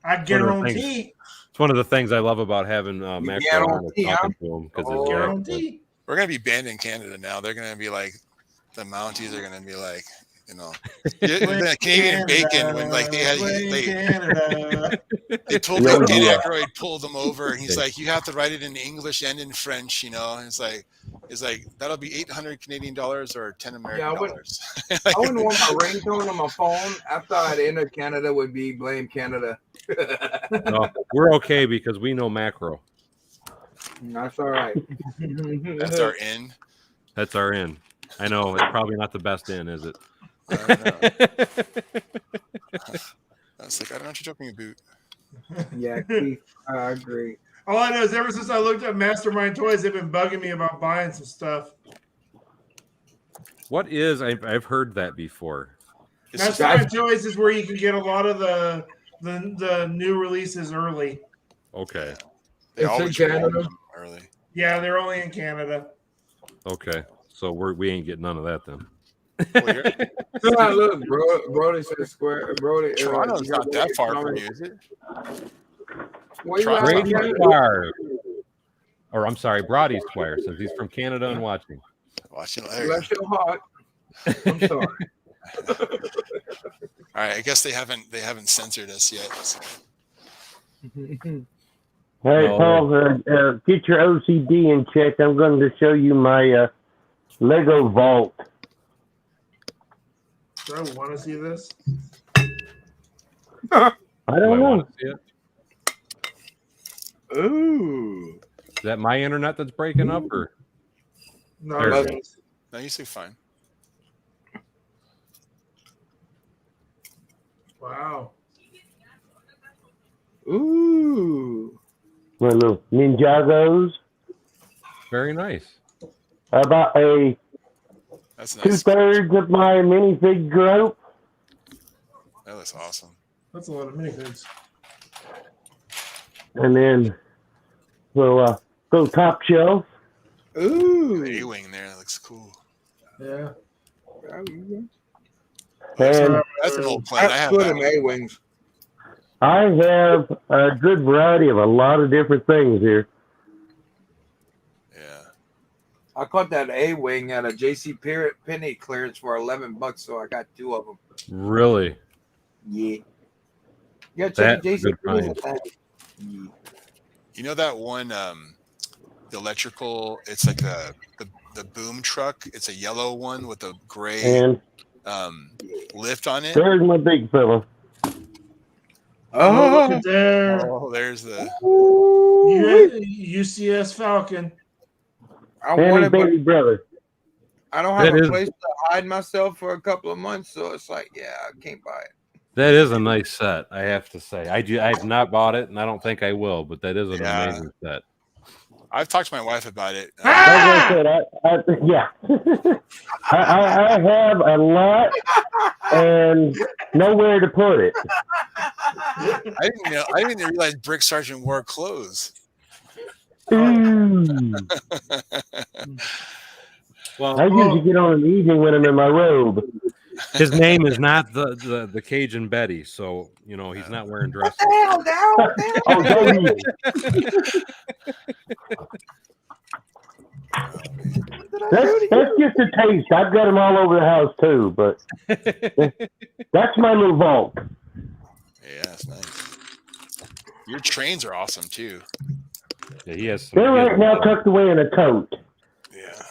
I guarantee. It's one of the things I love about having Macro on and guarantee, talking to him because Oh, Guarantee. We're gonna be banned in Canada now. They're gonna be like, the Mounties are gonna be like, the Canadian bacon when like they pulled Yeah, Dan yeah. Aykroyd pulled them over and he's like, you have to write it in English and in French, and it's like, is like that'll be 800 Canadian dollars or 10 American I wouldn't- dollars. I wouldn't want my ringtone on my phone. I thought in Canada would be blame Canada. No, we're okay because we know macro. That's all right. That's our in. That's our in. I know it's probably not the best in, is it? I don't know. I was like, I don't know what you're talking about. Yeah, Keith, I agree. All I know is ever since I looked at Mastermind Toys, they've been bugging me about buying some stuff. What is? I've heard that before. It's just- Mastermind Toys is where you can get a lot of the new releases early. Okay. they It's in always roll Canada. them early. Yeah, they're only in Canada. Okay. So we ain't getting none of that then. Well, Look, Brody said square. Brody, Toronto's you not got that far Brody. from you, is it? Where you Toronto. at, Brady Canada? Squire. Or I'm sorry, Brody Squire, since he's from Canada and watching. Watching there. Bless your heart. I'm sorry. All right, I guess they haven't censored us yet. So. Hey, No. Paul, get your OCD in check. I'm going to show you my Lego vault. Do I want to see this? I Do don't I know. want to see it? Ooh. Is that my internet that's breaking up, or No, There it it is. No, you say fine. Wow. Ooh. My little Ninjagos. very nice? About That's nice. 2/3 of my minifig group. That looks awesome. That's a lot of minifigs. And then we'll go top shelf. Ooh. The A-wing there, that looks cool. Yeah. And That's an old plane. I have put that them one. A-wings. I have a good variety of a lot of different things here. Yeah. I caught that A-wing at a J.C. Penney clearance for $11, so I got 2 of them. Really? Yeah. Yeah, check That's a J.C. good Penney. find. Yeah. You know that one, the electrical, it's like the boom truck. It's a yellow one with a gray And lift on it. there's my big fella. Oh, look at there. Oh, there's the. UCS Falcon. I And want his it, but baby brother. I don't have That a is- place to hide myself for a couple of months, so it's like, yeah, I can't buy it. That is a nice set, I have to say. I've not bought it, and I don't think I will, but that is an Yeah. amazing set. I've talked to my wife about it. Like I said, yeah. I have a lot and nowhere to put it. I didn't even realize Brick Sergeant wore clothes. Ooh. Well, I usually get on in the evening when I'm in my robe. his name is not the Cajun Betty, so he's not wearing dresses. Down. Oh, Dodie. That's just a taste. I've got them all over the house too, but that's my little vault. Yeah, that's nice. Your trains are awesome too. Yeah, he has. They're right now tucked away in a coat. Yeah.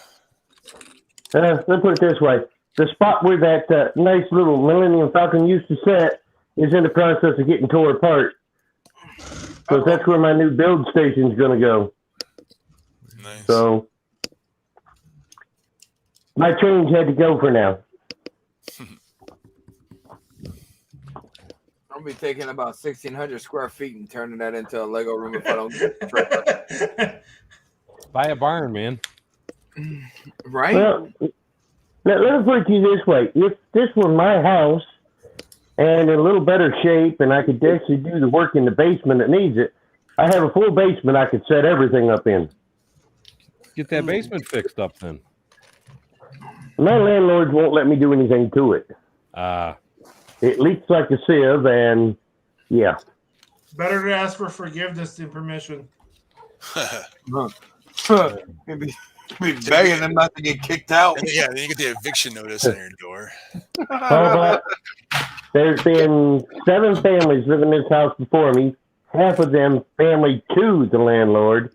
Let's put it this way. The spot where that nice little Millennium Falcon used to sit is in the process of getting tore apart. So that's where my new build station is going to go. Nice. So my trains had to go for now. I'll be taking about 1,600 square feet and turning that into a Lego room if I don't get the trailer. Buy a barn, man. Right? Well, let me put it to you this way. If this were my house and in a little better shape and I could actually do the work in the basement that needs it, I have a full basement I could set everything up in. Get that basement fixed up then. My landlords won't let me do anything to it. It leaks like a sieve, and yeah. Better to ask for forgiveness than permission. Be begging them not to get kicked out. Yeah, then you get the eviction notice on your door. But there's been 7 families living in this house before me. Half of them family to the landlord.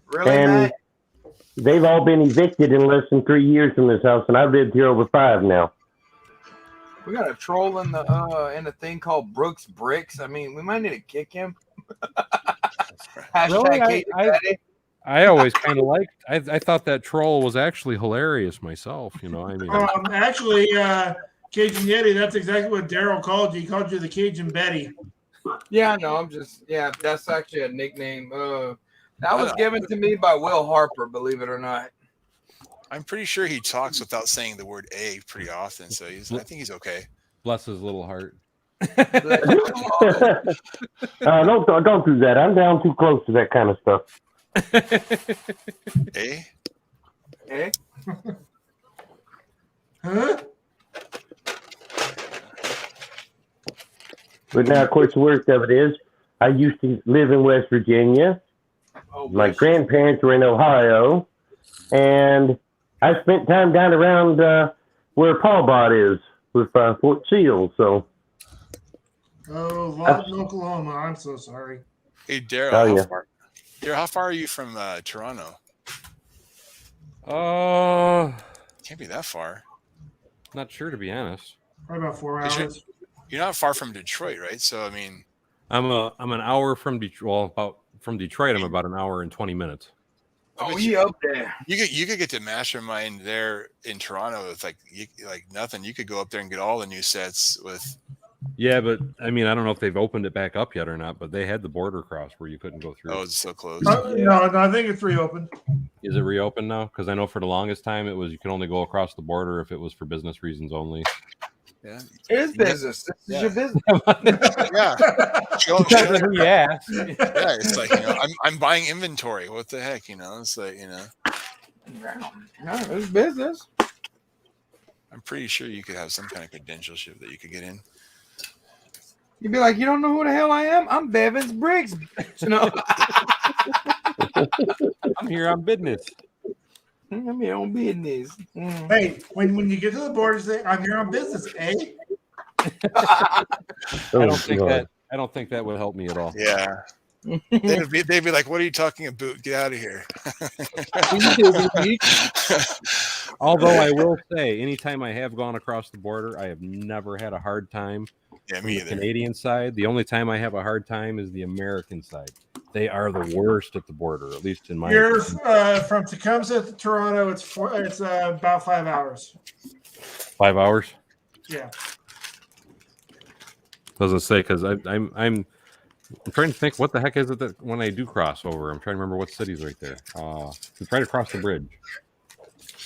Really, And Matt? they've all been evicted in less than 3 years from this house, and I've lived here over 5 now. We got a troll in the thing called Bevins Bricks. I mean, we might need to kick him. Really? Hashtag Katie. I always kind of liked. I thought that troll was actually hilarious myself. You know, I mean, Actually, Cajun Yeti, that's exactly what Daryl called you. He called you the Cajun Betty. Yeah, no, that's actually a nickname. That was given to me by Will Harper, believe it or not. I'm pretty sure he talks without saying the word "a" pretty often, so I think he's okay. bless his little heart. Don't do that. I'm down too close to that kind of stuff. Eh? Eh? Huh? But now, of course, the worst of it is, I used to live in West Virginia. Oh, My grandparents were in Ohio, and I spent time down around where Paul Bot is with Fort Seal. So, Oh, Lawton, Oklahoma. I'm so sorry. Hey, Daryl, Oh, yeah. how far are you from Toronto? Can't be that far. Not sure, to be honest. Probably about 4 Is hours. You're not far from Detroit, right? So I mean, I'm an hour from Detroit. Well, from Detroit, I'm about an hour and 20 minutes. Oh, he up there. You could get to Mastermind there in Toronto with like nothing. You could go up there and get all the new sets with. Yeah, but I mean, I don't know if they've opened it back up yet or not. But they had the border cross where you couldn't go through. Oh, it's so close. No, I think it's reopened. Is it reopened now? Because I know for the longest time it was you could only go across the border if it was for business reasons only. Yeah, It is business. This is your business. yeah. Yeah. Yeah, it's like I'm buying inventory. What the heck, It's like No, it's business. I'm pretty sure you could have some kind of credentialship that you could get in. You'd be like, you don't know who the hell I am? I'm Bevins Bricks. No. I'm here on business. I'm here on business. Hey, when you get to the border, say, I'm here on business, eh? I don't think that would help me at all. Yeah. They'd be like, "What are you talking about? Get out of here!" Although I will say, anytime I have gone across the border, I have never had a hard time. Yeah, from me the either. Canadian side. The only time I have a hard time is the American side. They are the worst at the border, at least in my You're opinion. from Tecumseh to Toronto. It's about 5 hours. 5 hours? Yeah. Doesn't say, because I'm trying to think what the heck is it that when I do cross over. I'm trying to remember what city's right there. It's right across the bridge.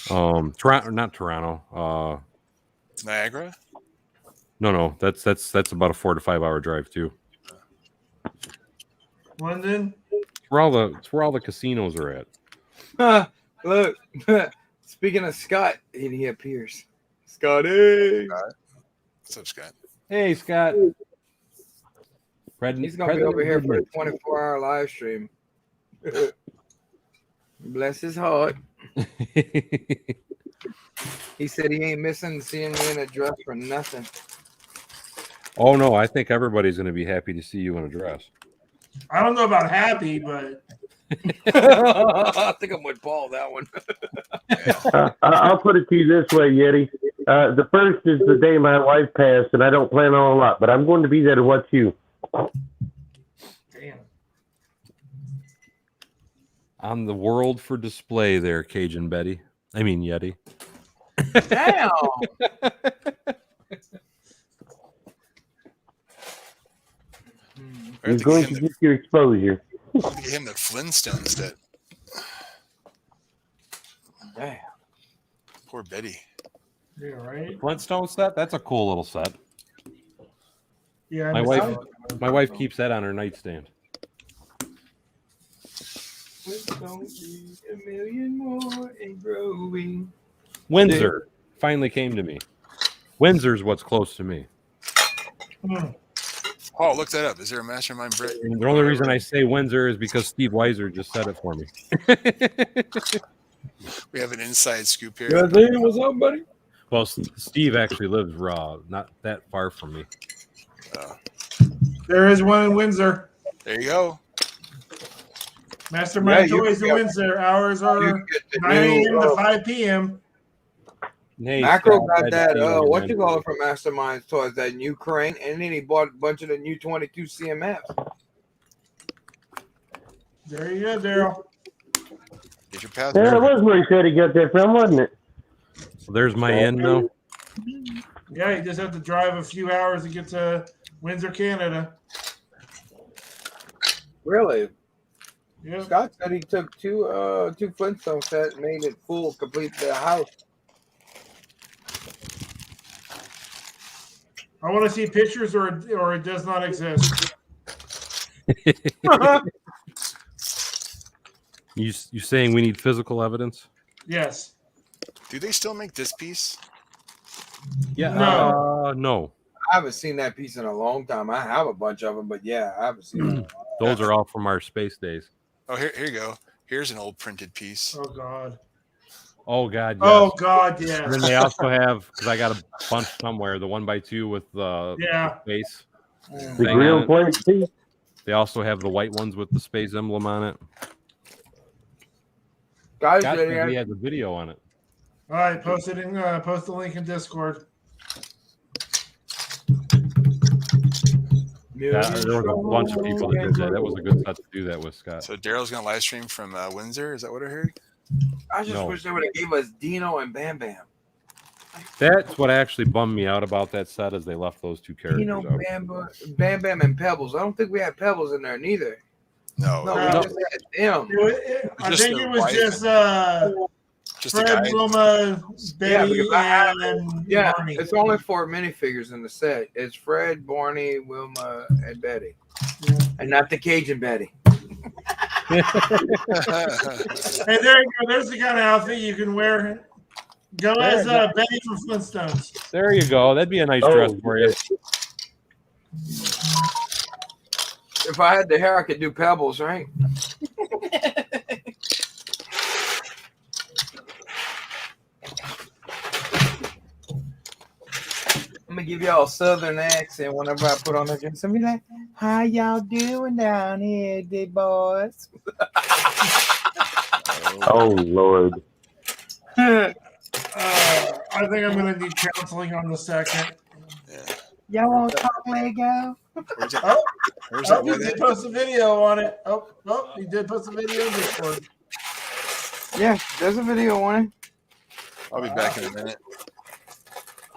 Toronto, not Toronto. Niagara? No, that's about a 4 to 5 hour drive too. London. It's where all the casinos are at. Look, speaking of Scott, he appears. Scotty. What's up, Scott? Hey, Scott. He's gonna be over here for a 24-hour live stream. Bless his heart. He said he ain't missing seeing me in a dress for nothing. Oh no, I think everybody's going to be happy to see you in a dress. I don't know about happy, but I think I'm with Paul that one. I'll put it to you this way, Yeti. The first is the day my wife passed, and I don't plan on a lot, but I'm going to be there to watch you. damn. On the world for display there, Cajun Betty. I mean, Yeti. Damn. You're going to get your exposure. Get him the Flintstones set. Damn. Poor Betty. Yeah, right. Flintstone set? That's a cool little set. Yeah, My wife keeps that on her nightstand. Don't be a million more and growing. Windsor finally came to me. Windsor's what's close to me. Oh, look that up. Is there a Mastermind Brick? And the only reason I say Windsor is because Steve Weiser just said it for me. We have an inside scoop here. What's up, buddy? Well, Steve actually lives not that far from me. there is one in Windsor. There you go. Mastermind Yeah, you Toys can in get- Windsor. Hours You are get the 9 a.m. new, to 5 p.m. Hey, Macro Scott, got glad to that. see you, What man. you call it from Mastermind Toys? That new crane, and then he bought a bunch of the new 22 CMFs. There you go, Daryl. Get your pass. Yeah, that was where he said he got that from, wasn't it? So there's my end now. Yeah, you just have to drive a few hours to get to Windsor, Canada. Really? Yeah. Scott said he took two Flintstone sets, made it full, complete the house. I want to see pictures, or it does not exist. You saying we need physical evidence? Yes. Do they still make this piece? Yeah. No. No. I haven't seen that piece in a long time. I have a bunch of them, but yeah, I haven't seen them. Those are all from our space days. Oh, here you go. Here's an old printed piece. Oh God. Oh God. Yes. Oh God. Yes. And then they also have, because I got a bunch somewhere, the 1x2 with the space. The thing grill on it. plate piece. They also have the white ones with the space emblem on it. Guys, Scott said he has a video on it. All right, post the link in Discord. Yeah, there was a bunch of people that did that. That was a good set to do that with, Scott. So Daryl's gonna live stream from Windsor. Is that what I heard? I just No. wish they would have gave us Dino and Bam Bam. That's what actually bummed me out about that set, is they left those two characters Dino, out. Bam Bam, and Pebbles. I don't think we had Pebbles in there neither. No. No, we No. just had them. I Just think the it was wife just Just a Fred, guy. Wilma, Betty, because I have and Yeah, Barney. it's only 4 minifigures in the set. It's Fred, Barney, Wilma, and Betty, and not the Cajun Betty. Hey, there you go. There's the kind of outfit you can wear. Go as Betty from Flintstones. There you go. That'd be a nice dress for you. If I had the hair, I could do Pebbles, right? I'm gonna give y'all a southern accent whenever I put on the dress. I'm be like, "How y'all doing down here, big boys?" Oh Lord. I think I'm going to need counseling on the second. Y'all want to talk Lego? Where's that? Oh, Where's oh, that he one did at? post a video on it. Oh, he did post a video in Discord. Yeah, there's a video on it. I'll be back in a minute.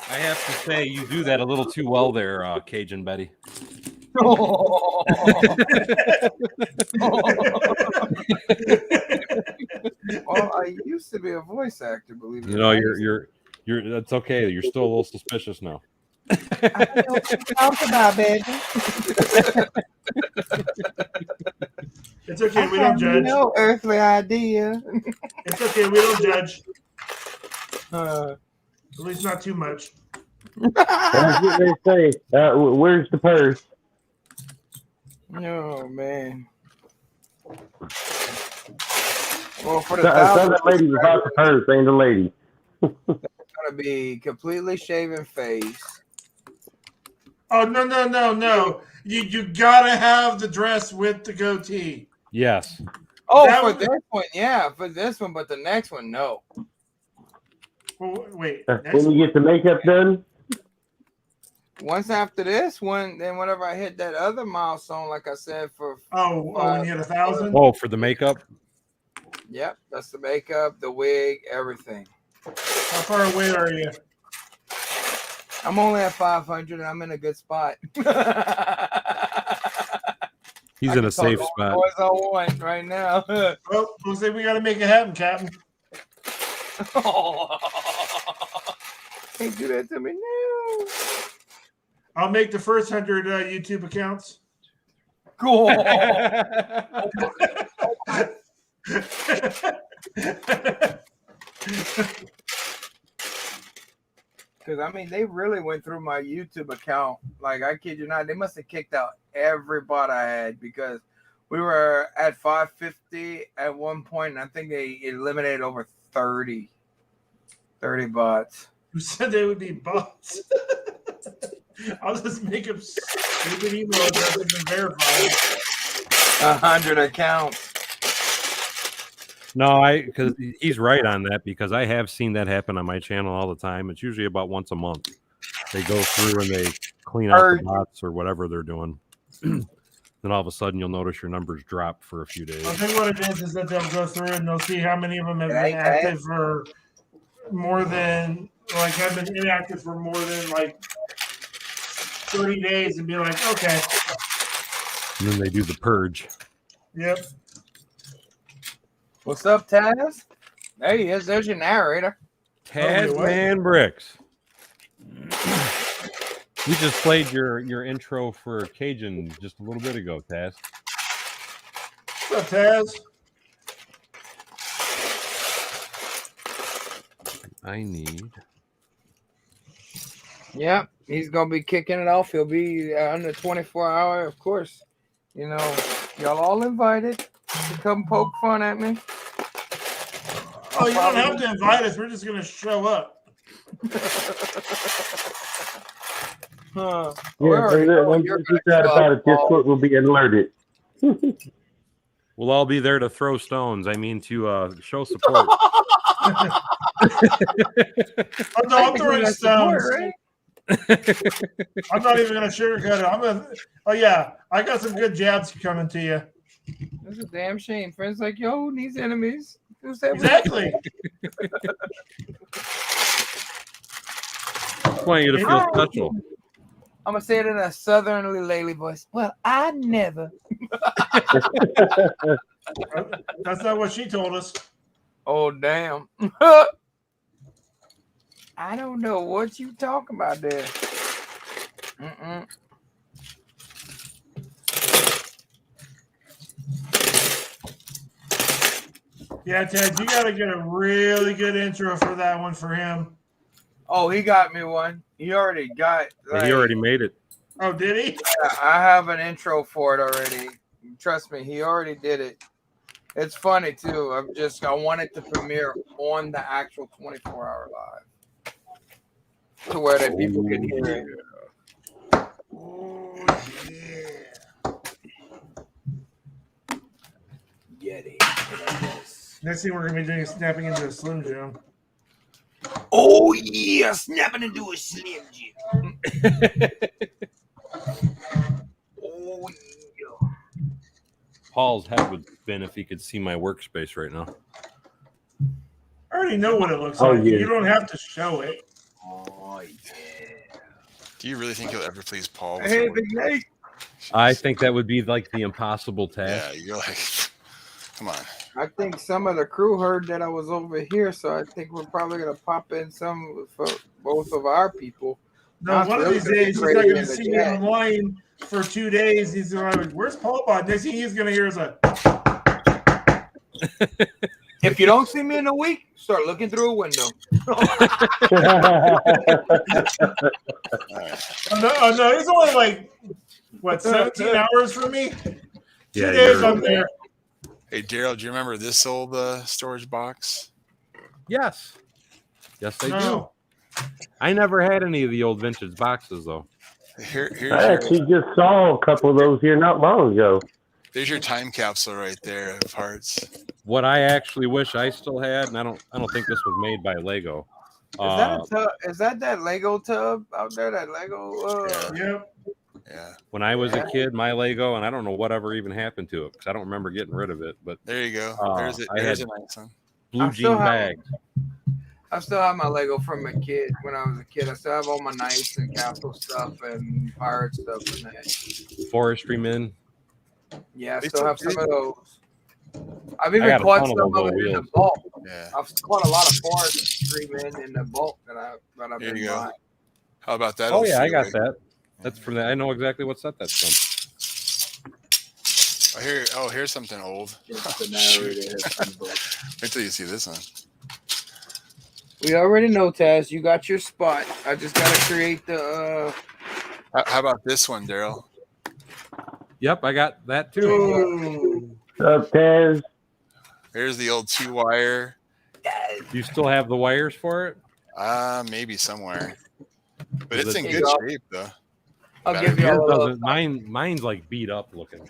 I have to say, you do that a little too well there, Cajun Betty. Well, I used to be a voice actor, believe it You or know, not. you're. That's okay. You're still a little suspicious now. I don't know what you talk about, baby. It's okay. We don't judge. No earthly idea. It's okay. We don't judge. Uh, At least not too much. That's what they say. Where's the purse? oh man. Well, for the Tell that lady without the purse ain't the lady. gonna be completely shaven face. Oh no! You gotta have the dress with the goatee. Yes. Oh, That for was- this one, yeah, for this one, but the next one, no. Well, wait. When you get the makeup done, Once after this one, then whenever I hit that other milestone, like I said, for when you hit 1,000. Oh, for the makeup. yep, that's the makeup, the wig, everything. How far away are you? I'm only at 500, and I'm in a good spot. He's I in can a safe talk spot. all the noise I want right now. Well, looks like we gotta make it happen, Captain. Can't do that to me now. I'll make the first 100 YouTube accounts. Cool. Because, I mean, they really went through my YouTube account. Like, I kid you not, they must have kicked out every bot I had because we were at 550 at one point, and I think they eliminated over 30 bots. Who said they would be bots? I'll just make up stupid email addresses and verify. 100 accounts. No, because he's right on that, because I have seen that happen on my channel all the time. It's usually about once a month. They go through and they clean out the bots or whatever they're doing. Then all of a sudden you'll notice your numbers drop for a few days. I think what it is that they'll go through and they'll see how many of them have been active for more than, like, have been inactive for more than, like, 30 days and be like, okay. And then they do the purge. Yep. What's up, Taz? There he is. There's your narrator. Bevins Bricks. We just played your intro for Cajun just a little bit ago, Taz. What's up, Taz? I need. Yep, he's gonna be kicking it off. He'll be under 24-hour, of course. You know, y'all all invited to come poke fun at me. Oh, you don't have to invite us. We're just gonna show up. Yeah, when you out about it, Discord will be alerted. We'll all be there to throw stones. I mean, to show support. Oh, no, I'm throwing stones. Right? I'm not even gonna sugarcoat it. Oh yeah, I got some good jabs coming to you. That's a damn shame. Friends like, yo, who needs enemies? Who said Exactly. I want you to feel special. I'm gonna say it in a southerly lady voice. Well, I never. That's not what she told us. Oh damn. I don't know what you talking about there. Yeah, Ted, you got to get a really good intro for that one for him. Oh, he got me one. He already got. He already made it. Oh, did he? I have an intro for it already. Trust me, he already did it. It's funny too. I want it to premiere on the actual 24-hour live, to where that people can hear it. Oh, yeah. Get it. Next thing we're going to be doing is snapping into a Slim Jim. Oh, yeah. Snapping into a Slim Jim. Oh, yeah. Paul's head would spin if he could see my workspace right now. I already know what it looks Oh, like. yeah. You don't have to show it. Oh, yeah. Do you really think you'll ever please Paul? with Hey, your Big work? Nate. I think that would be like the impossible task. Yeah, you're like, come on. I think some of the crew heard that I was over here, so I think we're probably gonna pop in some for both of our people. No, one of these days he's not going to see me online for 2 days. He's going to, where's Paul Bot? Next thing he's going to hear is a. If you don't see me in a week, start looking through a window. Oh, no, it's only like, what, 17 hours for me? 2 Yeah, days I'm there. Hey, Daryl, do you remember this old storage box? Yes. Yes, I do. No. I never had any of the old vintage boxes, though. Here's I actually just saw a couple of those here not long ago. there's your time capsule right there of parts. What I actually wish I still had, and I don't think this was made by Lego. Is that Lego tub out there? That Lego? Yep. Yeah, When I was a kid, my Lego, and I don't know whatever even happened to it because I don't remember getting rid of it. But there you go. There's it. I There's a had- nice one. blue I still jean have- bags. I still have my Lego from a kid when I was a kid. I still have all my knights and castle stuff and pirate stuff and that. Forestry men. Yeah, I They still still have some do. of those. I've I even got a caught ton of some those of it in the wheels. bulk. Yeah. I've caught a lot of forestry men in the bulk that I've There been you go. buying. How about that? Oh old yeah, I got freeway? that. That's from that. I know exactly what set that's from. Here's something old. It's the narrator has been booked. Wait till you see this one. We already know, Taz. You got your spot. I just gotta create the. How about this one, Daryl? Yep, I got that too. Ooh. What's up, Taz? Here's the old 2-wire. Do you still have the wires for it? Maybe somewhere. But Is it's it- in good shape though. I'll Better give you Yours all a little. doesn't. Mine's like beat up looking.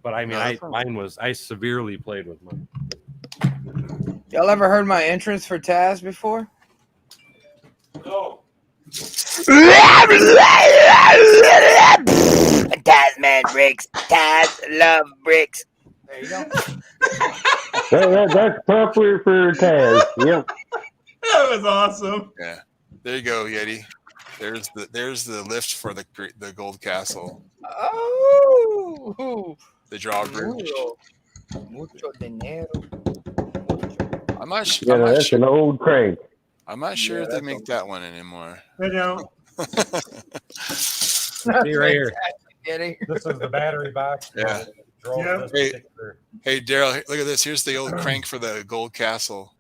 But I mean, No, that's not- I severely played with mine. Y'all ever heard my entrance for Taz before? No. Taz man Bricks. Taz love Bricks. There you go. That's appropriate for Taz. Yep. That was awesome. Yeah. There you go, Yeti. There's the lift for the Gold Castle. Oh, The drawbridge. mucho dinero. I'm not sure. Yeah, that's an old crank. I'm not sure if they make that one anymore. They don't. See right here. Getting. This is the battery box. Yeah. Yeah. Hey, Daryl, look at this. Here's the old crank for the Gold Castle.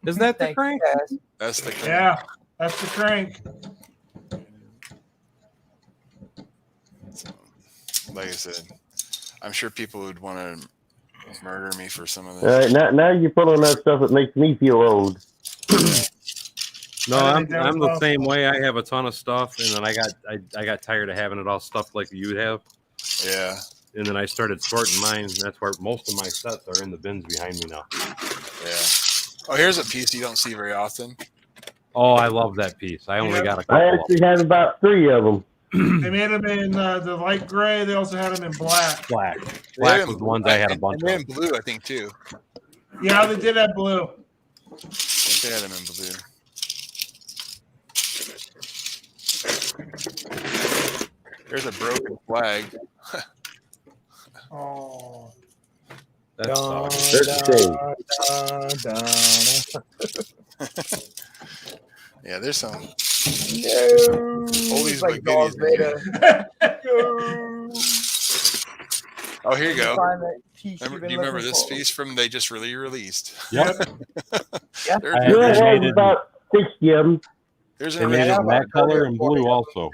Isn't that the Thank crank? you, Taz. That's the crank. Yeah, that's the crank. So, like I said, I'm sure people would want to murder me for some of this. All right, now you're pulling up stuff that makes me feel old. No, I I'm think that was the awesome. same way. I have a ton of stuff, and then I got tired of having it all stuffed like you would have, Yeah. and then I started sorting mine. And that's where most of my sets are in the bins behind me now. Yeah. Oh, here's a piece you don't see very often. Oh, I love that piece. I only Yeah. got a I couple. Of actually have about 3 of them. They made them in the light gray. They also had them in black. black. They Black had was in the ones blue- I had a and- bunch and of. in blue, I think, too. Yeah, they did have blue. They had them in blue. There's a broken flag. Oh, That sucks. That's the thing. Yeah, there's some. No. Oldies It's but like Darth goodies. Vader. Oh, here you go. Find that piece Do you've been you remember looking this for. piece from they just really released? Yep. Yeah. There- I You have have made it- about 60 of them. There's They an made it original. in that color and blue also.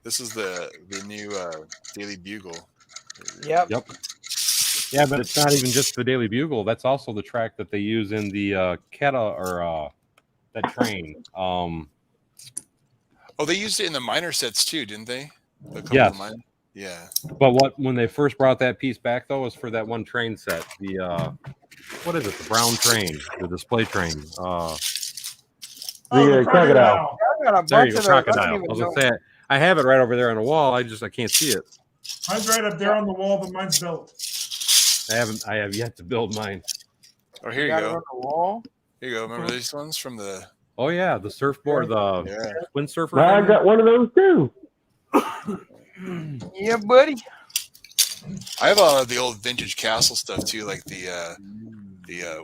This is the new Daily Bugle. Yep. Yep. Yeah, but it's not even just the Daily Bugle. That's also the track that they use in the Keta or that train. Oh, they used it in the minor sets too, didn't they? A couple Yes. of minor. Yeah. But when they first brought that piece back though was for that one train set. The what is it? The brown train, the display train. The crocodile. I got a There bunch you go, of those. I don't crocodile. I even was know. gonna say I have it right over there on the wall. I can't see it. mine's right up there on the wall, but mine's built. I have yet to build mine. Oh, here you Got it go. on the wall. Here you go. Remember these ones from the? Oh yeah, the surfboard, the Yeah. windsurfer. I thing. got one of those too. Yeah, buddy. I have a lot of the old vintage castle stuff too, like the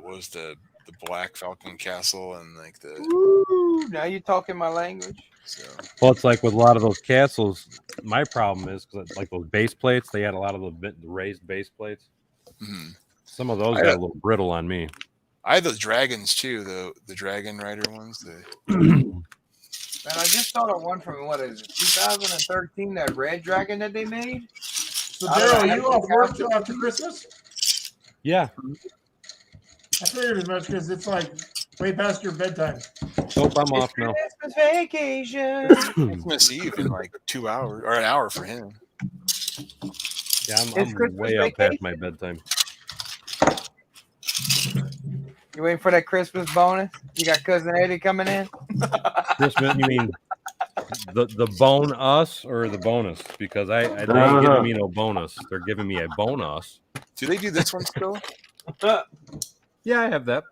what was the Black Falcon Castle and like the. Ooh, now you're talking my language. So. Well, it's like with a lot of those castles. My problem is 'cause like those base plates. They had a lot of the raised base plates. Mhm. Some of those I got got- a little brittle on me. I had those dragons too, the Dragon Rider ones. Man, I just saw the one from what is it, 2013? That red dragon that they made. So, Daryl, are you off work till after Christmas? Yeah. I figured as much because it's like way past your bedtime. Nope, I'm off now. Christmas vacation. Christmas Eve in like 2 hours or an hour for him. Yeah, It's I'm Christmas way up past vacation. my bedtime. You waiting for that Christmas bonus? You got cousin Eddie coming in. Christmas, you mean the bone us or the bonus? Because they ain't Uh-huh. giving me no bonus. They're giving me a bonus. Do they do this one still? Yeah, I have that.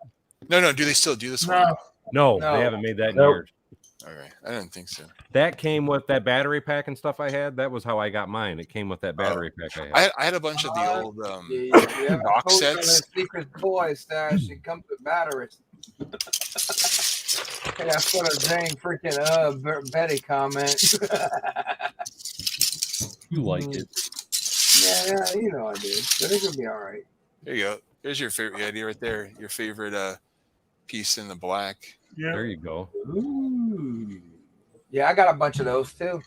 No. Do they still do this one? No, No, No. they haven't made that in Nope. years. Okay, I didn't think so. That came with that battery pack and stuff I had. That was how I got mine. It came with that battery pack I had. I had a bunch of the old Yeah, box sets. Secret toy stash. It comes with batteries. Hey, I put a dang freaking Betty comment. You like it? Yeah, you know I did. But it's gonna be all right. There you go. There's your favorite idea right there. Your favorite piece in the black. yeah. There you go. Ooh. Yeah, I got a bunch of those too.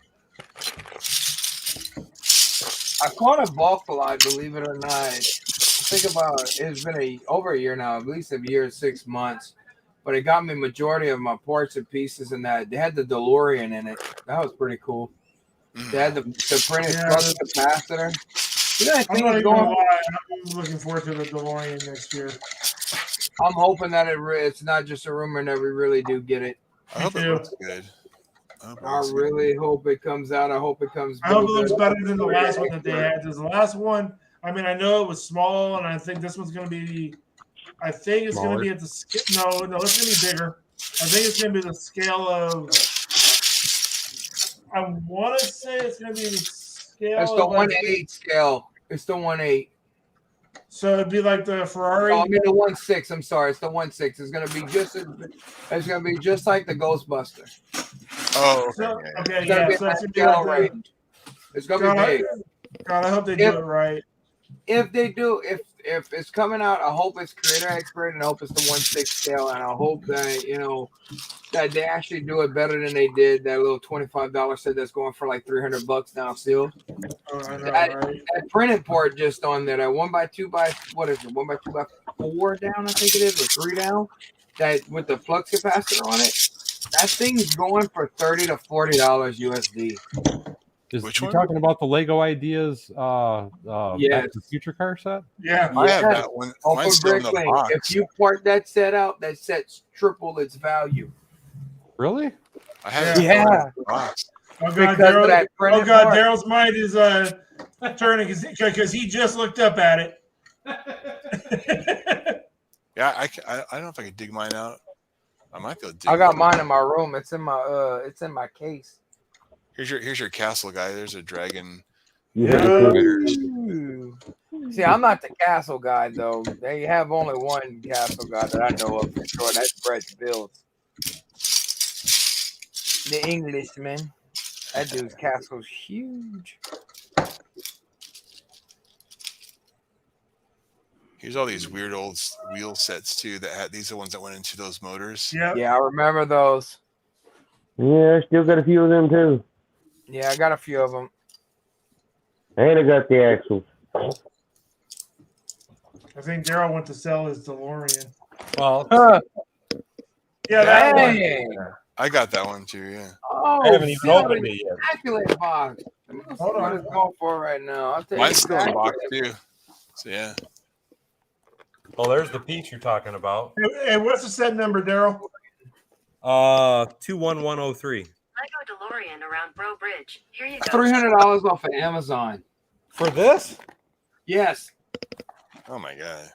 I caught a bulk fly, believe it or not. Think about it. It's been over a year now, at least a year and 6 months. But it got me majority of my parts and pieces, and that they had the DeLorean in it. That was pretty cool. They had the printed Yeah. flux capacitor. You know that I'm thing not is even gonna going. lie. I'm looking forward to the DeLorean next year. I'm hoping that it's not just a rumor and that we really do get it. I hope it too. looks good. I really hope it comes out. I hope it comes. I hope it looks good. better than the last one that they had. Because the last one, I mean, I know it was small, and I think this one's going to be. I think it's going to be at the scale. No, it's going to be bigger. I think it's going to be the scale of. I want to say it's going to be the scale. It's the 1/8 scale. It's the 1/8. So it'd be like the Ferrari. Oh, I mean the 1/6. I'm sorry, it's the 1/6. It's gonna be it's gonna be just like the Ghostbuster. Oh, okay, It's gonna be so that it's gonna be scale like range. It's gonna be big. God, I hope they do it right. If they do, if it's coming out, I hope it's creator expert, and I hope it's the 1/6 scale, and I hope that that they actually do it better than they did that little $25 set that's going for like $300 now still. Oh, I know, That printed part just on there, that 1x2x, what is it, 1x2x4 down, I think it is, or 3 down, that with the flux capacitor on it, that thing's going for $30 to $40 USD. Which you one? talking about the Lego Ideas Back to the Future car set? Yeah. I have that one. Off Mine's of still in the Bricklink. box. If you part that set out, that set's triple its value. Really? I have it Yeah. in the box. Oh God, Because of that printed part. Daryl's mind is turning because he just looked up at it. Yeah, I don't know if I can dig mine out. I might be able to dig I got it. mine in my room. It's in my case. Here's your castle guy. There's a dragon. Yeah. Ooh. See, I'm not the castle guy though. They have only one castle guy that I know of for sure. That's Brett Bills, the Englishman. That dude's castle's huge. Here's all these weird old wheel sets too. These are the ones that went into those motors. Yeah. Yeah, I remember those. Yeah, I still got a few of them too. Yeah, I got a few of them. And I got the axles. I think Daryl went to sell his DeLorean. Well, Yeah, that one. Dang. I got that one too. Yeah. Oh, I haven't even opened it yet. immaculate box. Hold on. What it's going for right now? I'll tell Mine's you still in the box immaculate. too. So yeah. well, there's the peach you're talking about. Hey, what's the set number, Daryl? 21103. Lego DeLorean around Bro Bridge. Here you go. $300 off of Amazon. For this? Yes. Oh my god.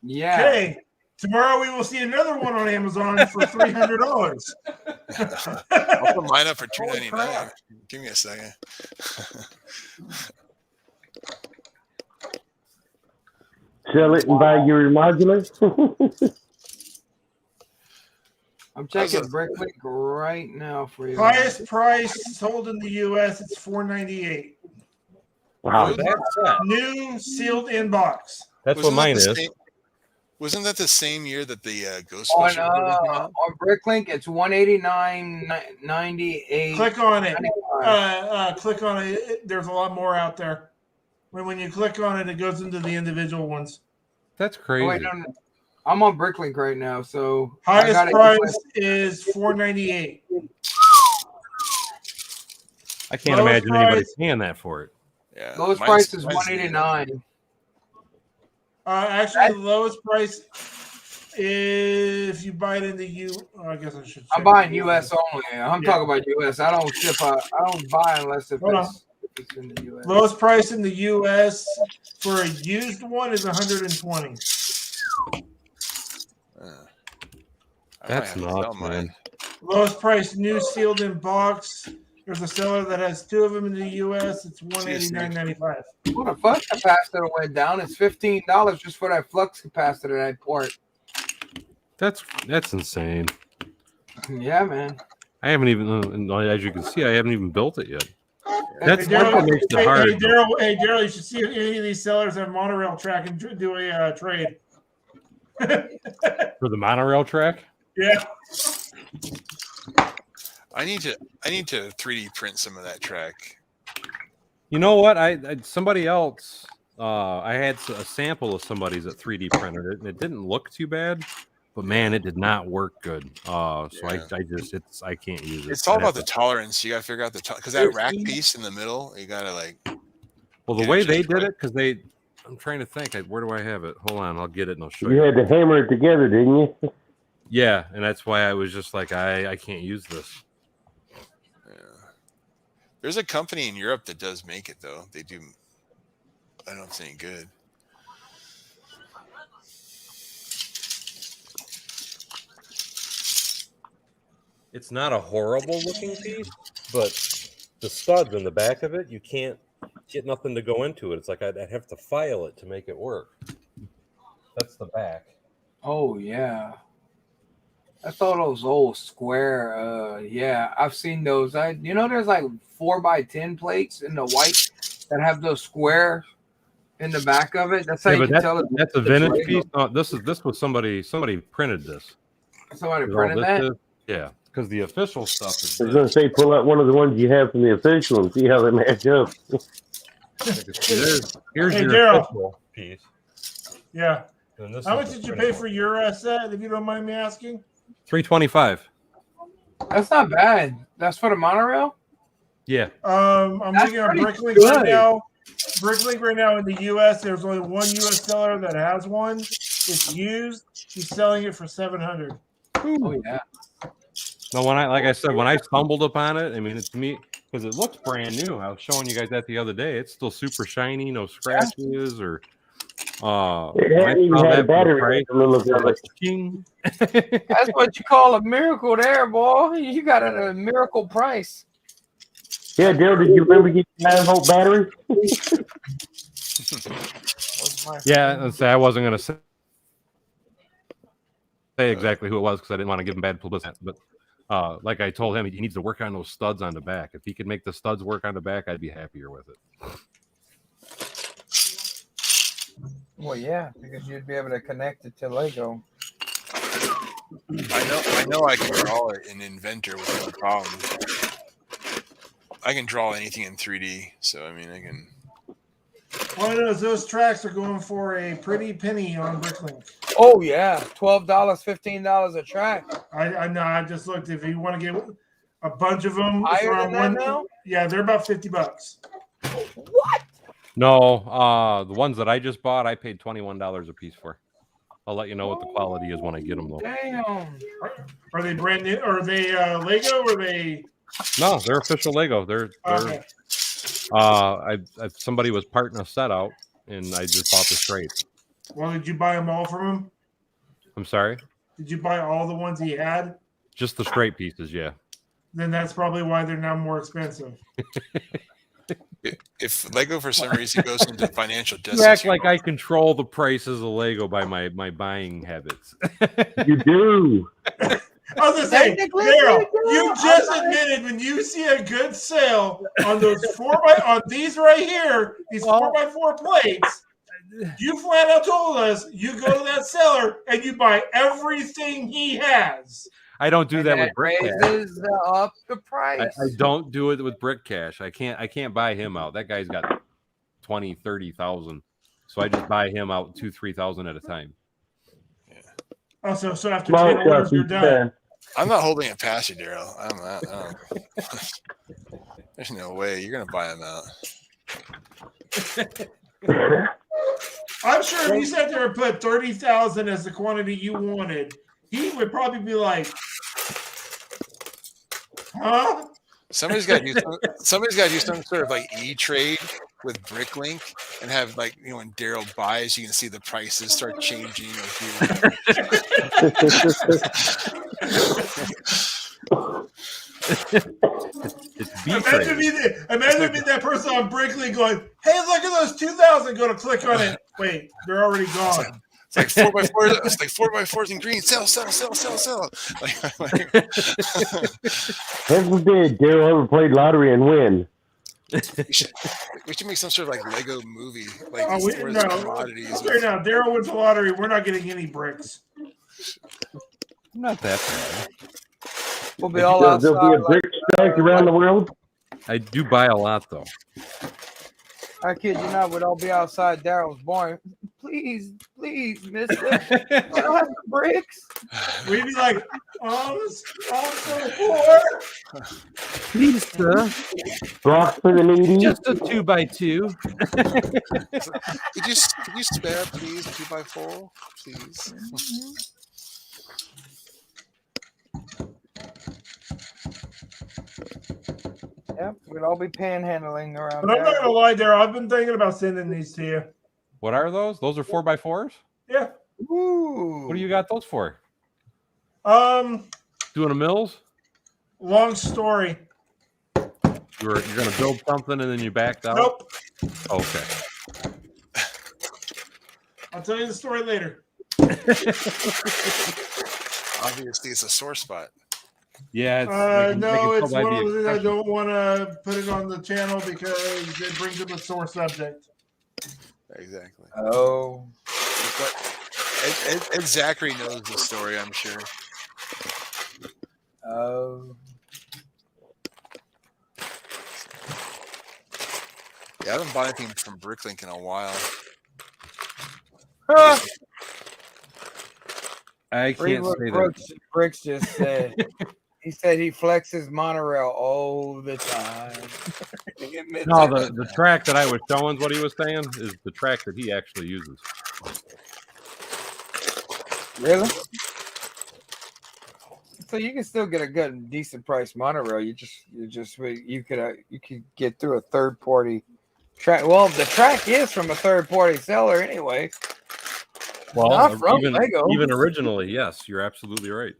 Yeah. Okay. Tomorrow we will see another one on Amazon for $300. I'll put mine up for Holy $2.99. crap. Give me a second. Sell it and buy your modular. I'm checking Bricklink right now for you. Highest price sold in the U.S. It's $498. Wow. New sealed in box. That's what mine is. Wasn't that the same year that the On, Ghostbusters movie came out? on Bricklink, it's $189.98. Click on it. Click on it. There's a lot more out there. When you click on it, it goes into the individual ones. That's crazy. Oh, wait, no. I'm on Bricklink right now, so Highest price is $498. I can't lowest imagine anybody price- paying that for it. Yeah. lowest mine's- price is mine's $189. Actually, the lowest price if you buy it in the I guess I should. I'm buying US only. I'm talking about US. I don't ship out. I don't buy unless if it's in the US. Lowest price in the U.S. for a used one is $120. I That's might have to sell nuts, mine. man. Lowest price new sealed in box. There's a seller that has 2 of them in the U.S. It's $189.95. Well, the flux capacitor went down. It's $15 just for that flux capacitor that port. That's insane. Yeah, man. I haven't even, as you can see, I haven't even built it yet. That's Hey, Daryl, what makes it hard. Hey, Daryl, you should see if any of these sellers have monorail track and do a trade. For the monorail track? Yeah. I need to 3D print some of that track. You know what? I somebody else. I had a sample of somebody's that 3D printed it, and it didn't look too bad, but man, it did not work good. So Yeah. I can't use it. It's all I'd about have the to- tolerance. You got to figure out because that rack piece in the middle, you got to like. Well, the Yeah, way just they did right. it, because I'm trying to think. Where do I have it? Hold on, I'll get it and I'll show You you. had to hammer it together, didn't you? Yeah, and that's why I was just like, I can't use this. Yeah. There's a company in Europe that does make it though. They do. I don't know if it's any good. It's not a horrible looking piece, but the studs in the back of it, you can't get nothing to go into it. It's like I'd have to file it to make it work. That's the back. Oh yeah. I saw those old square. Yeah, I've seen those. There's like 4x10 plates in the white that have those square in the back of it. That's how you can tell it. That's a vintage piece. This was somebody printed this. Somebody printed that. Yeah, because the official stuff is. I was going to say, pull out one of the ones you have from the official and see how they match up. Here's Hey, your Daryl. official piece. Yeah. And this How is much the did you printed pay for your set, if you don't mind me asking? $325. That's not bad. That's for the monorail. Yeah. I'm That's looking on pretty Bricklink good. right now. Bricklink right now in the U.S. There's only one U.S. seller that has one. It's used. He's selling it for $700. Oh yeah. No, when I stumbled upon it, I mean, it's me because it looks brand new. I was showing you guys that the other day. It's still super shiny, no scratches or. It hadn't even had a battery. That's what you call a miracle, there, boy. You got it at a miracle price. Yeah, Daryl, did you remember getting 9-volt battery? Yeah, and say I wasn't going to say exactly who it was because I didn't want to give him bad publicity. But like I told him, he needs to work on those studs on the back. If he could make the studs work on the back, I'd be happier with it. Well, yeah, because you'd be able to connect it to Lego. I know I can draw it in Inventor with no problem. I can draw anything in 3D, so I mean I can. All I know is those tracks are going for a pretty penny on Bricklink. Oh yeah, $12, $15 a track. I know. I just looked. If you want to get a bunch of them, Higher than that now? Yeah, they're about $50. What? No, the ones that I just bought, I paid $21 a piece for. I'll let you know what the quality is when I get them, though. Damn. Are they brand new? Are they Lego? Or are they? No, they're official Lego. They're Okay. somebody was parting a set out, and I just bought the straight. Well, did you buy them all from him? I'm sorry? Did you buy all the ones he had? Just the straight pieces, yeah. Then that's probably why they're now more expensive. If Lego for some reason goes into financial You distance, act like I control the prices of Lego by my buying habits. You do. I was gonna say, Daryl, you just admitted when you see a good sale on those on these right here, these 4x4 plates, you flat out told us you go to that seller and you buy everything he has. I don't do that with Brick Cash. Raises up the price. I don't do it with Brick Cash. I can't buy him out. That guy's got 20, 30,000. So I just buy him out 2,000-3,000 at a time. Also, so after 10 orders, you're done. I'm not holding it past you, Daryl. There's no way you're gonna buy them out. I'm sure if you sat there and put 30,000 as the quantity you wanted, he would probably be like, "Huh?" Somebody's got to do some sort of like E-trade with Bricklink and have like when Daryl buys, you can see the prices start changing. Imagine being that person on Bricklink going, "Hey, look at those 2,000." Go to click on it. Wait, they're already gone. It's like 4x4s. It's like 4x4s in green. Sell. Heaven forbid Daryl ever played lottery and win. We should make some sort of like Lego movie, like commodities. Straight now, Daryl wins the lottery. We're not getting any bricks. Not that bad. We'll be all outside. There'll be a brick strike around the world. I do buy a lot, though. I kid you not, we'd all be outside Daryl's barn please, mister. I don't have the bricks. We'd be like, on the floor. Please, sir. Blocks for the needy. Just a 2x2. Could you spare, please, 2x4, please? Yep, we'd all be panhandling around But I'm not there. gonna lie, there. I've been thinking about sending these to you. What are those? Those are 4x4s? Yeah. Ooh. What do you got those for? Doing a mills? Long story. You're gonna build something and then you backed out? Nope. Okay. I'll tell you the story later. Obviously, it's a sore spot. Yeah. No, it's one of those things I don't want to put it on the channel because it brings up a sore subject. Exactly. Oh. Ed Zachary knows the story, I'm sure. Oh. Yeah, I haven't bought anything from Bricklink in a while. I can't Read what say Bricks just said. He said he flexes monorail all the time. No, the track that I was showing, what he was saying, is the track that he actually uses. Really? So you can still get a good, decent price monorail. You could get through a third party track. Well, the track is from a third party seller anyway. Well, not from Lego. Even originally, yes, you're absolutely right.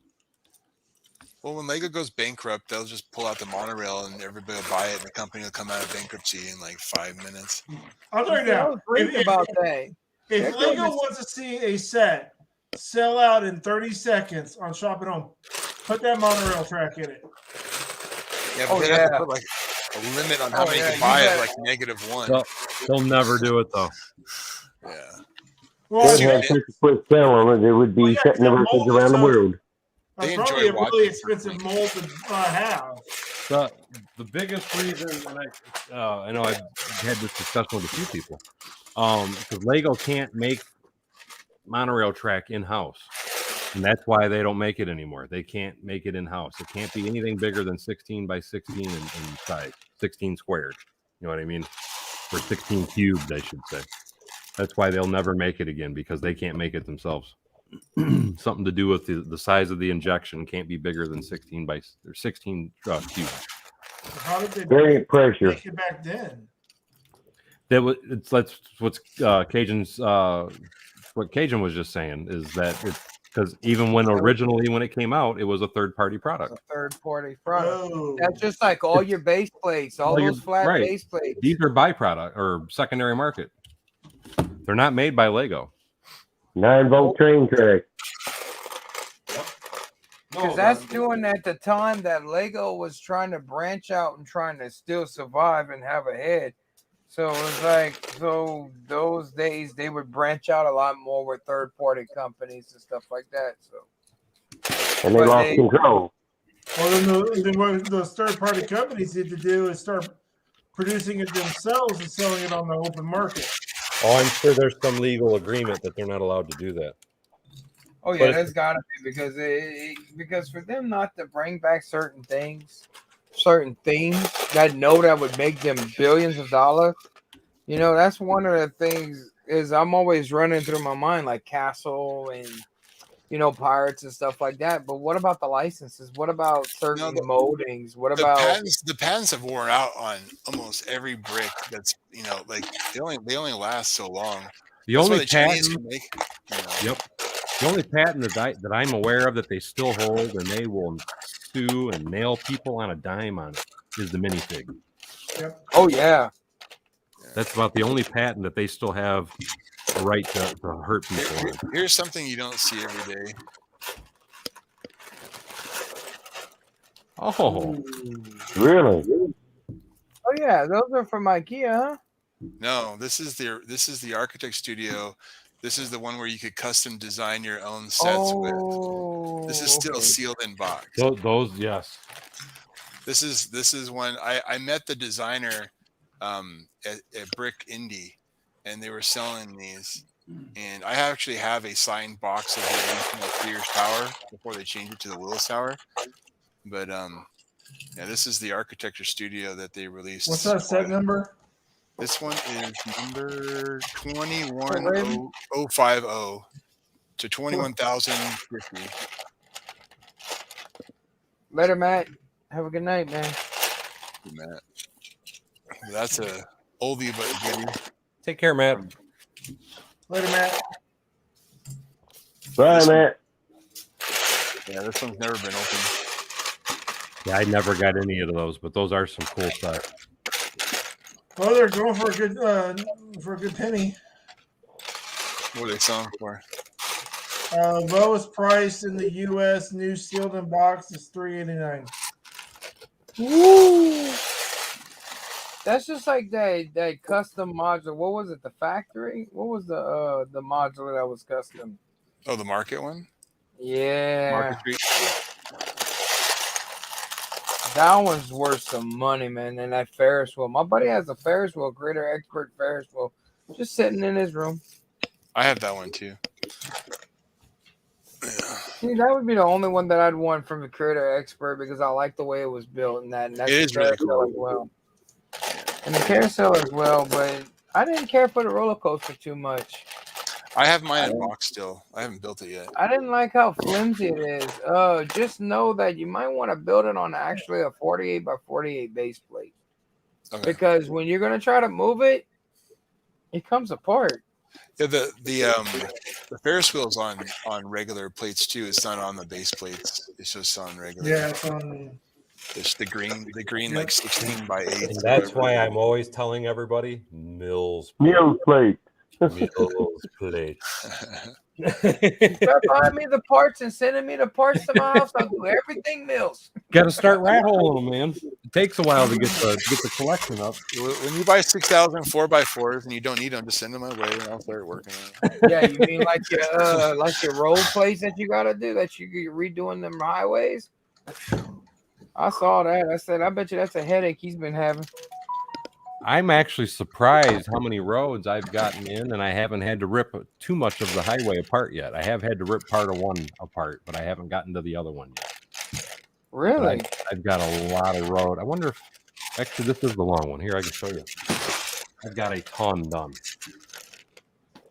Well, when Lego goes bankrupt, they'll just pull out the monorail and everybody will buy it, and the company will come out of bankruptcy in like 5 minutes. I'll tell you now. About that. If Lego wants to see a set sell out in 30 seconds on Shop at Home, put that monorail track in it. Yeah, but they have to put like a limit on how many can buy it, like -1. They'll never do it though. Yeah. Well, They'd have such a quick sell on it, it would be setting the records around the world. They probably enjoy a really expensive mold to have. The biggest reason, and I know I've had this discussion with a few people, because Lego can't make monorail track in-house, and that's why they don't make it anymore. They can't make it in-house. It can't be anything bigger than 16 by 16 in size, 16 squared. You know what I mean? Or 16 cubed, I should say. That's why they'll never make it again, because they can't make it themselves. Something to do with the size of the injection can't be bigger than 16 cubed. How did they Variant pressure. make it back then? That's what's Cajun's what Cajun was just saying, is that it's because even when it came out, it was a third-party product. A third-party product. That's just like all your base plates, all those flat base plates. These are byproduct or secondary market. They're not made by Lego. 9-volt train track. Because that's doing at the time that Lego was trying to branch out and trying to still survive and have a head. So it was like, so those days they would branch out a lot more with third-party companies and stuff like that. So, and they lost control. Well, then what those third-party companies need to do is start producing it themselves and selling it on the open market. Oh, I'm sure there's some legal agreement that they're not allowed to do that. Oh yeah, there's got to be, because for them not to bring back certain things that would make them billions of dollars. You know, that's one of the things is I'm always running through my mind, like Castle and Pirates and stuff like that. But what about the licenses? What about certain moldings? What about the patents have worn out on almost every brick that's like they only last so long. The only patent The only patent that I'm aware of that they still hold and they will sue and nail people on a dime on it is the minifig. Yep. Oh yeah. That's about the only patent that they still have the right to hurt people. Here's something you don't see every day. Oh. Really? Oh yeah, those are from IKEA, huh? No, this is the architect studio. This is the one where you could custom design your own sets with. This is still sealed in box. Those, yes. This is one I met the designer at Brick Indie, and they were selling these. And I actually have a signed box of the original Sears tower before they changed it to the Willis Tower. But yeah, this is the architecture studio that they released. What's that set number? This one is number 21050 to 21,050. Later, Matt. Have a good night, man. Matt. That's a oldie but goodie. Take care, Matt. Later, Matt. Bye, Matt. Yeah, this one's never been opened. Yeah, I never got any of those, but those are some cool stuff. Oh, they're going for a good penny. What are they selling for? Lowest price in the U.S. new sealed in box is $3.89. Woo! That's just like that custom modular. What was it? The factory? What was the modular that was custom? Oh, the market one? Yeah. Market Street. That one's worth some money, man. And that Ferris wheel. My buddy has a Ferris wheel, Creator Expert Ferris wheel, just sitting in his room. I have that one too. See, that would be the only one that I'd want from the Creator Expert because I like the way it was built and that's It is the really carousel cool. as well. And the carousel as well, but I didn't care for the roller coaster too much. I have mine in box still. I haven't built it yet. I didn't like how flimsy it is. Just know that you might want to build it on actually a 48 by 48 base plate. Okay. Because when you're gonna try to move it, it comes apart. Yeah, the Ferris wheel's on regular plates too. It's not on the base plates. It's just on regular. Yeah, it's on. It's the green like 16 by 8. And that's why I'm always telling everybody, Mills Meal plate. Mills plate. Start buying me the parts and sending me the parts to my house. I'll do everything Mills. Got to start rat holing them, man. It takes a while to get the collection up. When you buy 6,000 4x4s and you don't need them, just send them my way and I'll start working on it. Yeah, you mean like your road plates that you gotta do that you're redoing them highways? I saw that. I said, I bet you that's a headache he's been having. I'm actually surprised how many roads I've gotten in, and I haven't had to rip too much of the highway apart yet. I have had to rip part of one apart, but I haven't gotten to the other one yet. Really? I've got a lot of road. I wonder if actually this is the long one. Here, I can show you. I've got a ton done.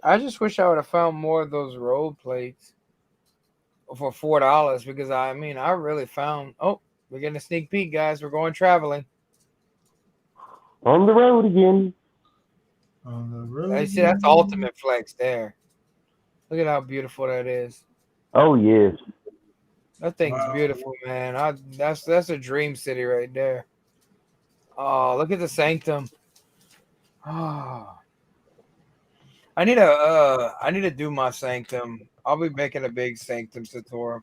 I just wish I would have found more of those road plates for $4 because I really found. Oh, we're getting a sneak peek, guys. We're going traveling. On the road again. On the road. I see that's ultimate flex there. Look at how beautiful that is. Oh, yes. That thing's Wow. beautiful, man. That's a dream city right there. Oh, look at the sanctum. Oh. I need to do my sanctum. I'll be making a big sanctum Satorum.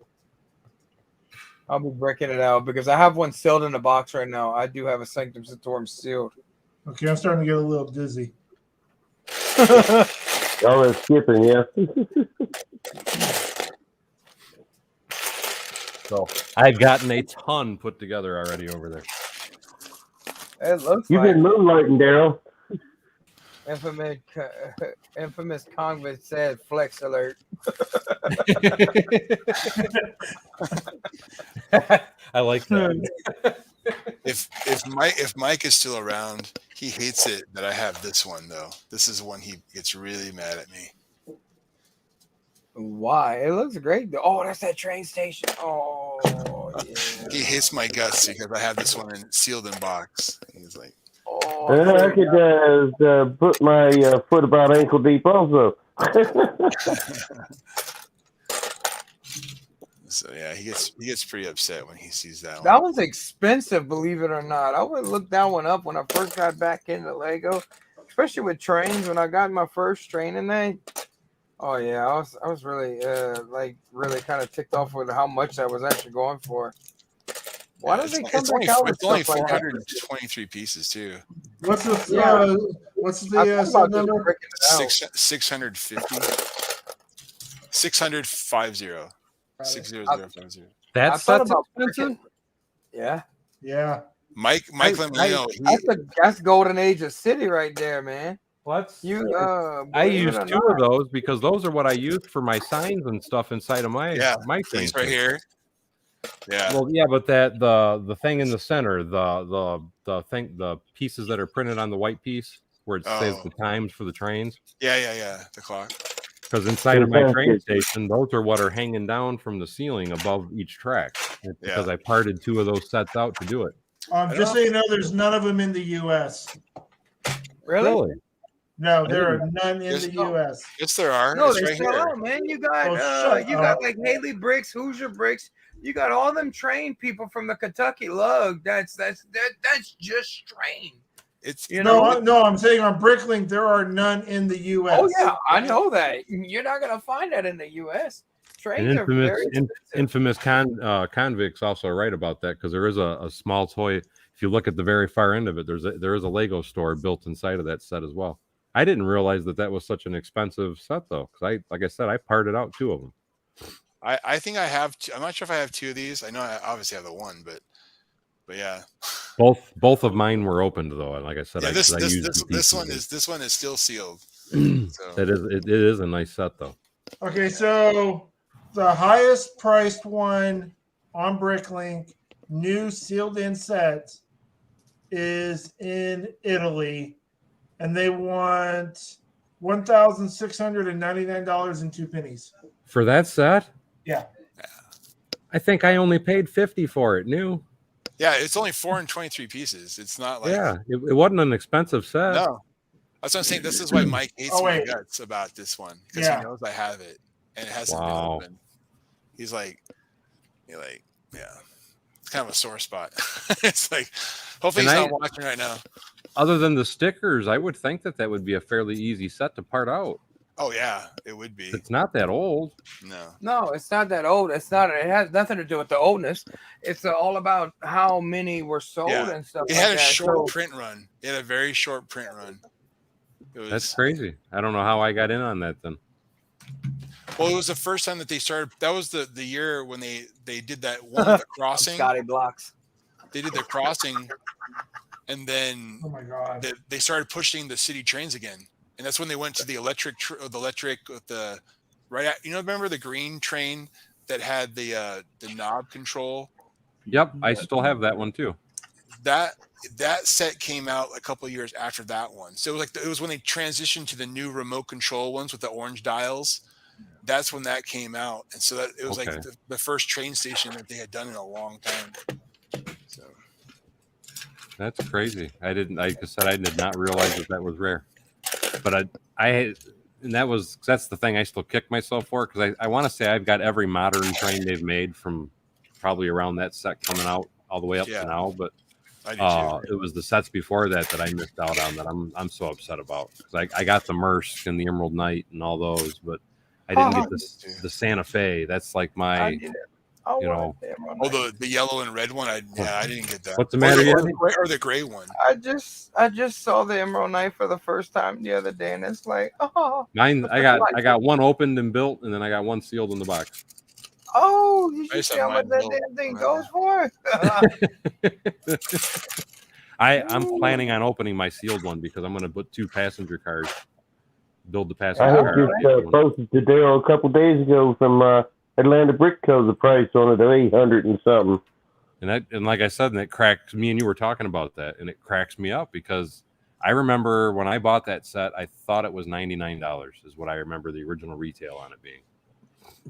I'll be breaking it out because I have one sealed in the box right now. I do have a sanctum Satorum sealed. Okay, I'm starting to get a little dizzy. Oh, that's skipping, yeah. So I've gotten a ton put together already over there. It looks You've like been moonlighting, Daryl. infamous convict said flex alert. I like that. If Mike is still around, he hates it that I have this one though. This is one he gets really mad at me. Why? It looks great. Oh, that's that train station. Oh, yeah. He hates my guts because I have this one sealed in box. He's like, Oh, I could put my foot about ankle deep also. so yeah, he gets pretty upset when he sees that one. that one's expensive, believe it or not. I would look that one up when I first got back into Lego, especially with trains. When I got my first train in there, oh yeah, I was really really kind of ticked off with how much I was actually going for. Why does it come back out with It's only stuff like that? 423 pieces too. What's the I thought set about just number? breaking it out. 650. 650. 60050. That's I thought about expensive. Yeah, Yeah. Mike, let me know. that's Golden Age of City right there, man. Let's. You I believe use it or two of not, those because those are what I use for my signs and stuff inside of my Yeah, my train these right set. here. Yeah. Well, yeah, but that the thing in the center, the pieces that are printed on the white piece where it says Oh. the times for the trains. Yeah. The clock. Because inside of It my sounds train good. station, those are what are hanging down from the ceiling above each track. It's because I parted two of those sets out to do it. Just so you know, there's none of them in the U.S. really? No, there are none in Yes, the no. U.S. Yes, there are. No, It's they right sell here. out, man. You got Oh, shut you up. got like Haley Bricks, Hoosier Bricks. You got all them train people from the Kentucky lug. That's just train. It's You know? No, I'm saying on Bricklink there are none in the U.S. Oh yeah, I know that. You're not gonna find that in the U.S. And Trains are very infamous convicts also write about that because there is a small toy. If you look at the very far end of it, there is a Lego store built inside of that set as well. I didn't realize that was such an expensive set though, because like I said, I parted out two of them. I think I have two. I'm not sure if I have two of these. I know I obviously have the one, but yeah. Both of mine were opened though, and like I said, Yeah, I this used one is still sealed. So. It is a nice set though. Okay, so the highest priced one on Bricklink, new sealed in set, is in Italy, and they want $1,699.02 for that set. Yeah. I think I only paid $50 for it new. Yeah, it's only 423 pieces. It's not like it wasn't an expensive set. No, that's what I'm saying. This is why Mike hates my guts about this one because he knows I have it and it hasn't been open. He's like, yeah, it's kind of a sore spot. It's like, hopefully he's not watching right now. Other than the stickers, I would think that would be a fairly easy set to part out. Oh yeah, it would be. It's not that old. No, it's not that old. It has nothing to do with the oldness. It's all about how many were sold and stuff. It had a short print run. It had a very short print run. That's crazy. I don't know how I got in on that then. Well, it was the first time that they started. That was the year when they did that one with the crossing. Scotty Blocks. They did the crossing, and then oh my god, they started pushing the city trains again. And that's when they went to the electric with the right. Remember the green train that had the knob control? Yep, I still have that one too. That set came out a couple of years after that one. So it was when they transitioned to the new remote control ones with the orange dials. That's when that came out, and so it was like the first train station that they had done in a long time. So that's crazy. Like I said, I did not realize that was rare. But that's the thing I still kick myself for because I want to say I've got every modern train they've made from probably around that set coming out all the way up to now. But it was the sets before that I missed out on that I'm so upset about because I got the Mersk and the Emerald Knight and all those, but I didn't get the Santa Fe. That's like my the yellow and red one. I didn't get that. What's the matter? Or the gray one. I just saw the Emerald Knight for the first time the other day, and it's like, mine. I got one opened and built, and then I got one sealed in the box. Oh, you should see how much that damn thing goes for. I'm planning on opening my sealed one because I'm going to put 2 passenger cars. Build the passenger I car. just posted to Dale a couple days ago from Atlanta Brick Co. the price on it of $800 and something. And like I said, and it cracked me and you were talking about that, and it cracks me up because I remember when I bought that set, I thought it was $99 is what I remember the original retail on it being.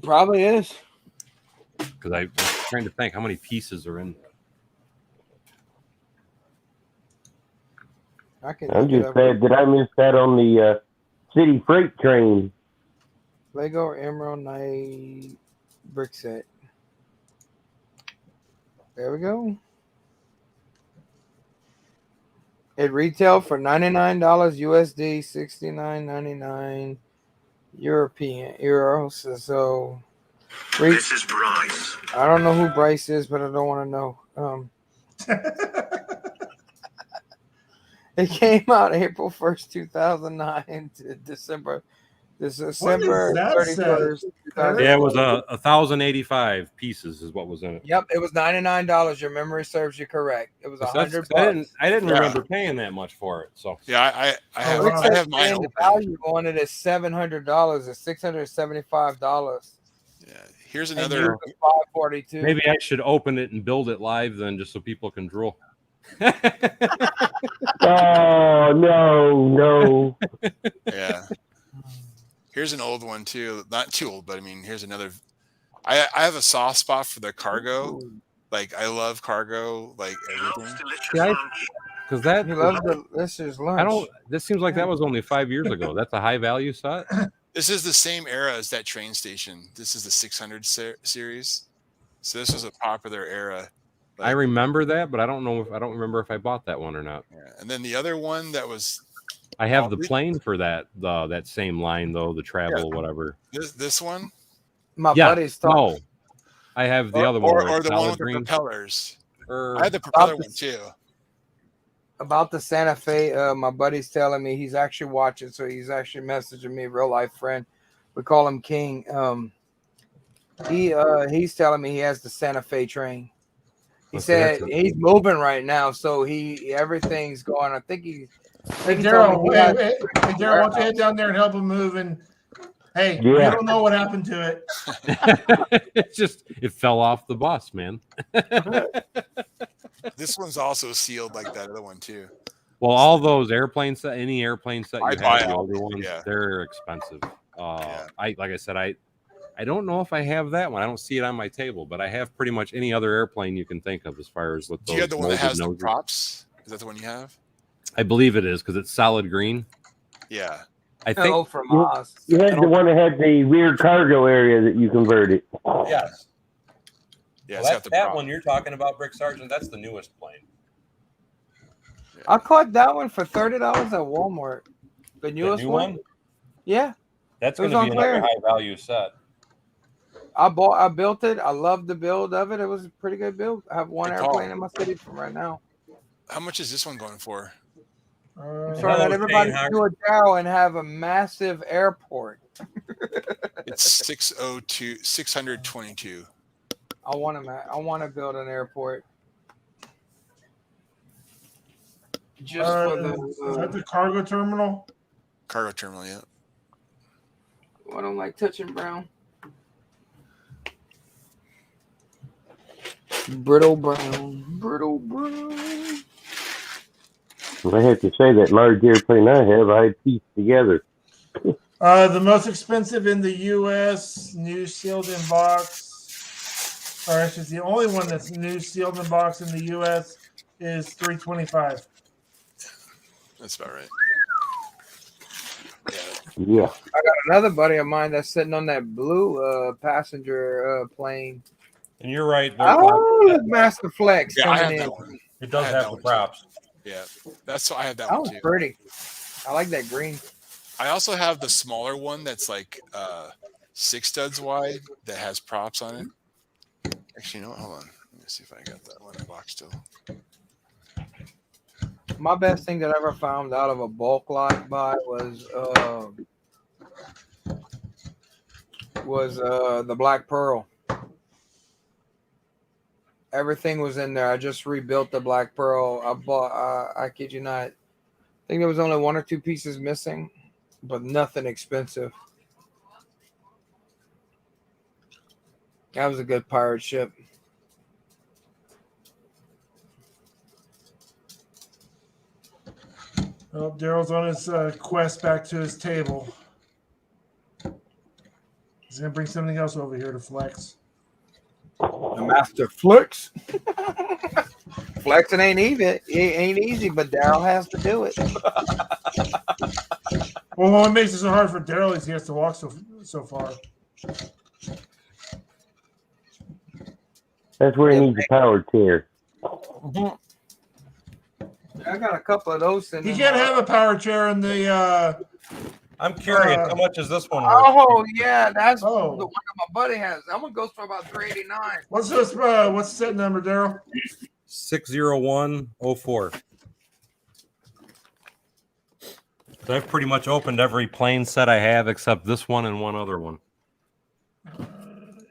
Probably is. Because I was trying to think how many pieces are in. I'm just glad that I missed that on the city freight train. Lego Emerald Knight brick set. There we go. It retailed for $99 USD, $69.99 European euros. So this is Bryce. I don't know who Bryce is, but I don't want to know. It came out April 1st, 2009 to December This is December that 31st. Yeah, it was 1,085 pieces is what was in it. Yep, it was $99. Your memory serves you correct. It was $100. I didn't Yeah. remember paying that much for it. So Yeah, I have wow. I have mine And open. the value on it is $700. It's $675. Yeah. Here's And another. yours is $542. maybe I should open it and build it live then, just so people can drool. Oh no. Yeah. Here's an old one too. Not too old, but I mean, here's another. I have a soft spot for the cargo. Like I love cargo, like everything. Because that He loves the listeners' lunch. I don't. This seems like that was only 5 years ago. That's a high value set. This is the same era as that train station. This is the 600 series. So this was a popular era. I remember that, but I don't remember if I bought that one or not. Yeah. And then the other one that was. I have the plane for that that same line though, the travel whatever. This one. My buddy's talking. No, I have the other one. Or the one with the propellers. I had the propeller one too. About the Santa Fe, my buddy's telling me he's actually watching, so he's actually messaging me, real life friend. We call him King. He's telling me he has the Santa Fe train. He said he's moving right now, so everything's going. I think he. Hey, Daryl, hey, Daryl, why don't you head down there and help him move? And hey, we don't know what happened to it. It fell off the bus, man. This one's also sealed like that other one too. Well, all those airplane set, any airplane set you buy have, the all older ones, yeah. they're expensive. Like I said, I don't know if I have that one. I don't see it on my table, but I have pretty much any other airplane you can think of as far as with those. Do you have the one that has the noses. props? Is that the one you have? I believe it is because it's solid green. Yeah. I think from us. You had the one that had the weird cargo area that you converted. Yes. Yeah, Well, that one you're talking about, Brick Sergeant, that's the newest plane. I caught that one for $30 at Walmart. The newest one? Yeah. That's It was going to be on another clearance. high value set. I built it. I love the build of it. It was a pretty good build. I have one Hey, airplane Paul. in my city from right now. How much is this one going for? I'm trying to let everybody do a Dow and have a massive airport. It's 622. I want to build an airport. Just for Is that the cargo terminal? Cargo terminal, yeah. I don't like touching brown. Brittle brown. I have to say that large airplane I have, I pieced together. The most expensive in the U.S. new sealed in box, or actually, the only one that's new sealed in box in the U.S. is $325. That's about right. Yeah. I got another buddy of mine that's sitting on that blue passenger plane. And you're right. Oh, Master Flex Yeah, I have coming in. that one. It does I have that the one, props. Yeah, I have that That one was too. pretty. I like that green. I also have the smaller one that's like 6 studs wide that has props on it. Actually, you know what? Hold on. Let me see if I got that one in box still. My best thing that I ever found out of a bulk lot buy was the Black Pearl. Everything was in there. I just rebuilt the Black Pearl. I bought. I kid you not. I think there was only 1 or 2 pieces missing, but nothing expensive. That was a good pirate ship. Well, Daryl's on his quest back to his table. He's gonna bring something else over here to flex. The Master Flex. Flexing ain't easy. It ain't easy, but Daryl has to do it. Well, what makes it so hard for Daryl is he has to walk so far. That's where he needs a power chair. I got a couple of those in He there. can't have a power chair in the. I'm curious, how much is this one worth? Oh yeah, that's the Oh. one that my buddy has. That one goes for about $389. What's this? What's the set number, Daryl? 60104. So I've pretty much opened every plane set I have except this one and one other one.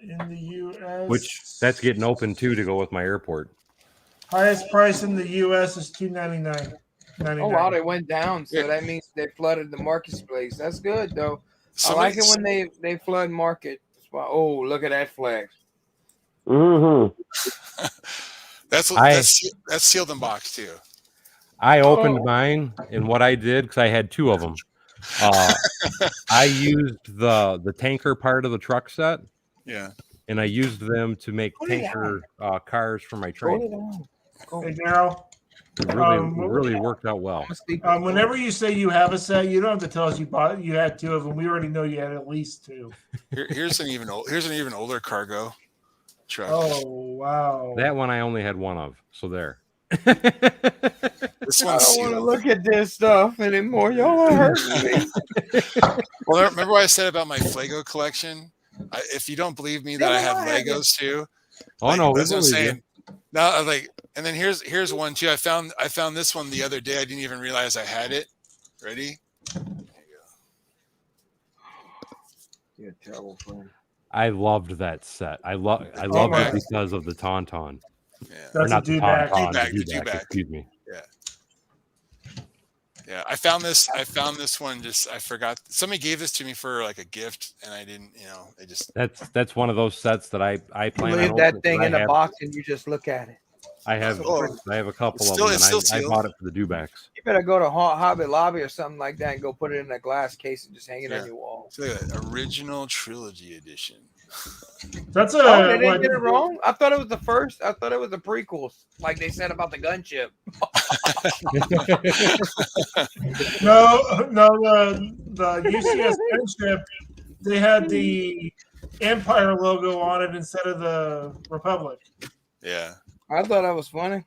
In the U.S., Which that's getting open too to go with my airport. highest price in the U.S. is $299. Oh wow, they went down, so that means they flooded the marketplace. That's good though. I like it when they flood market. Oh, look at that flag. Mm-hmm. That's sealed in box too. I opened mine, and what I did, because I had two of them, I used the tanker part of the truck set. Yeah. And I used them to make tanker cars for my train. Hey, Daryl. It really worked out well. Whenever you say you have a set, you don't have to tell us you had two of them. We already know you had at least two. Here's an even older cargo truck. Oh wow! That one I only had one of. So there. This one's I don't want to look at this stuff anymore. Y'all are hurting me. Well, remember what I said about my Flago collection? If you don't believe me that I have Legos too. Oh no, that's what I'm saying. No, and then here's one too. I found this one the other day. I didn't even realize I had it. Ready? There you go. You're a terrible friend. I loved that set. I loved it because of the tauntaun. Yeah, that's a dewback. Excuse me. Yeah. Yeah, I found this one. I forgot. Somebody gave this to me for like a gift, and I didn't. They just. That's one of those sets that I plan. You leave that thing in a box and you just look at it. I have a couple of them, and I bought it for the dewbacks. You better go to Hobby Lobby or something like that and go put it in a glass case and just hang it on your wall. So original trilogy edition. That's they didn't get it wrong. I thought it was the first. I thought it was the prequels, like they said about the gunship. No, the UCS gunship, they had the Empire logo on it instead of the Republic. Yeah, I thought that was funny.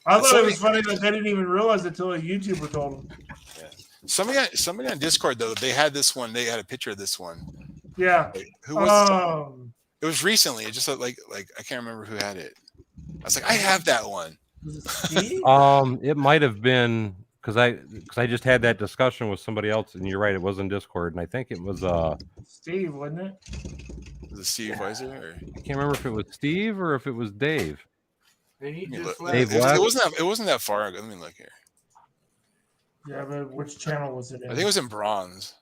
I thought it was funny that they didn't even realize it until a YouTuber told them. Yeah. Somebody on Discord though, they had this one. They had a picture of this one. Yeah. Who was it? Was recently. It just like I can't remember who had it. I was like, I have that one. It might have been because I just had that discussion with somebody else, and you're right, it was in Discord, and I think it was Steve, wasn't it? Was it Steve Weiser? Or? I can't remember if it was Steve or if it was Dave. Dave it wasn't that far ago. Let me look here. Yeah, but which channel was it in? I think it was in bronze.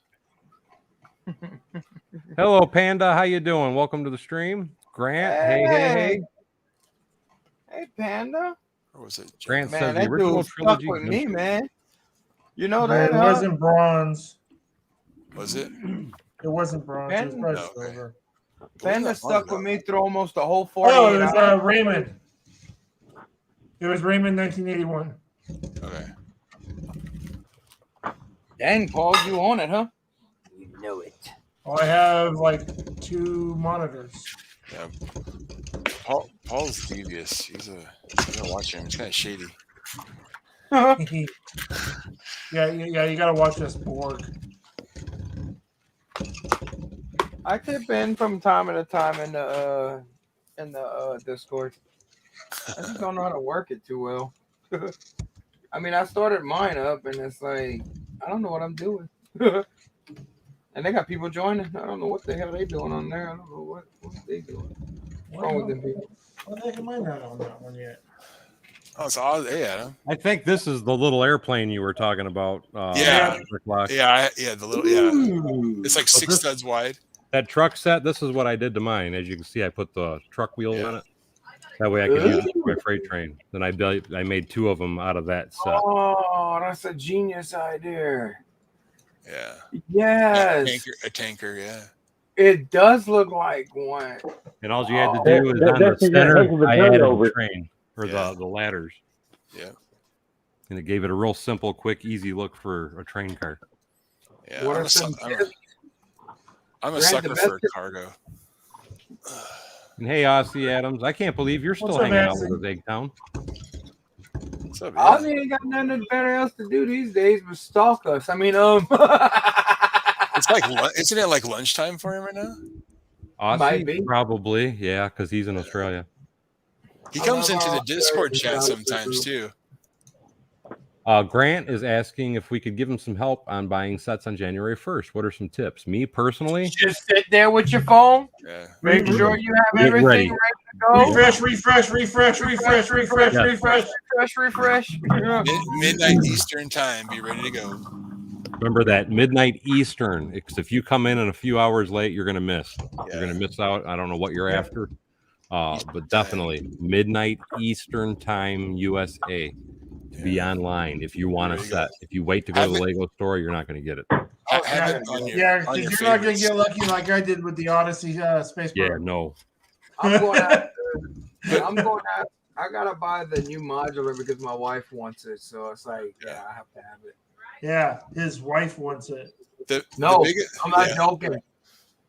Hello, Panda. How you doing? Welcome to the stream. Grant. Hey. Hey, Panda. Or was it? Grant Man, says that the original dude stuck trilogy. with me, man. You know that? It wasn't bronze. Was it? It wasn't bronze. It was silver. Panda stuck with me through almost the whole 48 Oh, it was Raymond. It was Raymond 1981. Okay. Dang, Paul, you on it, huh? You know it. Oh, I have like 2 monitors. Yeah. Paul's devious. I gotta watch him. He's kind of shady. yeah, you gotta watch this Borg. I tip in from time to time in the Discord. I just don't know how to work it too well. I mean, I started mine up, and it's like I don't know what I'm doing. And they got people joining. I don't know what the hell they doing on there. I don't know what they doing. What's wrong with them people? What the heck am I not on that one yet? Oh, it's all Adam. I think this is the little airplane you were talking about. Yeah, the little It's like 6 studs wide. That truck set. This is what I did to mine. As you can see, I put the truck wheels on it. That way I could use it for my freight train. Then I made 2 of them out of that set. Oh, that's a genius idea. Yeah. Yes. A tanker, yeah. It does look like one. And all you had to do is on the center, I added the train or the ladders. Yeah. And it gave it a real simple, quick, easy look for a train car. Yeah. I'm a sucker for cargo. And hey, Aussie Adams, I can't believe you're still hanging out with us, Eggtown. What's up, Aussie ain't got nothing better else to do these days but stalk us. I mean, it's like, isn't it like lunchtime for him right now? Aussie, probably, yeah, because he's in Australia. He comes into the Discord chat sometimes too. Grant is asking if we could give him some help on buying sets on January 1st. What are some tips? Me personally, Just sit there with your phone. Yeah. Make sure you have Get everything ready. ready to go. Refresh. Yeah. Midnight Eastern time. Be ready to go. remember that midnight Eastern. Because if you come in a few hours late, you're going to miss. You're going to miss out. I don't know what you're after, but definitely midnight Eastern time, USA. Be online if you want a set. If you wait to go to the Lego store, you're not going to get it. Have it on your, Yeah, on because your you're not going to favorites. get lucky like I did with the Odyssey Space Yeah, Probe. no. I'm going out. I gotta buy the new modular because my wife wants it. So it's like, yeah, I have to have it. Yeah, his wife wants it. No, I'm not joking.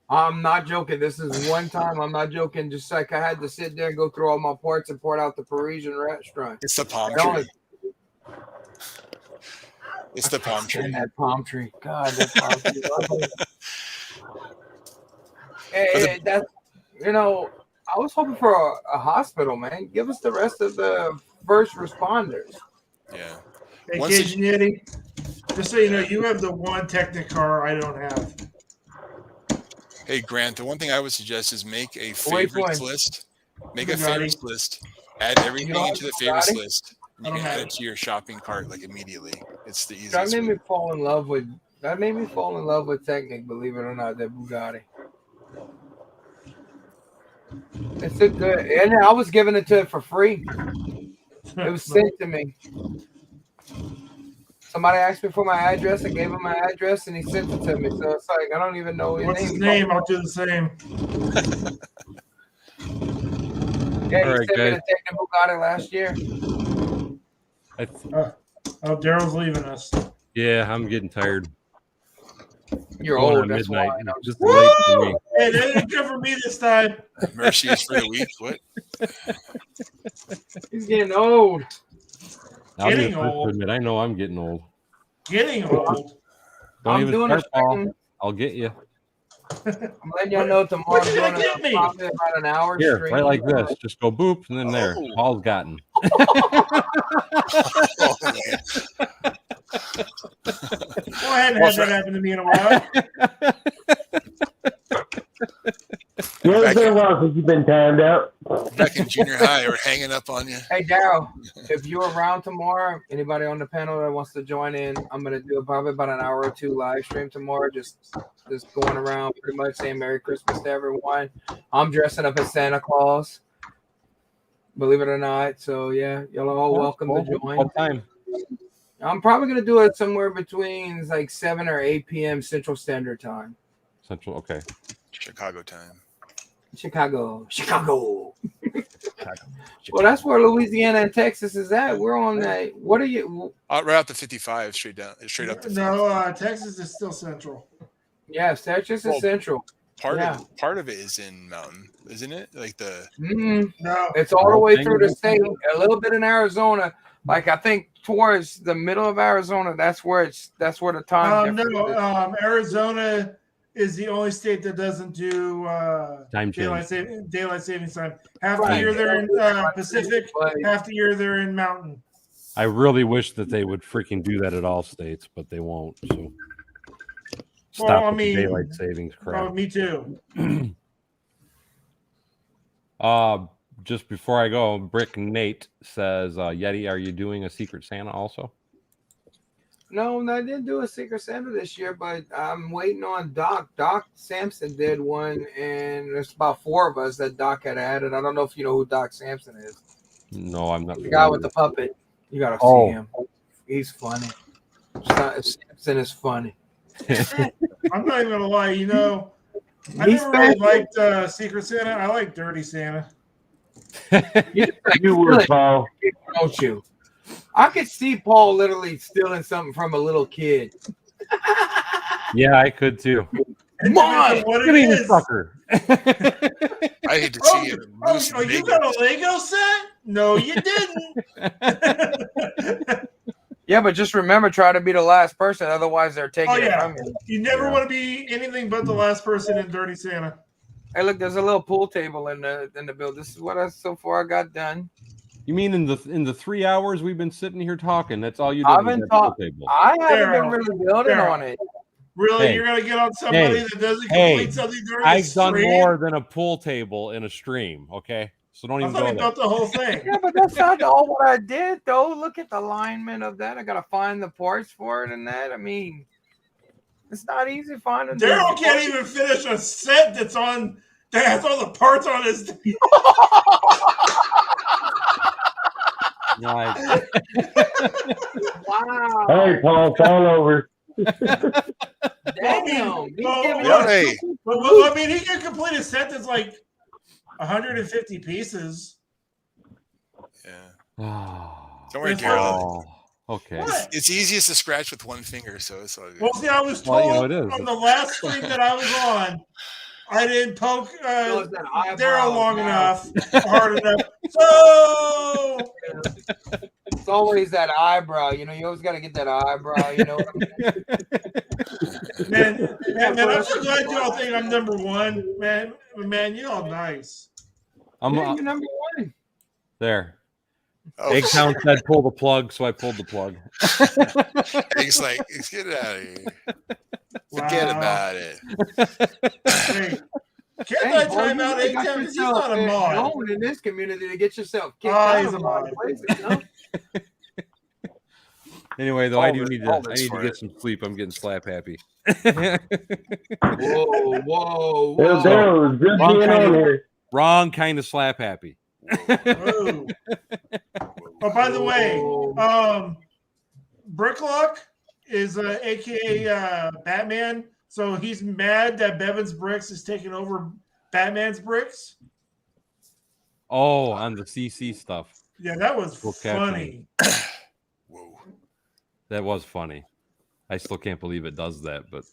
I'm not joking. This is one time. I'm not joking. Just like I had to sit there and go through all my parts and pour out the Parisian restaurant. It's the palm tree. It's the palm tree. That palm tree. God, that palm tree. Hey, that's, you know, I was hoping for a hospital, man. Give us the rest of the first responders. Yeah. Hey, Once Cajun Yeti, just so you know, you have the one Technicar I don't have. Hey, Grant, the one thing I would suggest is make a favorites list. Make a favorites list. Add everything into the favorites list. You can add it to your shopping cart like immediately. It's the easiest. That made me fall in love with Technic, believe it or not, that Bugatti. It's a good, and I was giving it to it for free. It was sent to me. Somebody asked me for my address. I gave him my address, and he sent it to me. So it's like I don't even know What's his name. I'll do the same. Yeah, he All right, sent me guys. the Technic Bugatti last year. Daryl's leaving us. Yeah, I'm getting tired. You're Going old. on That's midnight. why. Just late for me. Hey, that didn't come for me this time. Mercy is for the weak. What? He's getting old. I'll be the Getting first to old. admit, I know I'm getting old. Getting old. Don't I'm even doing start, a Paul. stream. I'll get you. I'm letting y'all know tomorrow. What I'm did I doing get me? probably about an hour Here, stream. right like this. Just go boop, and then there. Oh. Paul's gotten. Oh, man. Well, I hadn't had that happen to me in a while. Yeah, it's been a while since you've been timed out. Back in junior high, or hanging up on you. Hey, Daryl, if you're around tomorrow, anybody on the panel that wants to join in, I'm going to do probably about an hour or two live stream tomorrow, just going around pretty much saying Merry Christmas to everyone. I'm dressing up as Santa Claus, believe it or not. So, yeah, y'all are all welcome to join. What time? I'm probably going to do it somewhere between like 7 or 8 p.m. Central Standard Time. Central, okay. Chicago time. Chicago. Well, that's where Louisiana and Texas is at. We're on that. What are you? Right out the 55, straight up. To No, Texas is still central. Yes, Texas is central. Part of it is in Mountain, isn't it? Like the No, it's all the way through the state. A little bit in Arizona. Like I think towards the middle of Arizona, that's where the time difference is. Arizona is the only state that doesn't do Time change. daylight savings time. Half the year they're in Pacific, half the year they're in Mountain. I really wish that they would freaking do that at all states, but they won't. So stop with the daylight savings crap. Oh, me too. Just before I go, Brick Nate says, Yeti, are you doing a Secret Santa also? No, I didn't do a Secret Santa this year, but I'm waiting on Doc. Doc Sampson did one, and there's about 4 of us that Doc had added. I don't know if you know who Doc Sampson is. No, I'm not. The guy with the puppet. You gotta see him. He's funny. Sampson is funny. I'm not even gonna lie. You know, I never really liked Secret Santa. I like Dirty Santa. You would, Paul. Don't you? I could see Paul literally stealing something from a little kid. Yeah, I could too. Come on, what Give it me is. the sucker. I hate to see it. Oh, you got a Lego set? No, you didn't. Yeah, but just remember, try to be the last person. Otherwise, they're taking it from you. You never want to be anything but the last person in Dirty Santa. Hey, look, there's a little pool table in the build. This is what so far I got done. You mean in the 3 hours we've been sitting here talking? That's all you did? I've was been that pool talking. table? I haven't been Daryl, really building Daryl. on it. Really, Hey. you're gonna get on somebody Hey. that doesn't Hey. complete something during a I've done stream? more than a pool table in a stream. Okay, so don't I even thought go he there. built the whole thing. Yeah, but that's not all what I did, though. Look at the alignment of that. I gotta find the parts for it and that. I mean, it's not easy finding. Daryl can't even finish a set that has all the parts on his. Nice. Wow. Hey, Paul, it's all over. Damn. Hey. Well, I mean, he can complete a set that's like 150 pieces. Yeah. Oh, Don't worry, Daryl. okay. What? It's easiest to scratch with one finger, so it's all good. Well, see, I was Well, told you know, it is. on the last stream that I was on, I didn't poke It's that eyebrow Daryl long now. enough, hard enough. So It's always that eyebrow. You know, you always got to get that eyebrow. You know what I mean? man, I'm so glad y'all think I'm number one, man. Man, you all nice. I'm Yeah, you're number one. there. Oh, Eggtown said pull the plug, so I pulled the plug. Egg's like, get it out of here. Forget Wow. about it. Hey, can't I time out you got Eggtown? He's yourself not a mod. known in this community to get yourself kicked Oh, out he's of a a lot mod. of places. No? Anyway, though, I All need this to for get it. some sleep. I'm getting slap happy. Whoa, whoa, Hey, whoa. Daryl, good Wrong being kind on of- here. Wrong kind of slap happy. Whoa. Oh, by the way, Bricklink is aka Batman. So he's mad that Bevins Bricks is taking over Batman's Bricks. Oh, on the CC stuff. Yeah, that was We'll catch funny. Whoa. That was funny. I still can't believe it does that, but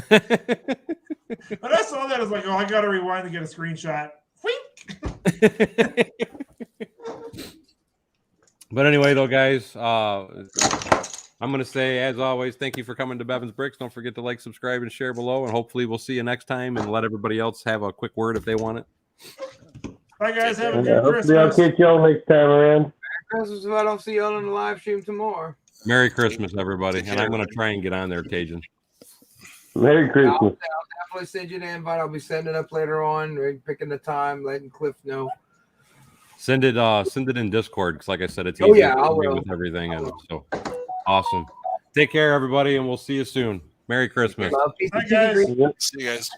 When I saw that, I was like, oh, I got to rewind to get a screenshot. Whink! But anyway, though, guys, I'm going to say, as always, thank you for coming to Bevins Bricks. Don't forget to like, subscribe, and share below. And hopefully we'll see you next time and let everybody else have a quick word if they want it. Bye, guys. Have a And, good hopefully I'll Christmas. catch y'all next time around. Christmas if I don't see y'all on the live stream tomorrow. Merry Christmas, everybody. Take And care, I'm going to try and get on there, Cajun. Merry I'll Christmas. definitely send you the invite. I'll be sending it up later on, picking the time, letting Cliff know. Send it in Discord because, like I said, it's Oh, easier yeah, I for me will. with everything. And so awesome. Take care, everybody, and we'll see you soon. Merry Christmas. Love, peace, Bye, and guys. Yep. See you guys.